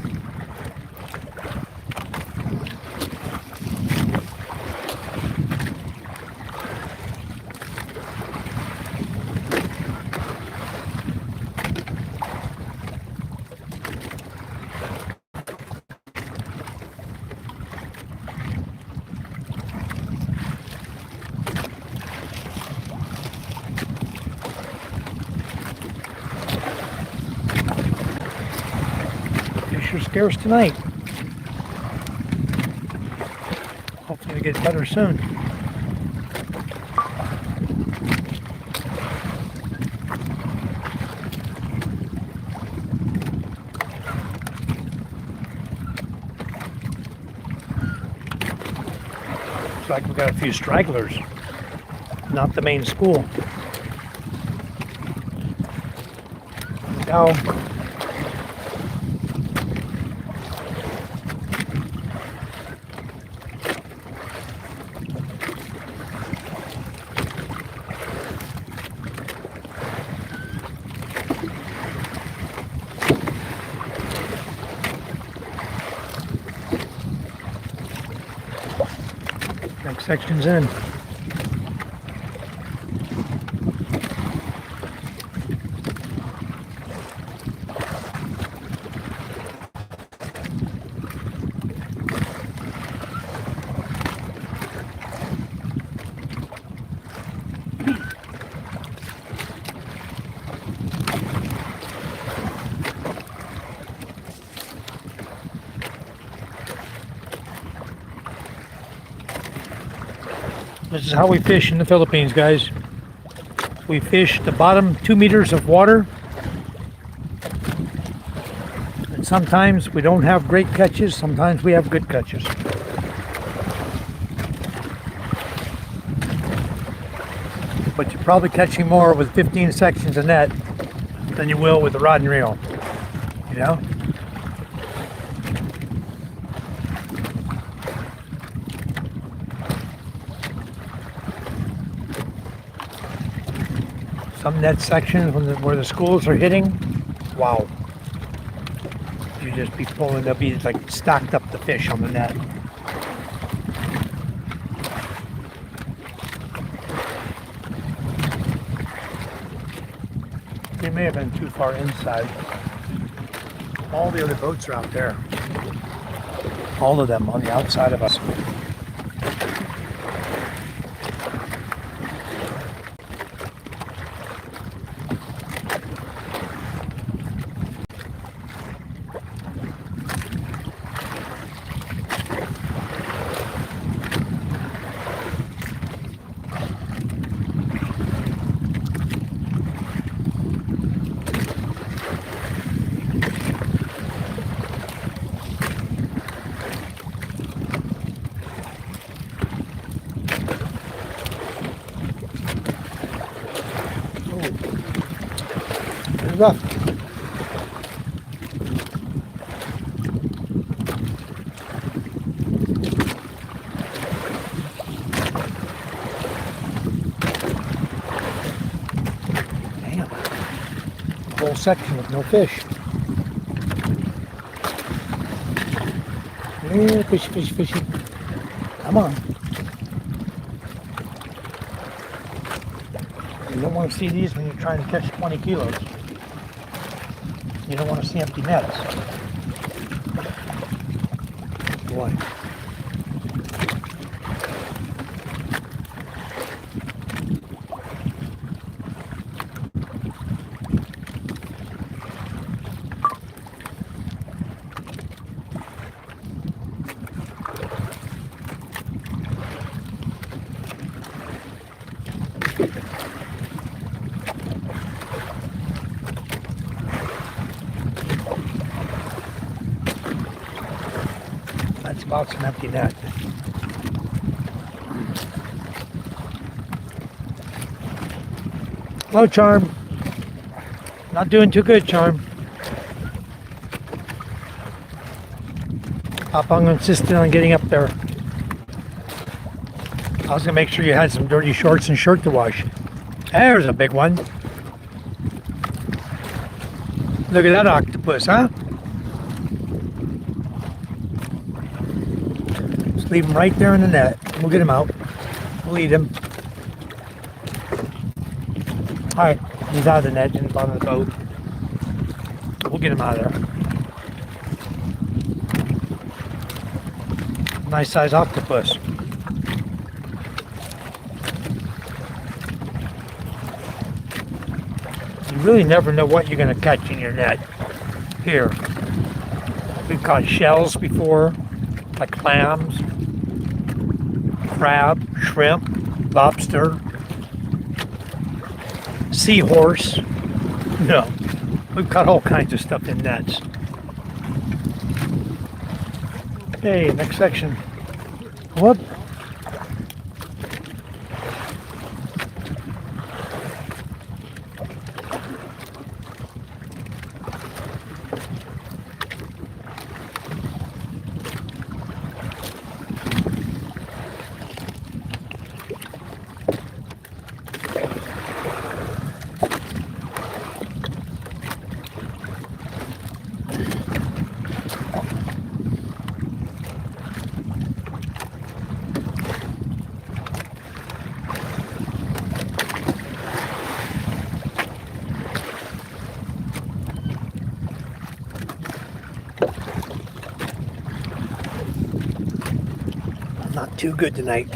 Fish are scarce tonight. Hopefully it gets better soon. Looks like we got a few stragglers. Not the main school. Now, next section's in. This is how we fish in the Philippines, guys. We fish the bottom 2 meters of water. And sometimes we don't have great catches, sometimes we have good catches. But you're probably catching more with 15 sections of net than you will with the rod and reel. You know? Some net sections where the schools are hitting, wow. You just be pulling, they'll be like stacked up the fish on the net. They may have been too far inside. All the other boats are out there. All of them on the outside of us. Rough. Damn. Whole section with no fish. Yeah, fish, fish, fishy. Come on. You don't want to see these when you're trying to catch 20 kilos. You don't want to see empty nets. Boy. about some empty net. Hello, Charm. Not doing too good, Charm. Papang insisted on getting up there. I was gonna make sure you had some dirty shorts and shirt to wash. There's a big one. Look at that octopus, huh? Just leave him right there in the net. We'll get him out. We'll eat him. Alright, he's out of the net in the bottom of the boat. We'll get him out of there. Nice size octopus. You really never know what you're going to catch in your net. Here, we've caught shells before, like clams, crab, shrimp, lobster, seahorse. No, we've caught all kinds of stuff in nets. Okay, next section. Whoop. Not too good tonight.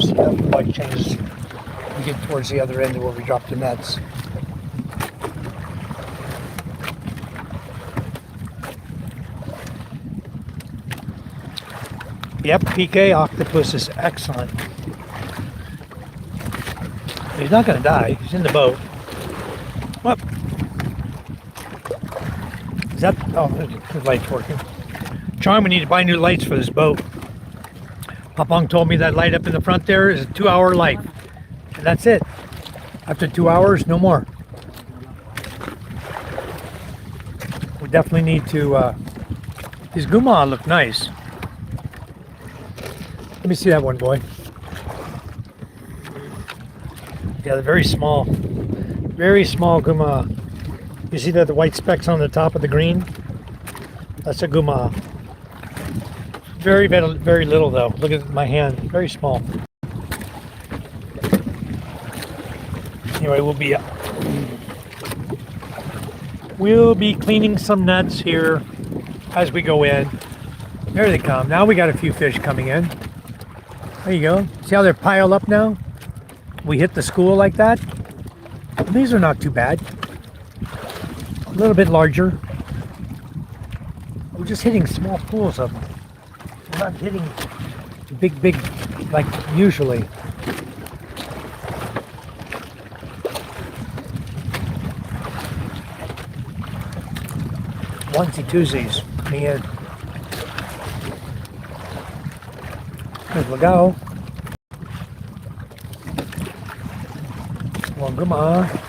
See how the light changes. We get towards the other end of where we drop the nets. Yep, PK octopus is excellent. He's not going to die. He's in the boat. Whoop. Is that? Oh, the light's working. Charm, we need to buy new lights for this boat. Papang told me that light up in the front there is a 2-hour light. And that's it. After 2 hours, no more. We definitely need to... these guma look nice. Let me see that one, boy. Yeah, they're very small. Very small guma. You see that the white specks on the top of the green? That's a guma. Very, very little though. Look at my hand. Very small. Anyway, we'll be cleaning some nets here as we go in. There they come. Now we got a few fish coming in. There you go. See how they're piled up now? We hit the school like that. These are not too bad. A little bit larger. We're just hitting small pools of them. We're not hitting big, like usually. Onesie twosies coming in. There's Lagao. Wanguma.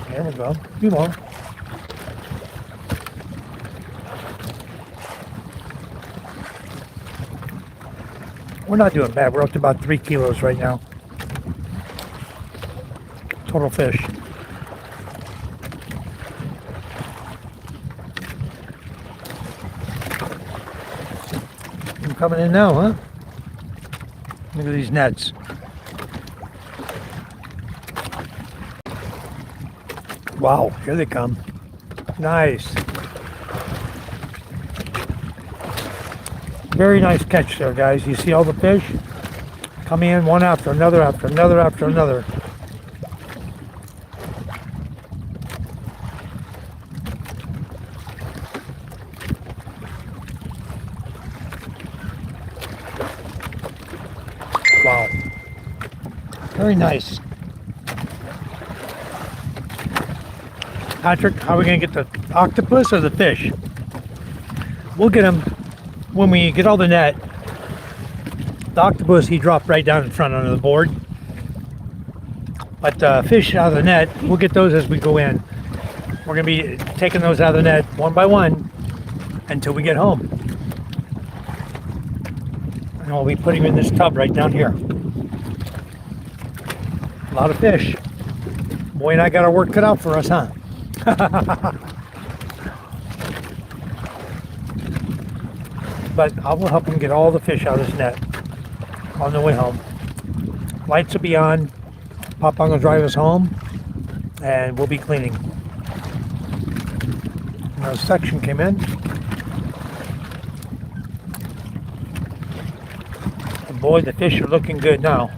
There we go. A few more. We're not doing bad. We're up to about 3 kilos right now. Total fish. I'm coming in now, huh? Look at these nets. Wow, here they come. Nice. Very nice catch there, guys. You see all the fish coming in one after another, after another, after another. Wow. Very nice. Patrick, how are we going to get the octopus or the fish? We'll get them when we get all the net. The octopus, he dropped right down in front under the board. But fish out of the net, we'll get those as we go in. We're going to be taking those out of the net one by one until we get home. And we'll be putting them in this tub right down here. A lot of fish. Boy and I got our work cut out for us, huh? But I will help him get all the fish out of his net on the way home. Lights will be on. Papa will drive us home, and we'll be cleaning. Another section came in. And boy, the fish are looking good now.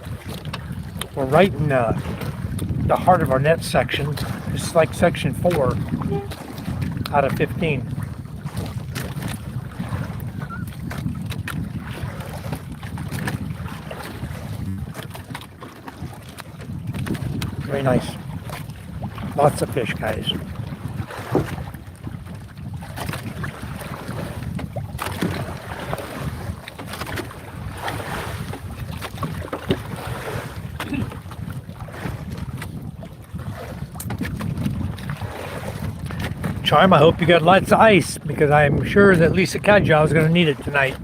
We're right in the heart of our net section. It's like section 4 out of 15. Very nice. Lots of fish, guys. Charm, I hope you got lots of ice because I'm sure that Lisa Kadja is going to need it tonight.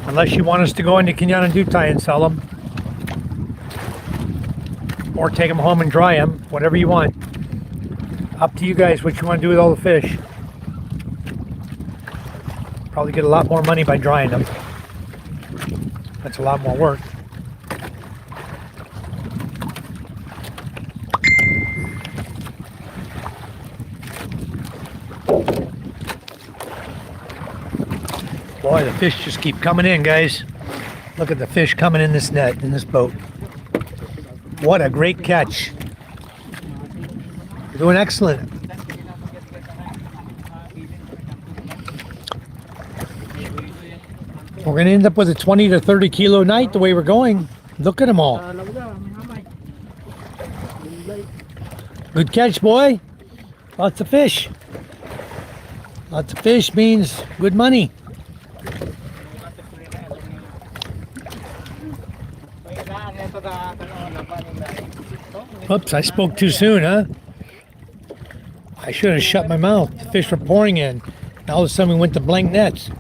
Unless you want us to go into Kenyan and Dutai and sell them. Or take them home and dry them, whatever you want. Up to you guys what you want to do with all the fish. Probably get a lot more money by drying them. That's a lot more work. Boy, the fish just keep coming in, guys. Look at the fish coming in this net, in this boat. What a great catch. You're doing excellent. We're going to end up with a 20 to 30 kilo night the way we're going. Look at them all. Good catch, boy. Lots of fish. Lots of fish means good money. Oops, I spoke too soon, huh? I should have shut my mouth. The fish were pouring in. Now all of a sudden we went to blank nets.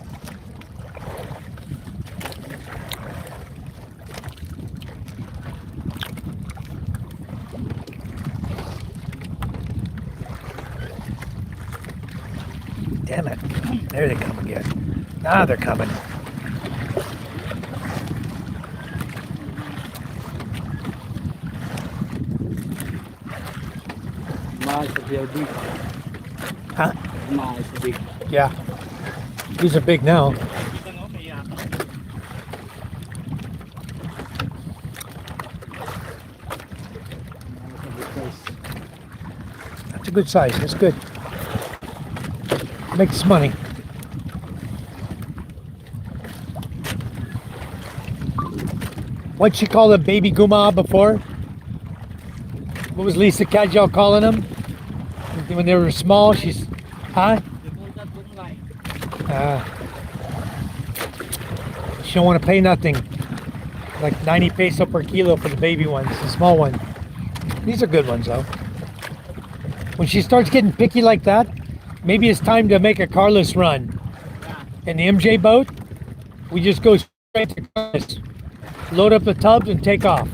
Damn it. There they come again. Now they're coming. Huh? Yeah. These are big now. That's a good size. That's good. Makes money. What'd she call them? Baby Guma before? What was Lisa Kadjal calling them? When they were small, she's... Huh? She don't want to pay nothing. Like 90 peso per kilo for the baby ones, the small one. These are good ones, though. When she starts getting picky like that, maybe it's time to make a Carlos run. In the MJ boat, we just go straight to Carlos. Load up the tubs and take off.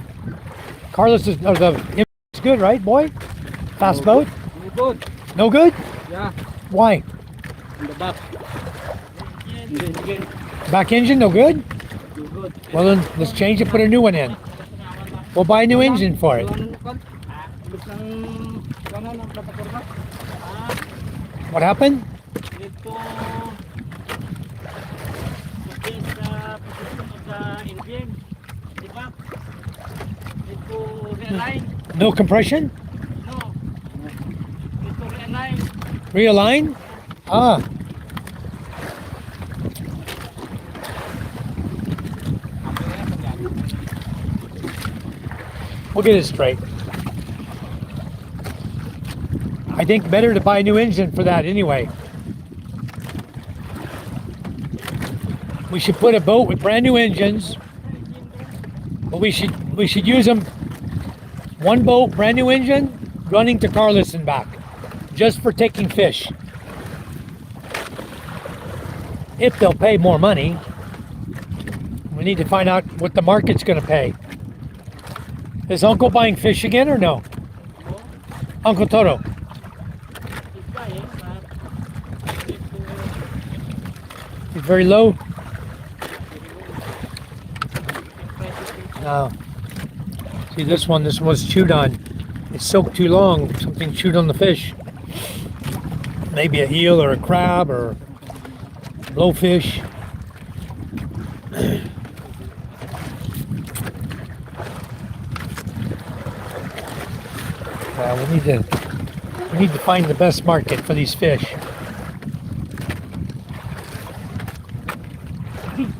Carlos is... Or the MJ is good, right, boy? Fast boat? No good. No good? Yeah. Why? In the back. Back engine, no good? No good. Well then, let's change it, put a new one in. We'll buy a new engine for it. What happened? No compression? Realign? Ah. We'll get it straight. I think better to buy a new engine for that anyway. We should put a boat with brand new engines, but we should use them. One boat, brand new engine, running to Carlos and back, just for taking fish. If they'll pay more money, we need to find out what the market's going to pay. Is Uncle buying fish again or no? Uncle Toto. He's buying, but He's very low. No. See this one was chewed on. It's soaked too long. Something chewed on the fish. Maybe a eel or a crab or blowfish. We need to find the best market for these fish.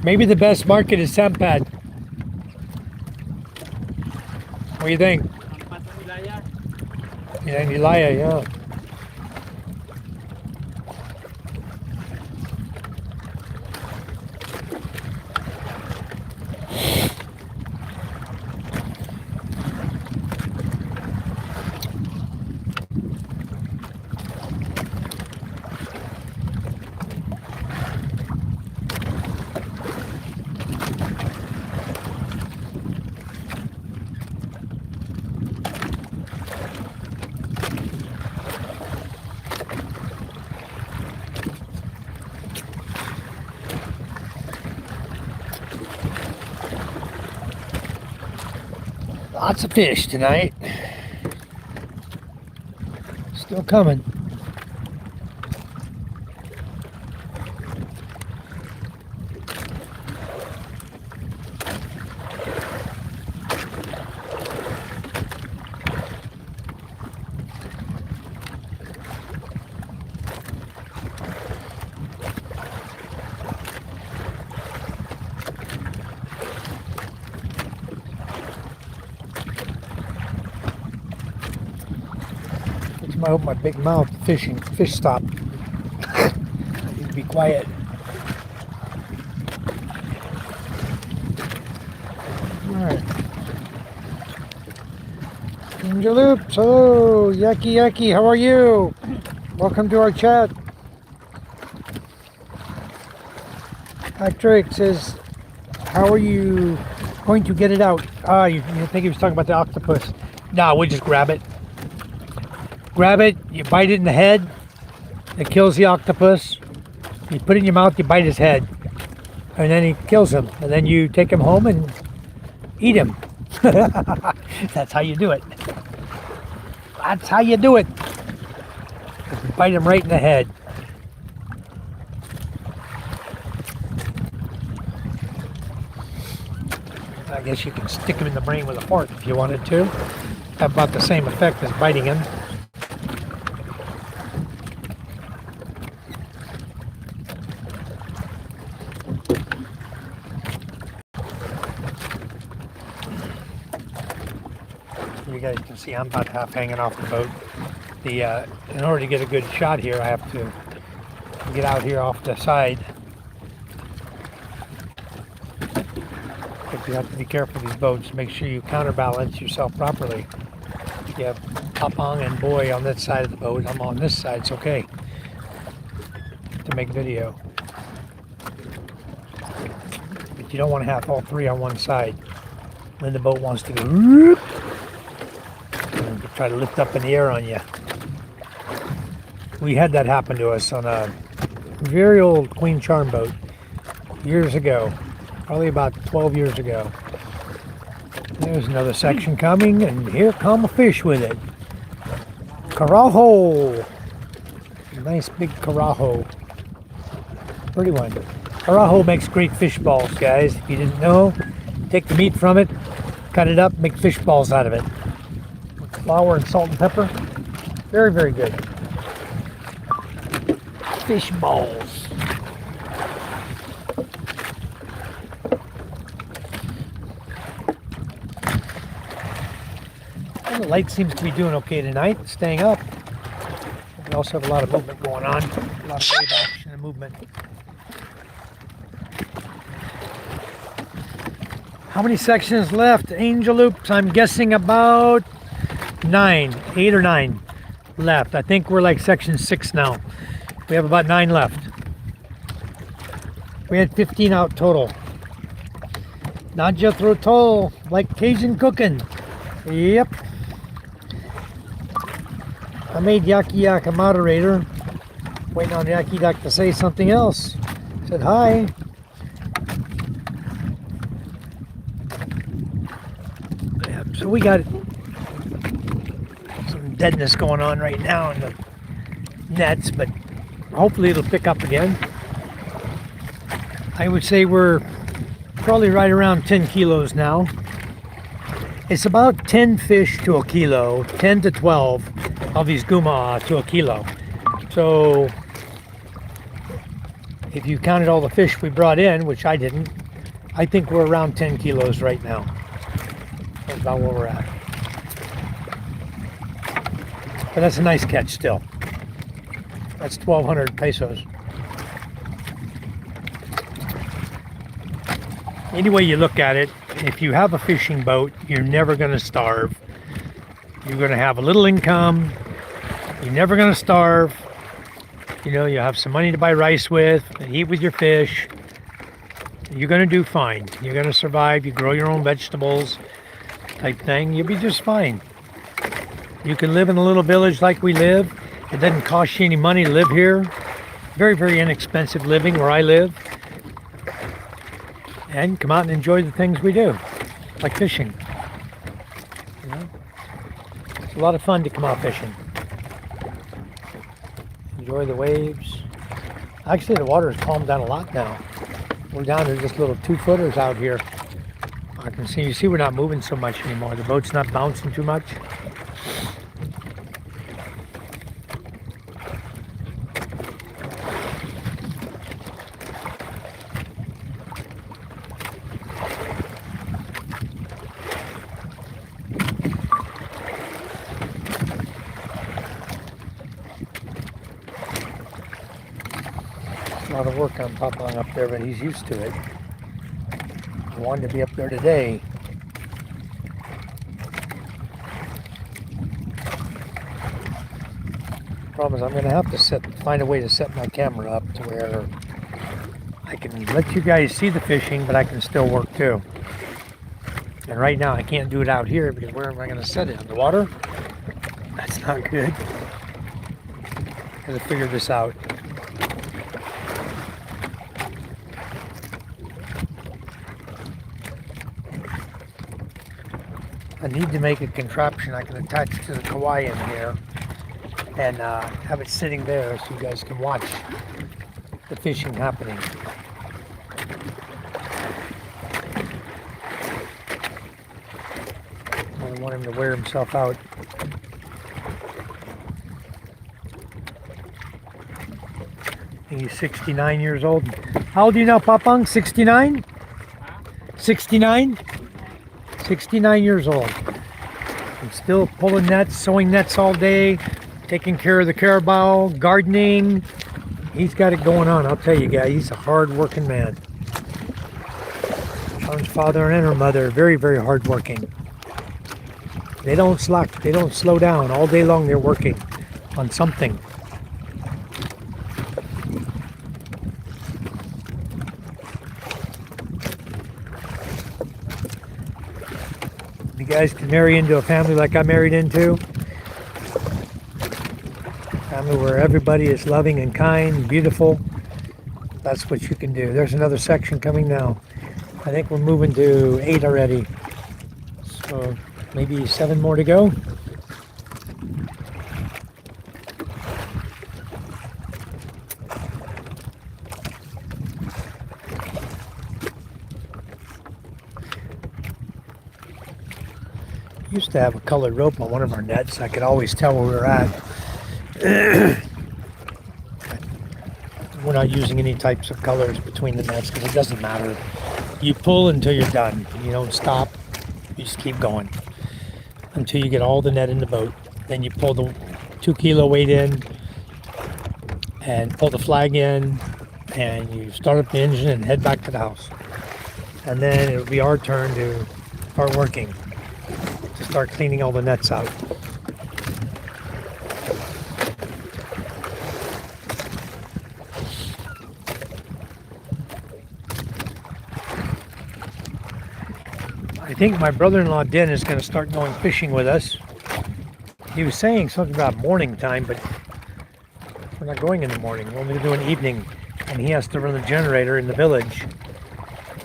Maybe the best market is Sampad. What do you think? Expat ng Ilaya. Yeah, Ilaya, yeah. Lots of fish tonight. Still coming. I hope my big mouth fish stop. I need to be quiet. Alright. Ginger Loops, hello, Yucky Yucky, how are you? Welcome to our chat. Patrick says, how are you going to get it out? Ah, you think he was talking about the octopus. No, we just grab it. Grab it, you bite it in the head, it kills the octopus. You put it in your mouth, you bite his head, and then he kills him. And then you take him home and eat him. That's how you do it. That's how you do it. You bite him right in the head. I guess you can stick him in the brain with a fork if you wanted to. Have about the same effect as biting him. You guys can see I'm about half hanging off the boat. In order to get a good shot here, I have to get out here off the side. But you have to be careful with these boats. Make sure you counterbalance yourself properly. You have Papang and Boy on that side of the boat. I'm on this side. It's okay to make video. But you don't want to have all three on one side. Then the boat wants to go whoop, and try to lift up in the air on you. We had that happen to us on a very old Queen Charm boat years ago, probably about 12 years ago. There's another section coming, and here come a fish with it. Carajo! Nice big carajo. Pretty one. Carajo makes great fish balls, guys. If you didn't know, take the meat from it, cut it up, make fish balls out of it. With flour and salt and pepper. Very, very good. Fish balls. The light seems to be doing okay tonight, staying up. We also have a lot of movement going on, a lot of wave action and movement. How many sections left? Angel loops, I'm guessing about 9, 8 or 9 left. I think we're like section 6 now. We have about 9 left. We had 15 out total. Not Jethro Tull, like Cajun cooking. Yep. I made Yaki Yak a moderator. Waiting on Yaki Yak to say something else. Said hi. Yeah, so we got some deadness going on right now in the nets, but hopefully it'll pick up again. I would say we're probably right around 10 kilos now. It's about 10 fish to a kilo, 10 to 12 of these guma to a kilo. So if you counted all the fish we brought in, which I didn't, I think we're around 10 kilos right now. That's about where we're at. But that's a nice catch still. That's 1,200 pesos. Any way you look at it, if you have a fishing boat, you're never going to starve. You're going to have a little income. You're never going to starve. You know, you have some money to buy rice with and eat with your fish. You're going to do fine. You're going to survive. You grow your own vegetables type thing. You'll be just fine. You can live in a little village like we live. It doesn't cost you any money to live here. Very, very inexpensive living where I live. And come out and enjoy the things we do, like fishing. You know? It's a lot of fun to come out fishing. Enjoy the waves. Actually, the water has calmed down a lot now. We're down to just little 2-footers out here. I can see, you see we're not moving so much anymore. The boat's not bouncing too much. A lot of work on Papang up there, but he's used to it. I wanted to be up there today. Problem is I'm going to have to find a way to set my camera up to where I can let you guys see the fishing, but I can still work too. And right now I can't do it out here because where am I going to set it? On the water? That's not good. Got to figure this out. I need to make a contraption I can attach to the kawaii in here and have it sitting there so you guys can watch the fishing happening. I don't want him to wear himself out. I think he's 69 years old. How old are you now, Papang? 69? 69? 69 years old. I'm still pulling nets, sewing nets all day, taking care of the carabao, gardening. He's got it going on, I'll tell you guys. He's a hard-working man. Sean's father and her mother, very, very hard-working. They don't slack, they don't slow down. All day long they're working on something. You guys can marry into a family like I married into. A family where everybody is loving and kind and beautiful. That's what you can do. There's another section coming now. I think we're moving to 8 already. So maybe 7 more to go. Used to have a colored rope on one of our nets. I could always tell where we were at. We're not using any types of colors between the nets because it doesn't matter. You pull until you're done. You don't stop. You just keep going. until you get all the net in the boat. Then you pull the 2 kilo weight in and pull the flag in, and you start up the engine and head back to the house. And then it'll be our turn to start working, to start cleaning all the nets out. I think my brother-in-law Den is going to start going fishing with us. He was saying something about morning time, but we're not going in the morning. We're only doing evening, and he has to run the generator in the village.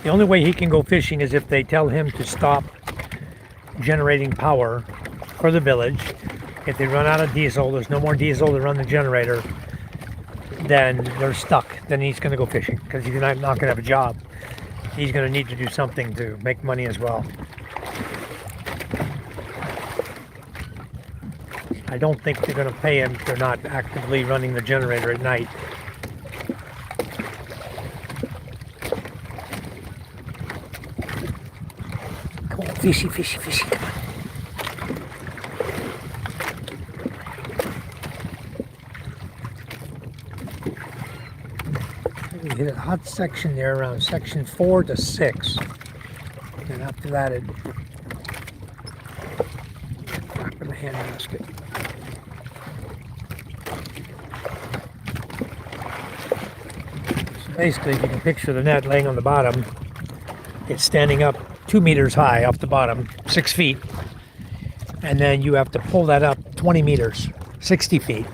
The only way he can go fishing is if they tell him to stop generating power for the village. If they run out of diesel, there's no more diesel to run the generator, then they're stuck. Then he's going to go fishing because he's not going to have a job. He's going to need to do something to make money as well. I don't think they're going to pay him if they're not actively running the generator at night. Come on, fishy, fishy, fishy. Come on. We hit a hot section there around section 4 to 6. And after that, it back in the hand basket. So basically, if you can picture the net laying on the bottom, it's standing up 2 meters high off the bottom, 6 feet. And then you have to pull that up 20 meters, 60 feet,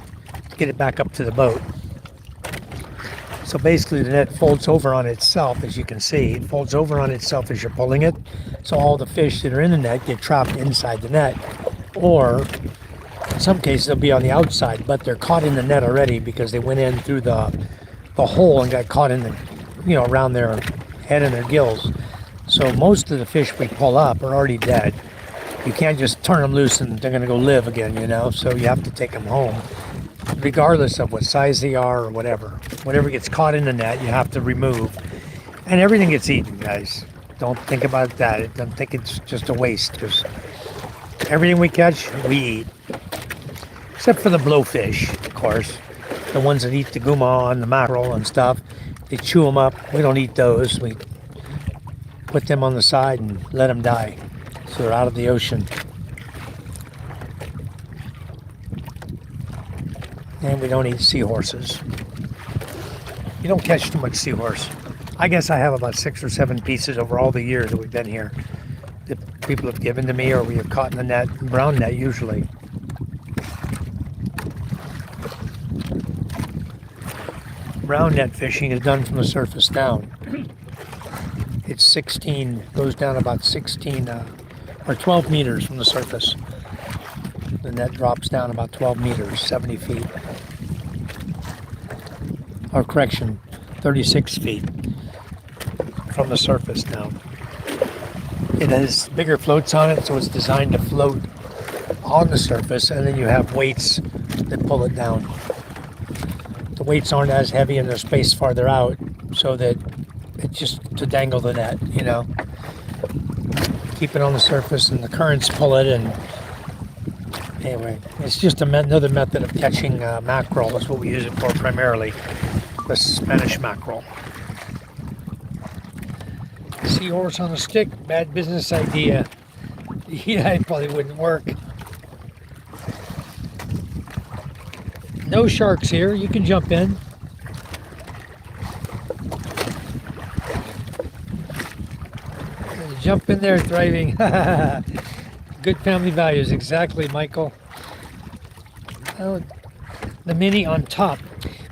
to get it back up to the boat. So basically the net folds over on itself, as you can see. It folds over on itself as you're pulling it. So all the fish that are in the net get trapped inside the net. Or in some cases they'll be on the outside, but they're caught in the net already because they went in through the hole and got caught in the, around their head and their gills. So most of the fish we pull up are already dead. You can't just turn them loose and they're going to go live again, So you have to take them home, regardless of what size they are or whatever. Whatever gets caught in the net, you have to remove. And everything gets eaten, guys. Don't think about that. Don't think it's just a waste, because everything we catch, we eat. Except for the blowfish, of course. The ones that eat the guma and the mackerel and stuff. They chew them up. We don't eat those. We put them on the side and let them die. So they're out of the ocean. And we don't eat seahorses. You don't catch too much seahorse. I guess I have about 6 or 7 pieces over all the years that we've been here that people have given to me, or we have caught in the net, brown net usually. Brown net fishing is done from the surface down. It's 16, goes down about 16 or 12 meters from the surface. The net drops down about 12 meters, 70 feet. Or correction, 36 feet from the surface down. It has bigger floats on it, so it's designed to float on the surface, and then you have weights that pull it down. The weights aren't as heavy and they're spaced farther out, so that it's just to dangle the net, Keep it on the surface and the currents pull it, and anyway, it's just another method of catching mackerel. That's what we use it for primarily, the Spanish mackerel. Seahorse on a stick, bad business idea. Yeah, it probably wouldn't work. No sharks here, you can jump in. Jump in there, thriving. Good family values, exactly, Michael. Oh, the Mini on top.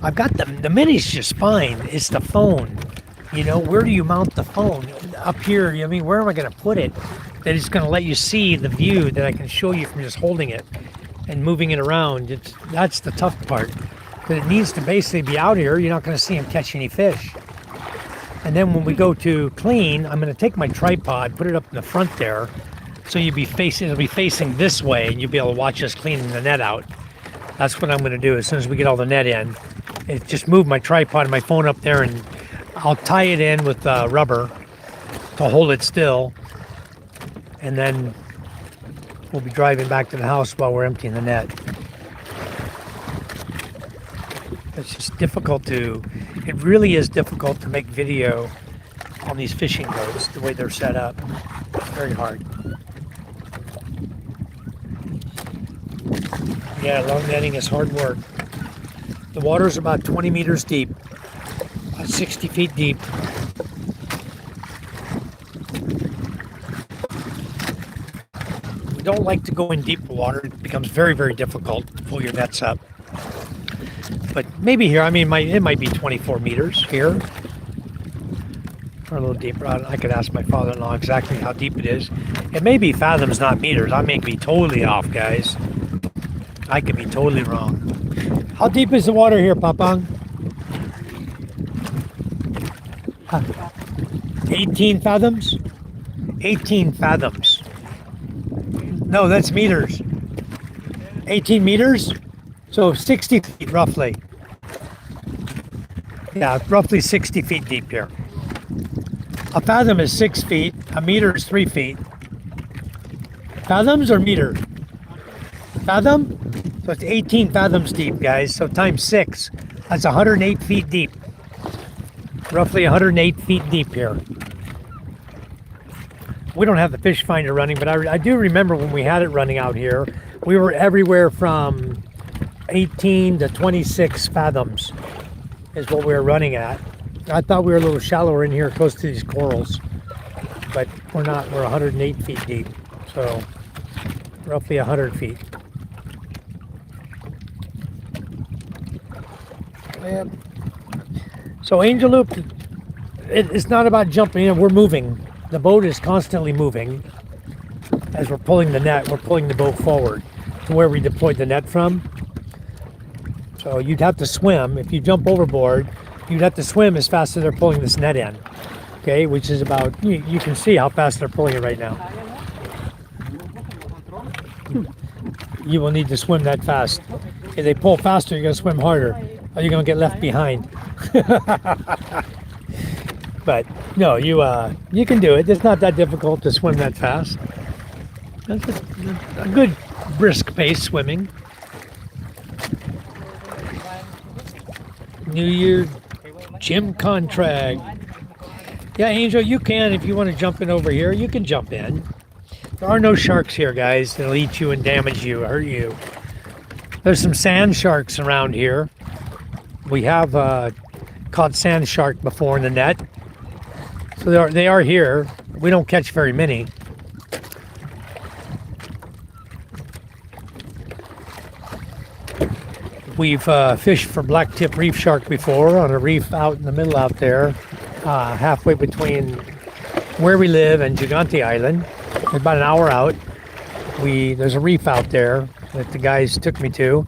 I've got the Mini's just fine. It's the phone. Where do you mount the phone? Up here, where am I going to put it? That it's going to let you see the view that I can show you from just holding it and moving it around. That's the tough part. But it needs to basically be out here. You're not going to see him catch any fish. And then when we go to clean, I'm going to take my tripod, put it up in the front there, so it'll be facing this way, and you'll be able to watch us cleaning the net out. That's what I'm going to do as soon as we get all the net in. Just move my tripod and my phone up there, and I'll tie it in with rubber to hold it still, and then We'll be driving back to the house while we're emptying the net. It's just difficult to, it really is difficult to make video on these fishing boats, the way they're set up. It's very hard. Yeah, long netting is hard work. The water's about 20 meters deep, about 60 feet deep. We don't like to go in deep water. It becomes very, very difficult to pull your nets up. But maybe here, I mean, it might be 24 meters here. Or a little deeper. I could ask my father-in-law exactly how deep it is. It may be fathoms, not meters. I may be totally off, guys. I could be totally wrong. How deep is the water here, Papang? 18 fathoms? 18 fathoms. No, that's meters. 18 meters? So 60 feet roughly. Yeah, roughly 60 feet deep here. A fathom is 6 feet. A meter is 3 feet. Fathoms or meter? Fathom? So it's 18 fathoms deep, guys. So times 6. That's 108 feet deep. Roughly 108 feet deep here. We don't have the fish finder running, but I do remember when we had it running out here, we were everywhere from 18 to 26 fathoms is what we were running at. I thought we were a little shallower in here close to these corals, but we're not. We're 108 feet deep, so roughly 100 feet. And so Angel Loop, it's not about jumping in. We're moving. The boat is constantly moving. As we're pulling the net, we're pulling the boat forward to where we deployed the net from. So you'd have to swim. If you jump overboard, you'd have to swim as fast as they're pulling this net in. Okay, which is about, you can see how fast they're pulling it right now. You will need to swim that fast. If they pull faster, you're going to swim harder, or you're going to get left behind. But no, you can do it. It's not that difficult to swim that fast. That's a good brisk pace swimming. New Year gym contract. Yeah, Angel, you can, if you want to jump in over here, you can jump in. There are no sharks here, guys. They'll eat you and damage you, hurt you. There's some sand sharks around here. We have caught sand shark before in the net. So they are here. We don't catch very many. We've fished for blacktip reef shark before on a reef out in the middle out there, halfway between where we live and Gigante Island. About an hour out. There's a reef out there that the guys took me to,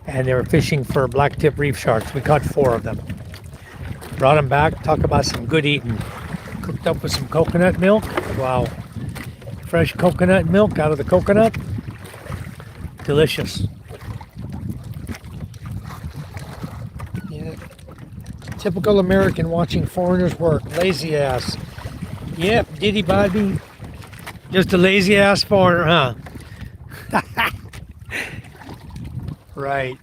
and they were fishing for blacktip reef sharks. We caught 4 of them. Brought them back. Talk about some good eating. Cooked up with some coconut milk. Wow. Fresh coconut milk out of the coconut. Delicious. Typical American watching foreigners work. Lazy ass. Yep, Diddy Bobby. Just a lazy ass foreigner, huh? Right.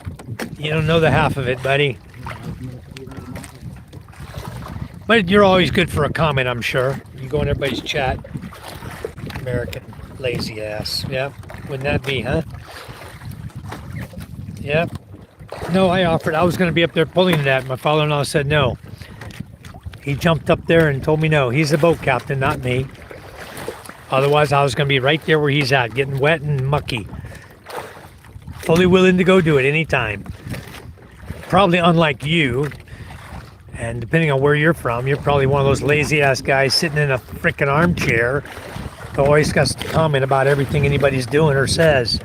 You don't know the half of it, buddy. But you're always good for a comment, I'm sure. You go in everybody's chat. American lazy ass. Yep. Wouldn't that be, huh? Yep. No, I offered. I was going to be up there pulling the net. My father-in-law said no. He jumped up there and told me no. He's the boat captain, not me. Otherwise, I was going to be right there where he's at, getting wet and mucky. Fully willing to go do it anytime. Probably unlike you. And depending on where you're from, you're probably one of those lazy-ass guys sitting in a freaking armchair who always got to comment about everything anybody's doing or says.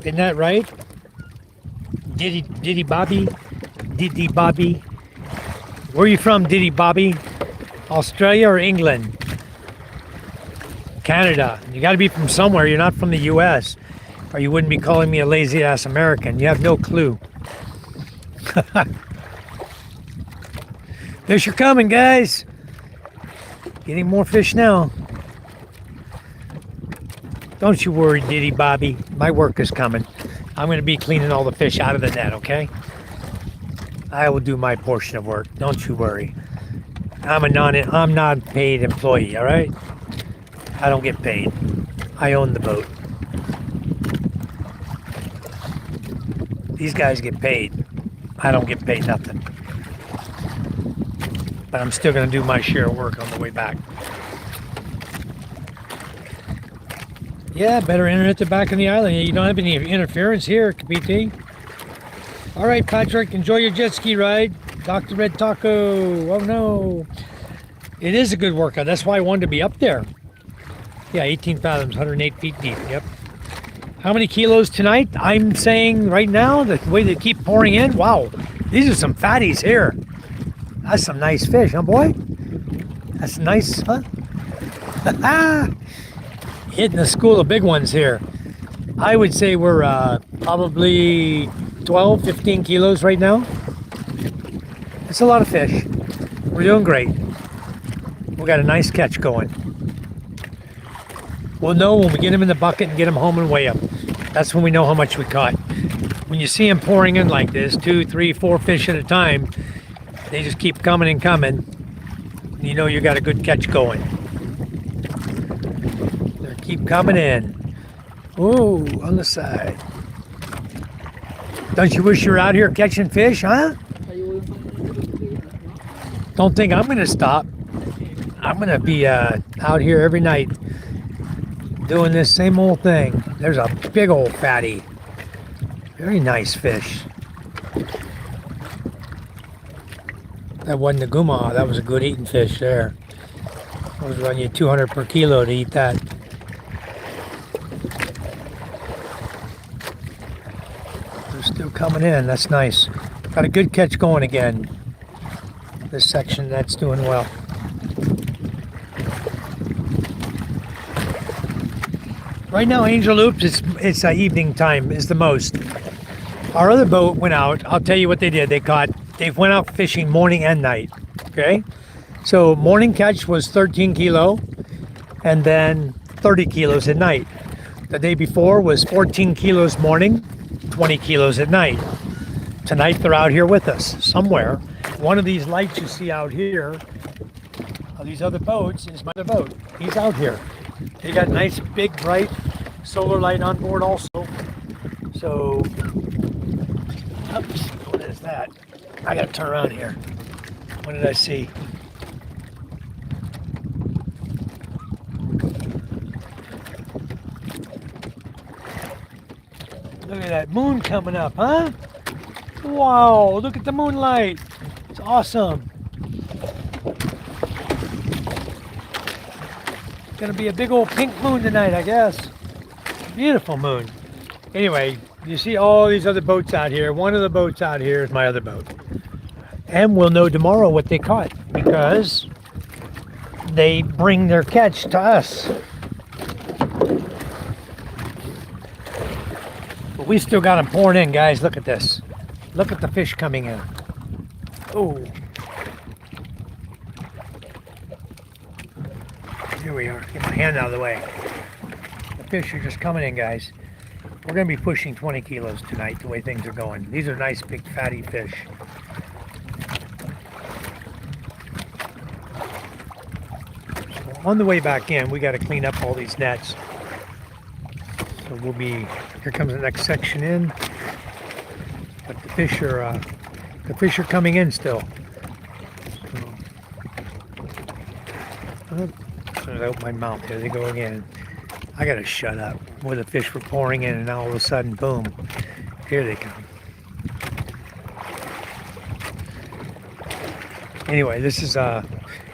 Isn't that right? Diddy Bobby? Diddy Bobby? Where are you from, Diddy Bobby? Australia or England? Canada. You got to be from somewhere. You're not from the U.S. or you wouldn't be calling me a lazy-ass American. You have no clue. Fish are coming, guys. Getting more fish now. Don't you worry, Diddy Bobby. My work is coming. I'm going to be cleaning all the fish out of the net, okay? I will do my portion of work. Don't you worry. I'm not paid employee, all right? I don't get paid. I own the boat. These guys get paid. I don't get paid nothing. But I'm still going to do my share of work on the way back. Yeah, better internet to back in the island. You don't have any interference here, PT. All right, Patrick, enjoy your jet ski ride. Dr. Red Taco. Oh, no. It is a good workout. That's why I wanted to be up there. Yeah, 18 fathoms, 108 feet deep. Yep. How many kilos tonight? I'm saying right now, the way they keep pouring in, wow, these are some fatties here. That's some nice fish, huh, boy? That's nice, huh? Hitting the school of big ones here. I would say we're probably 12, 15 kilos right now. It's a lot of fish. We're doing great. We got a nice catch going. We'll know when we get them in the bucket and get them home and weigh them. That's when we know how much we caught. When you see them pouring in like this, 2, 3, 4 fish at a time, they just keep coming and coming. You know you got a good catch going. They keep coming in. Ooh, on the side. Don't you wish you were out here catching fish, huh? Don't think I'm going to stop. I'm going to be out here every night doing this same old thing. There's a big old fatty. Very nice fish. That wasn't a guma. That was a good eating fish there. I was running you 200 per kilo to eat that. They're still coming in. That's nice. Got a good catch going again. This section, that's doing well. Right now, Angel Loops, it's evening time is the most. Our other boat went out. I'll tell you what they did. They went out fishing morning and night. Okay, so morning catch was 13 kilo, and then 30 kilos at night. The day before was 14 kilos morning, 20 kilos at night. Tonight they're out here with us somewhere. One of these lights you see out here, of these other boats, is my other boat. He's out here. They got a nice big bright solar light on board also. So, oops, what is that? I gotta turn around here. What did I see? Look at that moon coming up, huh? Wow, look at the moonlight. It's awesome. Gonna be a big old pink moon tonight, I guess. Beautiful moon. Anyway, you see all these other boats out here. One of the boats out here is my other boat. And we'll know tomorrow what they caught because they bring their catch to us. But we still got them pouring in, guys. Look at this. Look at the fish coming in. Oh. Here we are. Get my hand out of the way. The fish are just coming in, guys. We're going to be pushing 20 kilos tonight, the way things are going. These are nice, big, fatty fish. So on the way back in, we got to clean up all these nets. So we'll be, here comes the next section in. But the fish are coming in still. So, I open my mouth. Here they go again. I gotta shut up. Where the fish were pouring in, and now all of a sudden, boom, here they come. Anyway, this is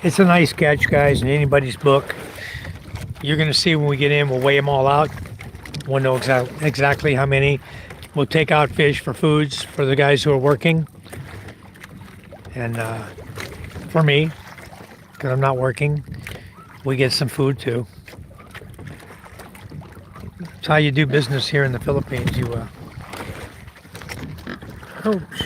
it's a nice catch, guys, in anybody's book. You're gonna see when we get in. We'll weigh them all out. We'll know exactly how many. We'll take out fish for foods for the guys who are working, and for me, because I'm not working. We get some food too. It's how you do business here in the Philippines. You oops.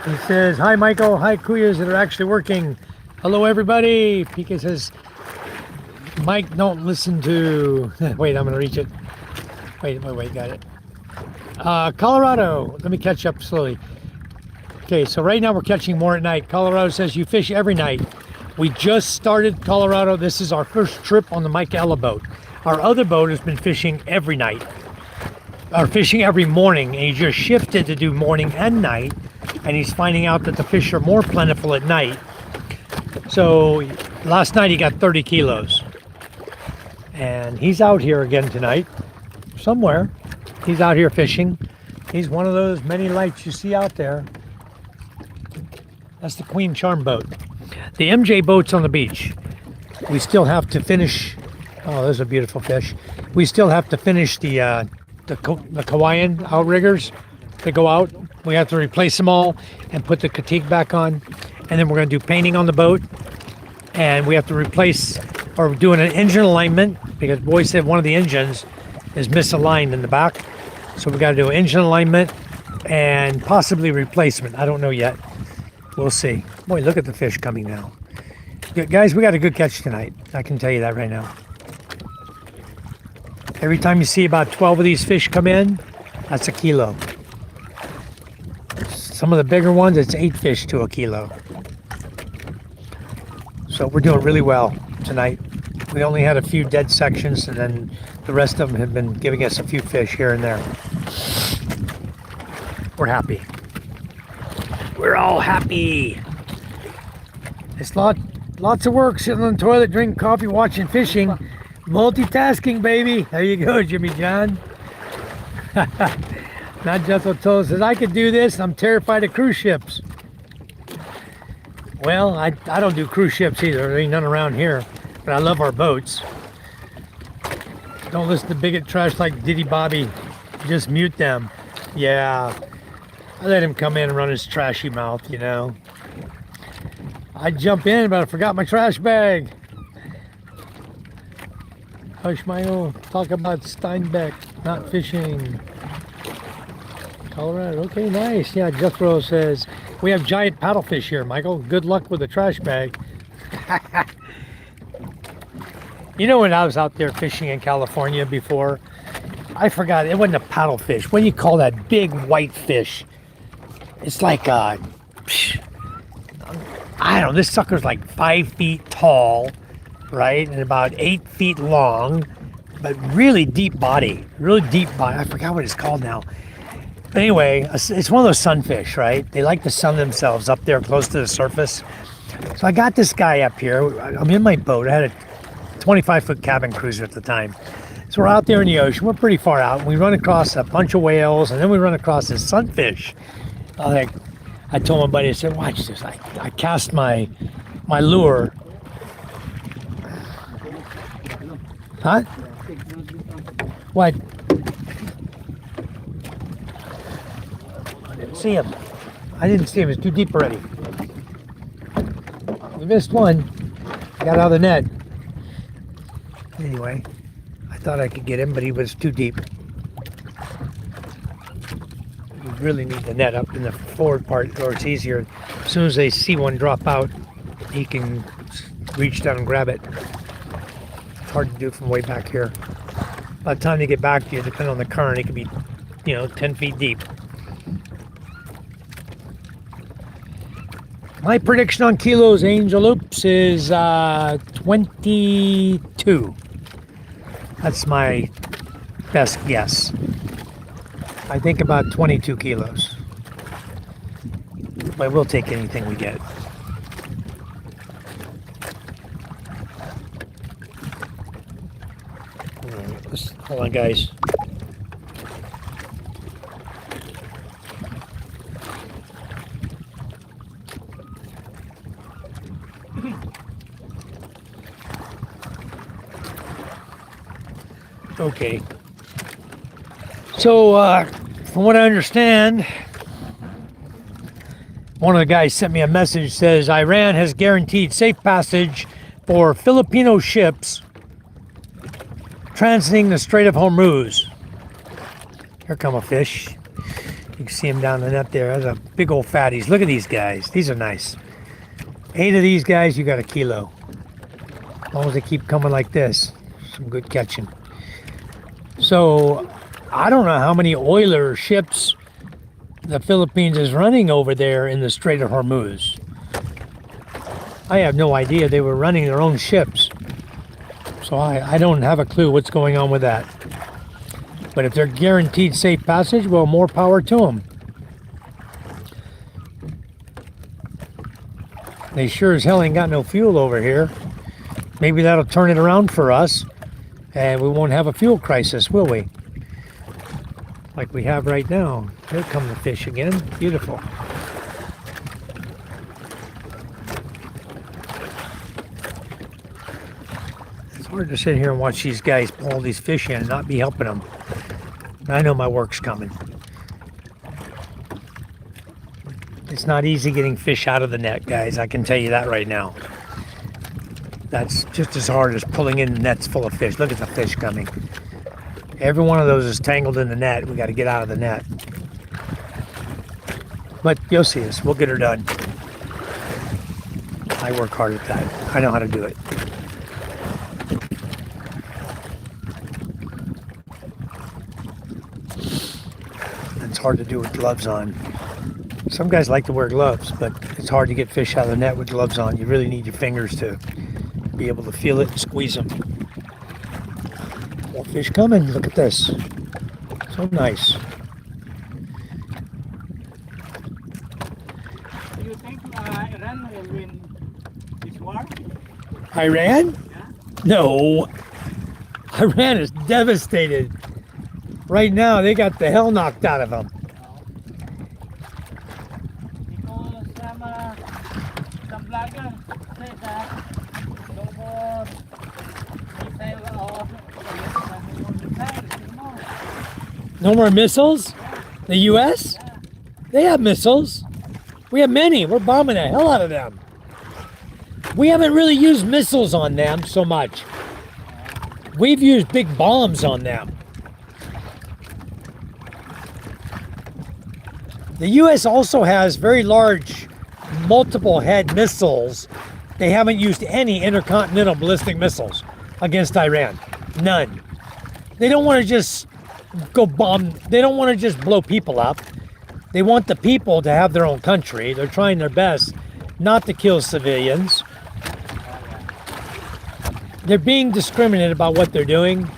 He says, hi Michael, hi Kuyas that are actually working. Hello everybody. Pika says, Mike, don't listen to... Wait, I'm going to reach it. Wait, got it. Colorado. Let me catch up slowly. Okay, so right now we're catching more at night. Colorado says you fish every night. We just started Colorado. This is our first trip on the Micha-el-la Boat. Our other boat has been fishing every night. Or fishing every morning. And he just shifted to do morning and night. And he's finding out that the fish are more plentiful at night. So last night he got 30 kilos. And he's out here again tonight. Somewhere. He's out here fishing. He's one of those many lights you see out there. That's the Queen Charm boat. The MJ boat's on the beach. We still have to finish. Oh, there's a beautiful fish. We still have to finish the Hawaiian outriggers that go out. We have to replace them all and put the Katik back on. And then we're going to do painting on the boat. And we have to replace, or doing an engine alignment, because Boy said one of the engines is misaligned in the back. So we got to do engine alignment and possibly replacement. I don't know yet. We'll see. Boy, look at the fish coming now. Guys, we got a good catch tonight. I can tell you that right now. Every time you see about 12 of these fish come in, that's a kilo. Some of the bigger ones, it's 8 fish to a kilo. So we're doing really well tonight. We only had a few dead sections, and then the rest of them have been giving us a few fish here and there. We're happy. We're all happy. It's lots of work sitting on the toilet, drinking coffee, watching fishing. Multitasking, baby. There you go, Jimmy John. Not Jethro Tull says, I could do this. I'm terrified of cruise ships. Well, I don't do cruise ships either. There ain't none around here. But I love our boats. Don't listen to bigot trash like Diddy Bobby. Just mute them. Yeah. I let him come in and run his trashy mouth, you know. I jump in, but I forgot my trash bag. Hush my own. Talk about Steinbeck, not fishing. Colorado. Okay, nice. Yeah, Jethro says, we have giant paddlefish here, Michael. Good luck with the trash bag. You know, when I was out there fishing in California before, I forgot, it wasn't a paddlefish. What do you call that big white fish? It's like I don't know, this sucker's like 5 feet tall, right? And about 8 feet long, but really deep body. Really deep body. I forgot what it's called now. But anyway, it's one of those sunfish, right? They like to sun themselves up there close to the surface. So I got this guy up here. I'm in my boat. I had a 25-foot cabin cruiser at the time. So we're out there in the ocean. We're pretty far out. We run across a bunch of whales, and then we run across this sunfish. I told my buddy, I said, watch this. I cast my lure. Huh? What? I didn't see him. I didn't see him. It's too deep already. We missed one. I got out of the net. Anyway, I thought I could get him, but he was too deep. You really need the net up in the forward part, or it's easier. As soon as they see one drop out, he can reach down and grab it. It's hard to do from way back here. By the time they get back to you, depending on the current, it could be, 10 feet deep. My prediction on kilos, Angel Oops, is 22. That's my best guess. I think about 22 kilos. But we'll take anything we get. Hold on, guys. Okay. So, from what I understand, one of the guys sent me a message, says Iran has guaranteed safe passage for Filipino ships transiting the Strait of Hormuz. Here come a fish. You can see him down the net there. There's a big old fatties. Look at these guys. These are nice. 8 of these guys, you got a kilo. As long as they keep coming like this, some good catching. So I don't know how many oiler ships the Philippines is running over there in the Strait of Hormuz. I have no idea. They were running their own ships. So I don't have a clue what's going on with that. But if they're guaranteed safe passage, well, more power to them. They sure as hell ain't got no fuel over here. Maybe that'll turn it around for us, and we won't have a fuel crisis, will we? Like we have right now. Here come the fish again. Beautiful. It's hard to sit here and watch these guys pull all these fish in and not be helping them. I know my work's coming. It's not easy getting fish out of the net, guys. I can tell you that right now. That's just as hard as pulling in nets full of fish. Look at the fish coming. Every one of those is tangled in the net. We got to get out of the net. But you'll see us. We'll get her done. I work hard at that. I know how to do it. It's hard to do with gloves on. Some guys like to wear gloves, but it's hard to get fish out of the net with gloves on. You really need your fingers to be able to feel it and squeeze them. More fish coming. Look at this. So nice. Do you think Iran will win this war? Iran? Yeah. No. Iran is devastated. Right now, they got the hell knocked out of them. Because some vlogger said that no more missile or No more missiles? The U.S.? They have missiles. We have many. We're bombing the hell out of them. We haven't really used missiles on them so much. We've used big bombs on them. The U.S. also has very large, multiple head missiles. They haven't used any intercontinental ballistic missiles against Iran. None. They don't want to just go bomb. They don't want to just blow people up. They want the people to have their own country. They're trying their best not to kill civilians. They're being discriminated about what they're doing.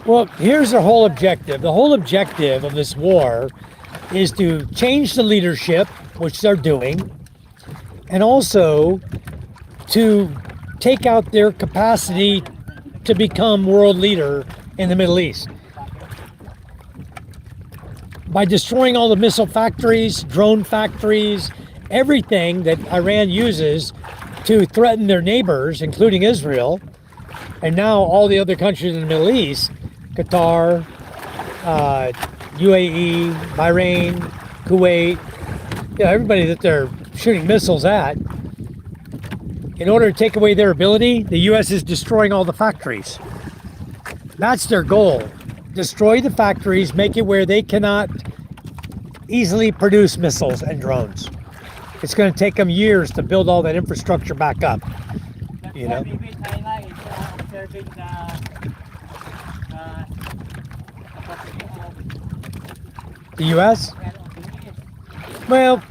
Well, here's their whole objective. The whole objective of this war is to change the leadership, which they're doing, and also to take out their capacity to become world leader in the Middle East. By destroying all the missile factories, drone factories, everything that Iran uses to threaten their neighbors, including Israel, and now all the other countries in the Middle East, Qatar, UAE, Bahrain, Kuwait, everybody that they're shooting missiles at. In order to take away their ability, the U.S. is destroying all the factories. That's their goal. Destroy the factories, make it where they cannot easily produce missiles and drones. It's going to take them years to build all that infrastructure back up. You know? China is observing The U.S.? Well,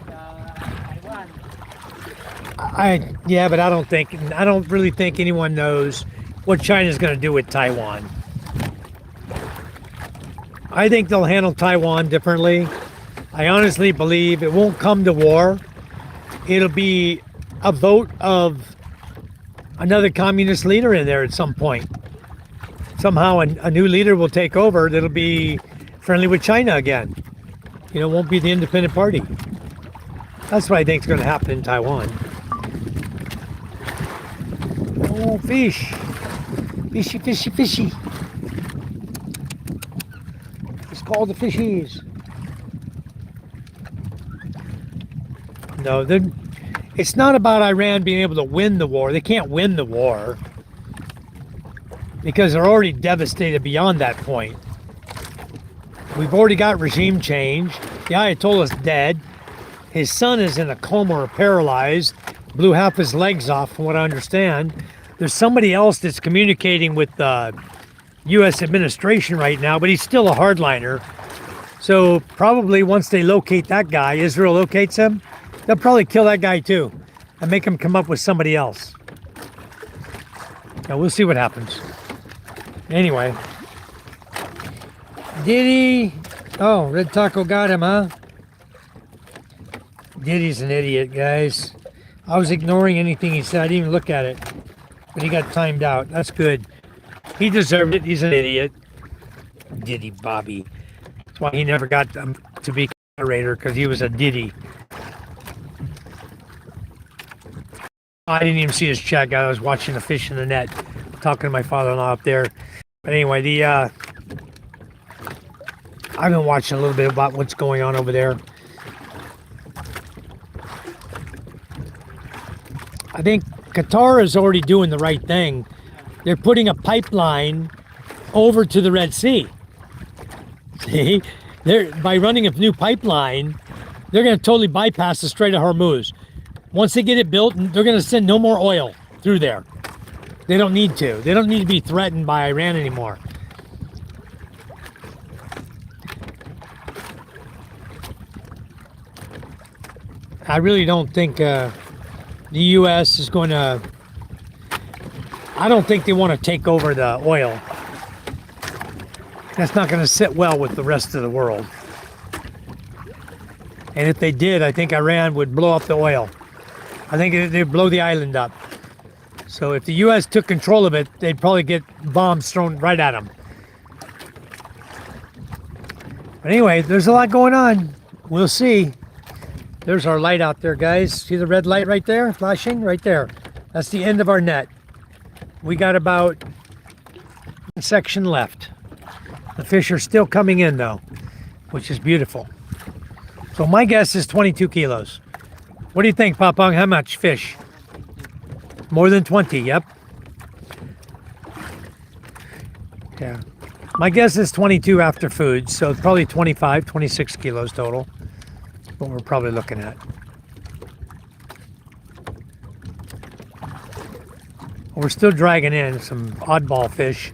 but I don't really think anyone knows what China's going to do with Taiwan. I think they'll handle Taiwan differently. I honestly believe it won't come to war. It'll be a vote of another communist leader in there at some point. Somehow a new leader will take over that'll be friendly with China again. You know, it won't be the independent party. That's what I think is going to happen in Taiwan. Oh, fish. Fishy, fishy, fishy. It's called the fishies. No, it's not about Iran being able to win the war. They can't win the war because they're already devastated beyond that point. We've already got regime change. The Ayatollah's dead. His son is in a coma or paralyzed. Blew half his legs off, from what I understand. There's somebody else that's communicating with the U.S. administration right now, but he's still a hardliner. So probably once they locate that guy, Israel locates him, they'll probably kill that guy too and make him come up with somebody else. Now we'll see what happens. Anyway. Diddy. Oh, Red Taco got him, huh? Diddy's an idiot, guys. I was ignoring anything he said. I didn't even look at it. But he got timed out. That's good. He deserved it. He's an idiot. Diddy Bobby. That's why he never got to be moderator, because he was a Diddy. I didn't even see his check. I was watching the fish in the net, talking to my father-in-law up there. But anyway, I've been watching a little bit about what's going on over there. I think Qatar is already doing the right thing. They're putting a pipeline over to the Red Sea. See? By running a new pipeline, they're going to totally bypass the Strait of Hormuz. Once they get it built, they're going to send no more oil through there. They don't need to. They don't need to be threatened by Iran anymore. I really don't think the U.S. is going to... I don't think they want to take over the oil. That's not going to sit well with the rest of the world. And if they did, I think Iran would blow up the oil. I think they'd blow the island up. So if the U.S. took control of it, they'd probably get bombs thrown right at them. But anyway, there's a lot going on. We'll see. There's our light out there, guys. See the red light right there, flashing right there? That's the end of our net. We got about one section left. The fish are still coming in though, which is beautiful. So my guess is 22 kilos. What do you think, Papang? How much fish? More than 20, yep. Yeah. My guess is 22 after food, so it's probably 25, 26 kilos total. What we're probably looking at. We're still dragging in some oddball fish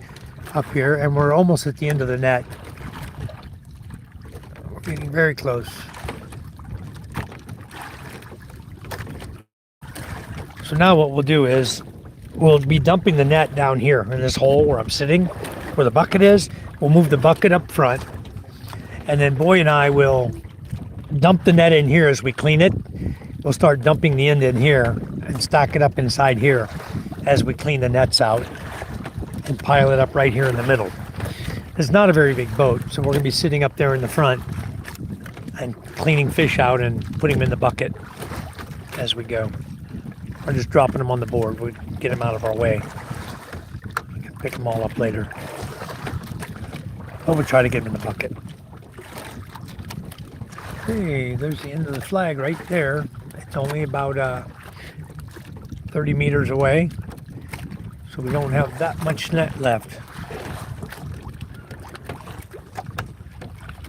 up here, and we're almost at the end of the net. We're getting very close. So now what we'll do is we'll be dumping the net down here in this hole where I'm sitting, where the bucket is. We'll move the bucket up front, and then Boy and I will dump the net in here as we clean it. We'll start dumping the end in here and stack it up inside here as we clean the nets out and pile it up right here in the middle. It's not a very big boat, so we're going to be sitting up there in the front and cleaning fish out and putting them in the bucket as we go. Or just dropping them on the board. We'll get them out of our way. We can pick them all up later. But we'll try to get them in the bucket. Hey, there's the end of the flag right there. It's only about 30 meters away. So we don't have that much net left.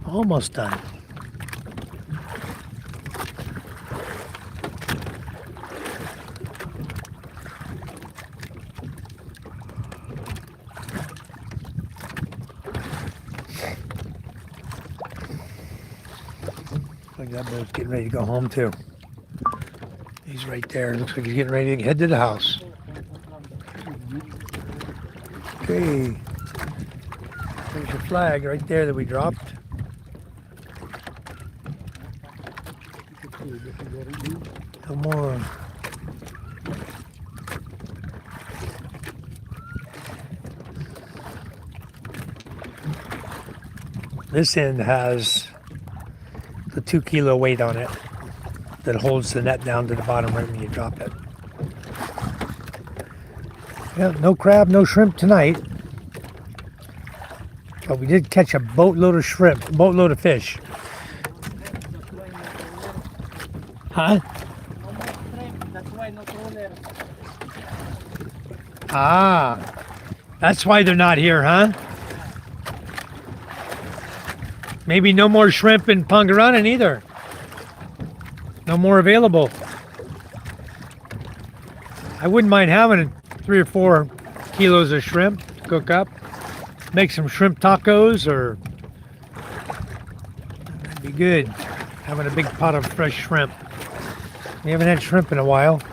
Almost done. Like that boat's getting ready to go home too. He's right there. Looks like he's getting ready to head to the house. Okay. There's your flag right there that we dropped. No more. This end has the 2 kilo weight on it that holds the net down to the bottom right when you drop it. Yeah, no crab, no shrimp tonight. But we did catch a boatload of shrimp, a boatload of fish. Huh? That's why no trawler. Ah, that's why they're not here, huh? Maybe no more shrimp in Pangaranan either. No more available. I wouldn't mind having 3 or 4 kilos of shrimp to cook up. Make some shrimp tacos, or that'd be good. Having a big pot of fresh shrimp. We haven't had shrimp in a while.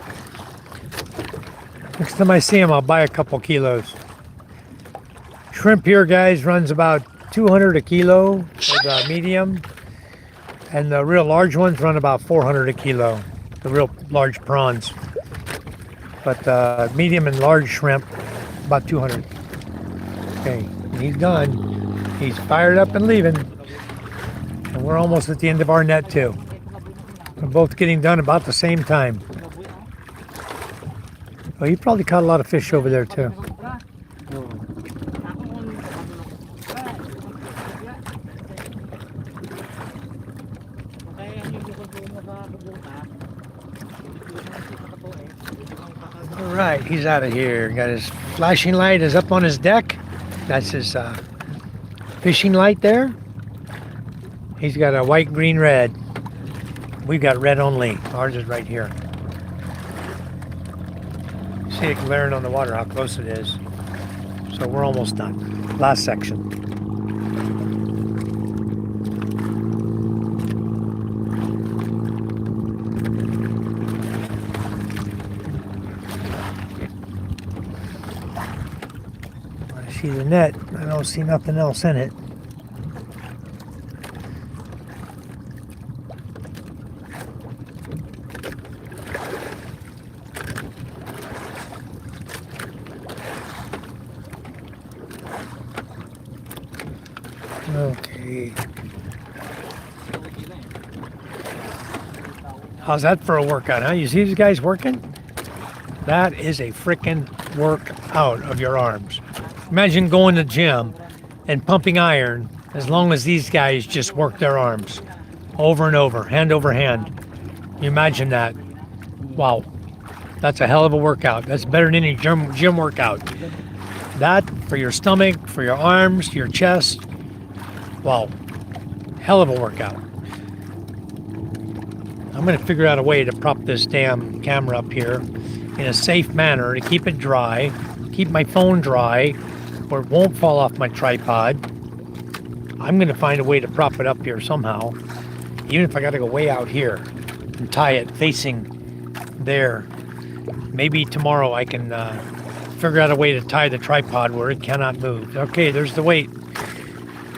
Next time I see them, I'll buy a couple kilos. Shrimp here, guys, runs about 200 a kilo for the medium, and the real large ones run about 400 a kilo, the real large prawns. But medium and large shrimp, about 200. Okay, he's gone. He's fired up and leaving. And we're almost at the end of our net too. We're both getting done about the same time. Well, you probably caught a lot of fish over there too. All right, he's out of here. Got his flashing light is up on his deck. That's his fishing light there. He's got a white, green, red. We've got red only. Ours is right here. See it glaring on the water how close it is. So we're almost done. Last section. I see the net. I don't see nothing else in it. Okay. How's that for a workout, huh? You see these guys working? That is a frickin' workout of your arms. Imagine going to the gym and pumping iron as long as these guys just work their arms over and over, hand over hand. You imagine that. Wow. That's a hell of a workout. That's better than any gym workout. That for your stomach, for your arms, your chest. Wow, hell of a workout. I'm going to figure out a way to prop this damn camera up here in a safe manner to keep it dry, keep my phone dry, where it won't fall off my tripod. I'm going to find a way to prop it up here somehow, even if I got to go way out here and tie it facing there. Maybe tomorrow I can figure out a way to tie the tripod where it cannot move. Okay, there's the weight.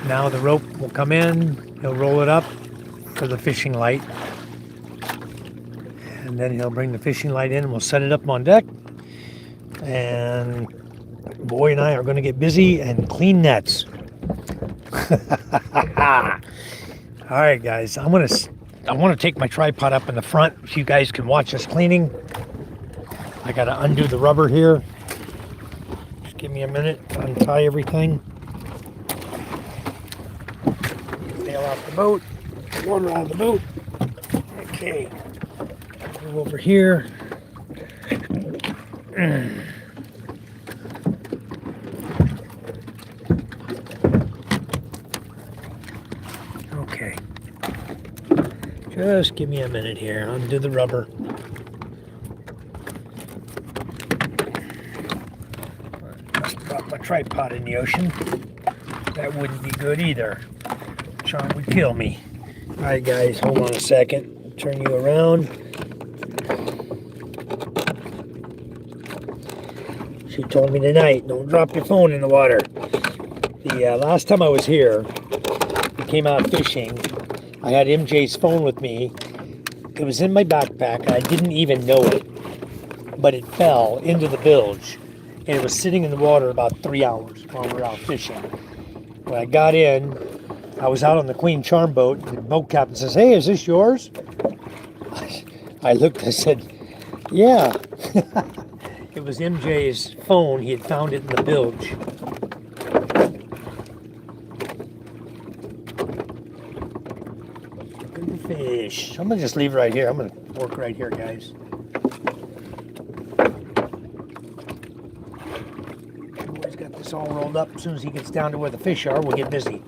Now the rope will come in, he'll roll it up for the fishing light, and then he'll bring the fishing light in and we'll set it up on deck, and Boy and I are going to get busy and clean nets. All right, guys, I want to take my tripod up in the front so you guys can watch us cleaning. I got to undo the rubber here. Just give me a minute to untie everything. Nail out the boat, water out of the boat. Okay, move over here. Okay, just give me a minute here. Undo the rubber. Must have dropped my tripod in the ocean. That wouldn't be good either. Sean would kill me. All right, guys, hold on a second. Turn you around. She told me tonight, don't drop your phone in the water. The last time I was here, we came out fishing. I had MJ's phone with me. It was in my backpack, and I didn't even know it. But it fell into the bilge, and it was sitting in the water about 3 hours while we were out fishing. When I got in, I was out on the Queen Charm boat, and the boat captain says, "Hey, is this yours?" I looked, I said, "Yeah." It was MJ's phone. He had found it in the bilge. Good fish. I'm going to just leave it right here. I'm going to work right here, guys. Boy's got this all rolled up. As soon as he gets down to where the fish are, we'll get busy.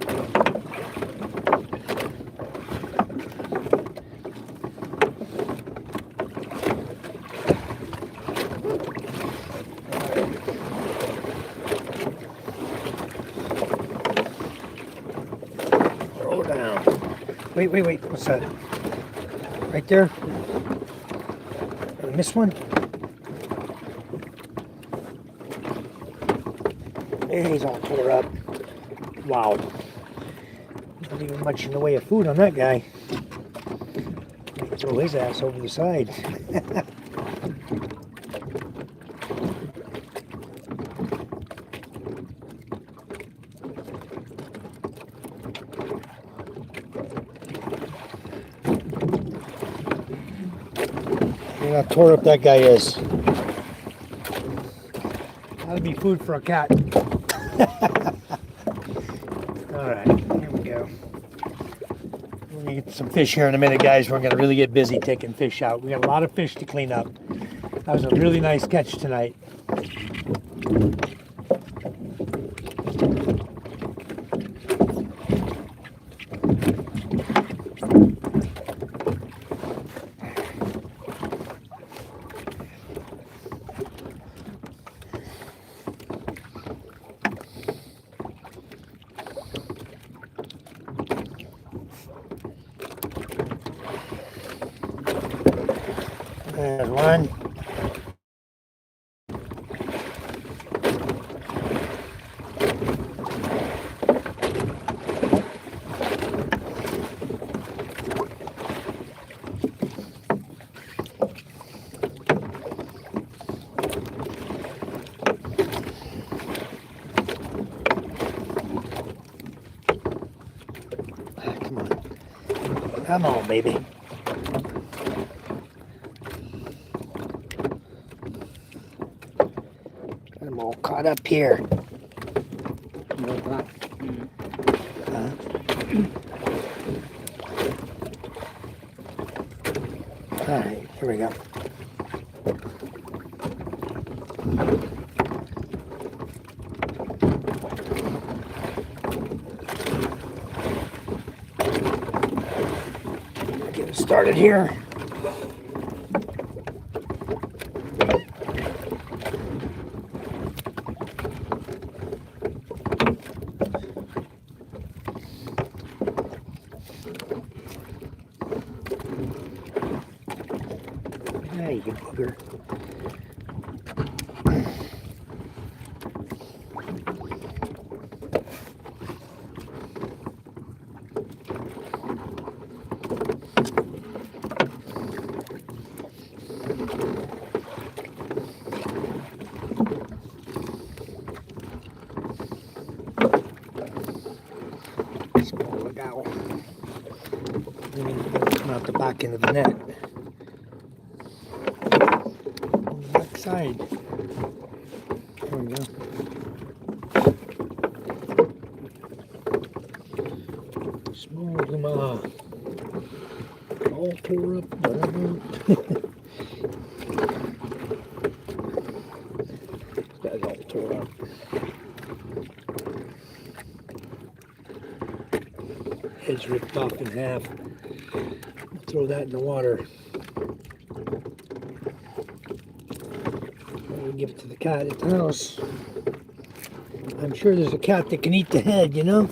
Wait. What's that? Right there? Did I miss one? Hey, he's all tore up. Wow. Not even much in the way of food on that guy. Throw his ass over the side. Look how tore up that guy is. That'll be food for a cat. Alright, here we go. We're gonna get some fish here in a minute, guys. We're gonna really get busy taking fish out. We got a lot of fish to clean up. That was a really nice catch tonight. There's one. Come on. Come on, baby. I'm all caught up here. Alright, here we go. Getting started here. Hey, you booger. Look out. Then he can come out the back end of the net. On the back side. There we go. Small luma. All tore up. That's all tore up. Head's ripped off in half. Throw that in the water. We'll give it to the cat at the house. I'm sure there's a cat that can eat the head, you know?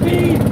speed.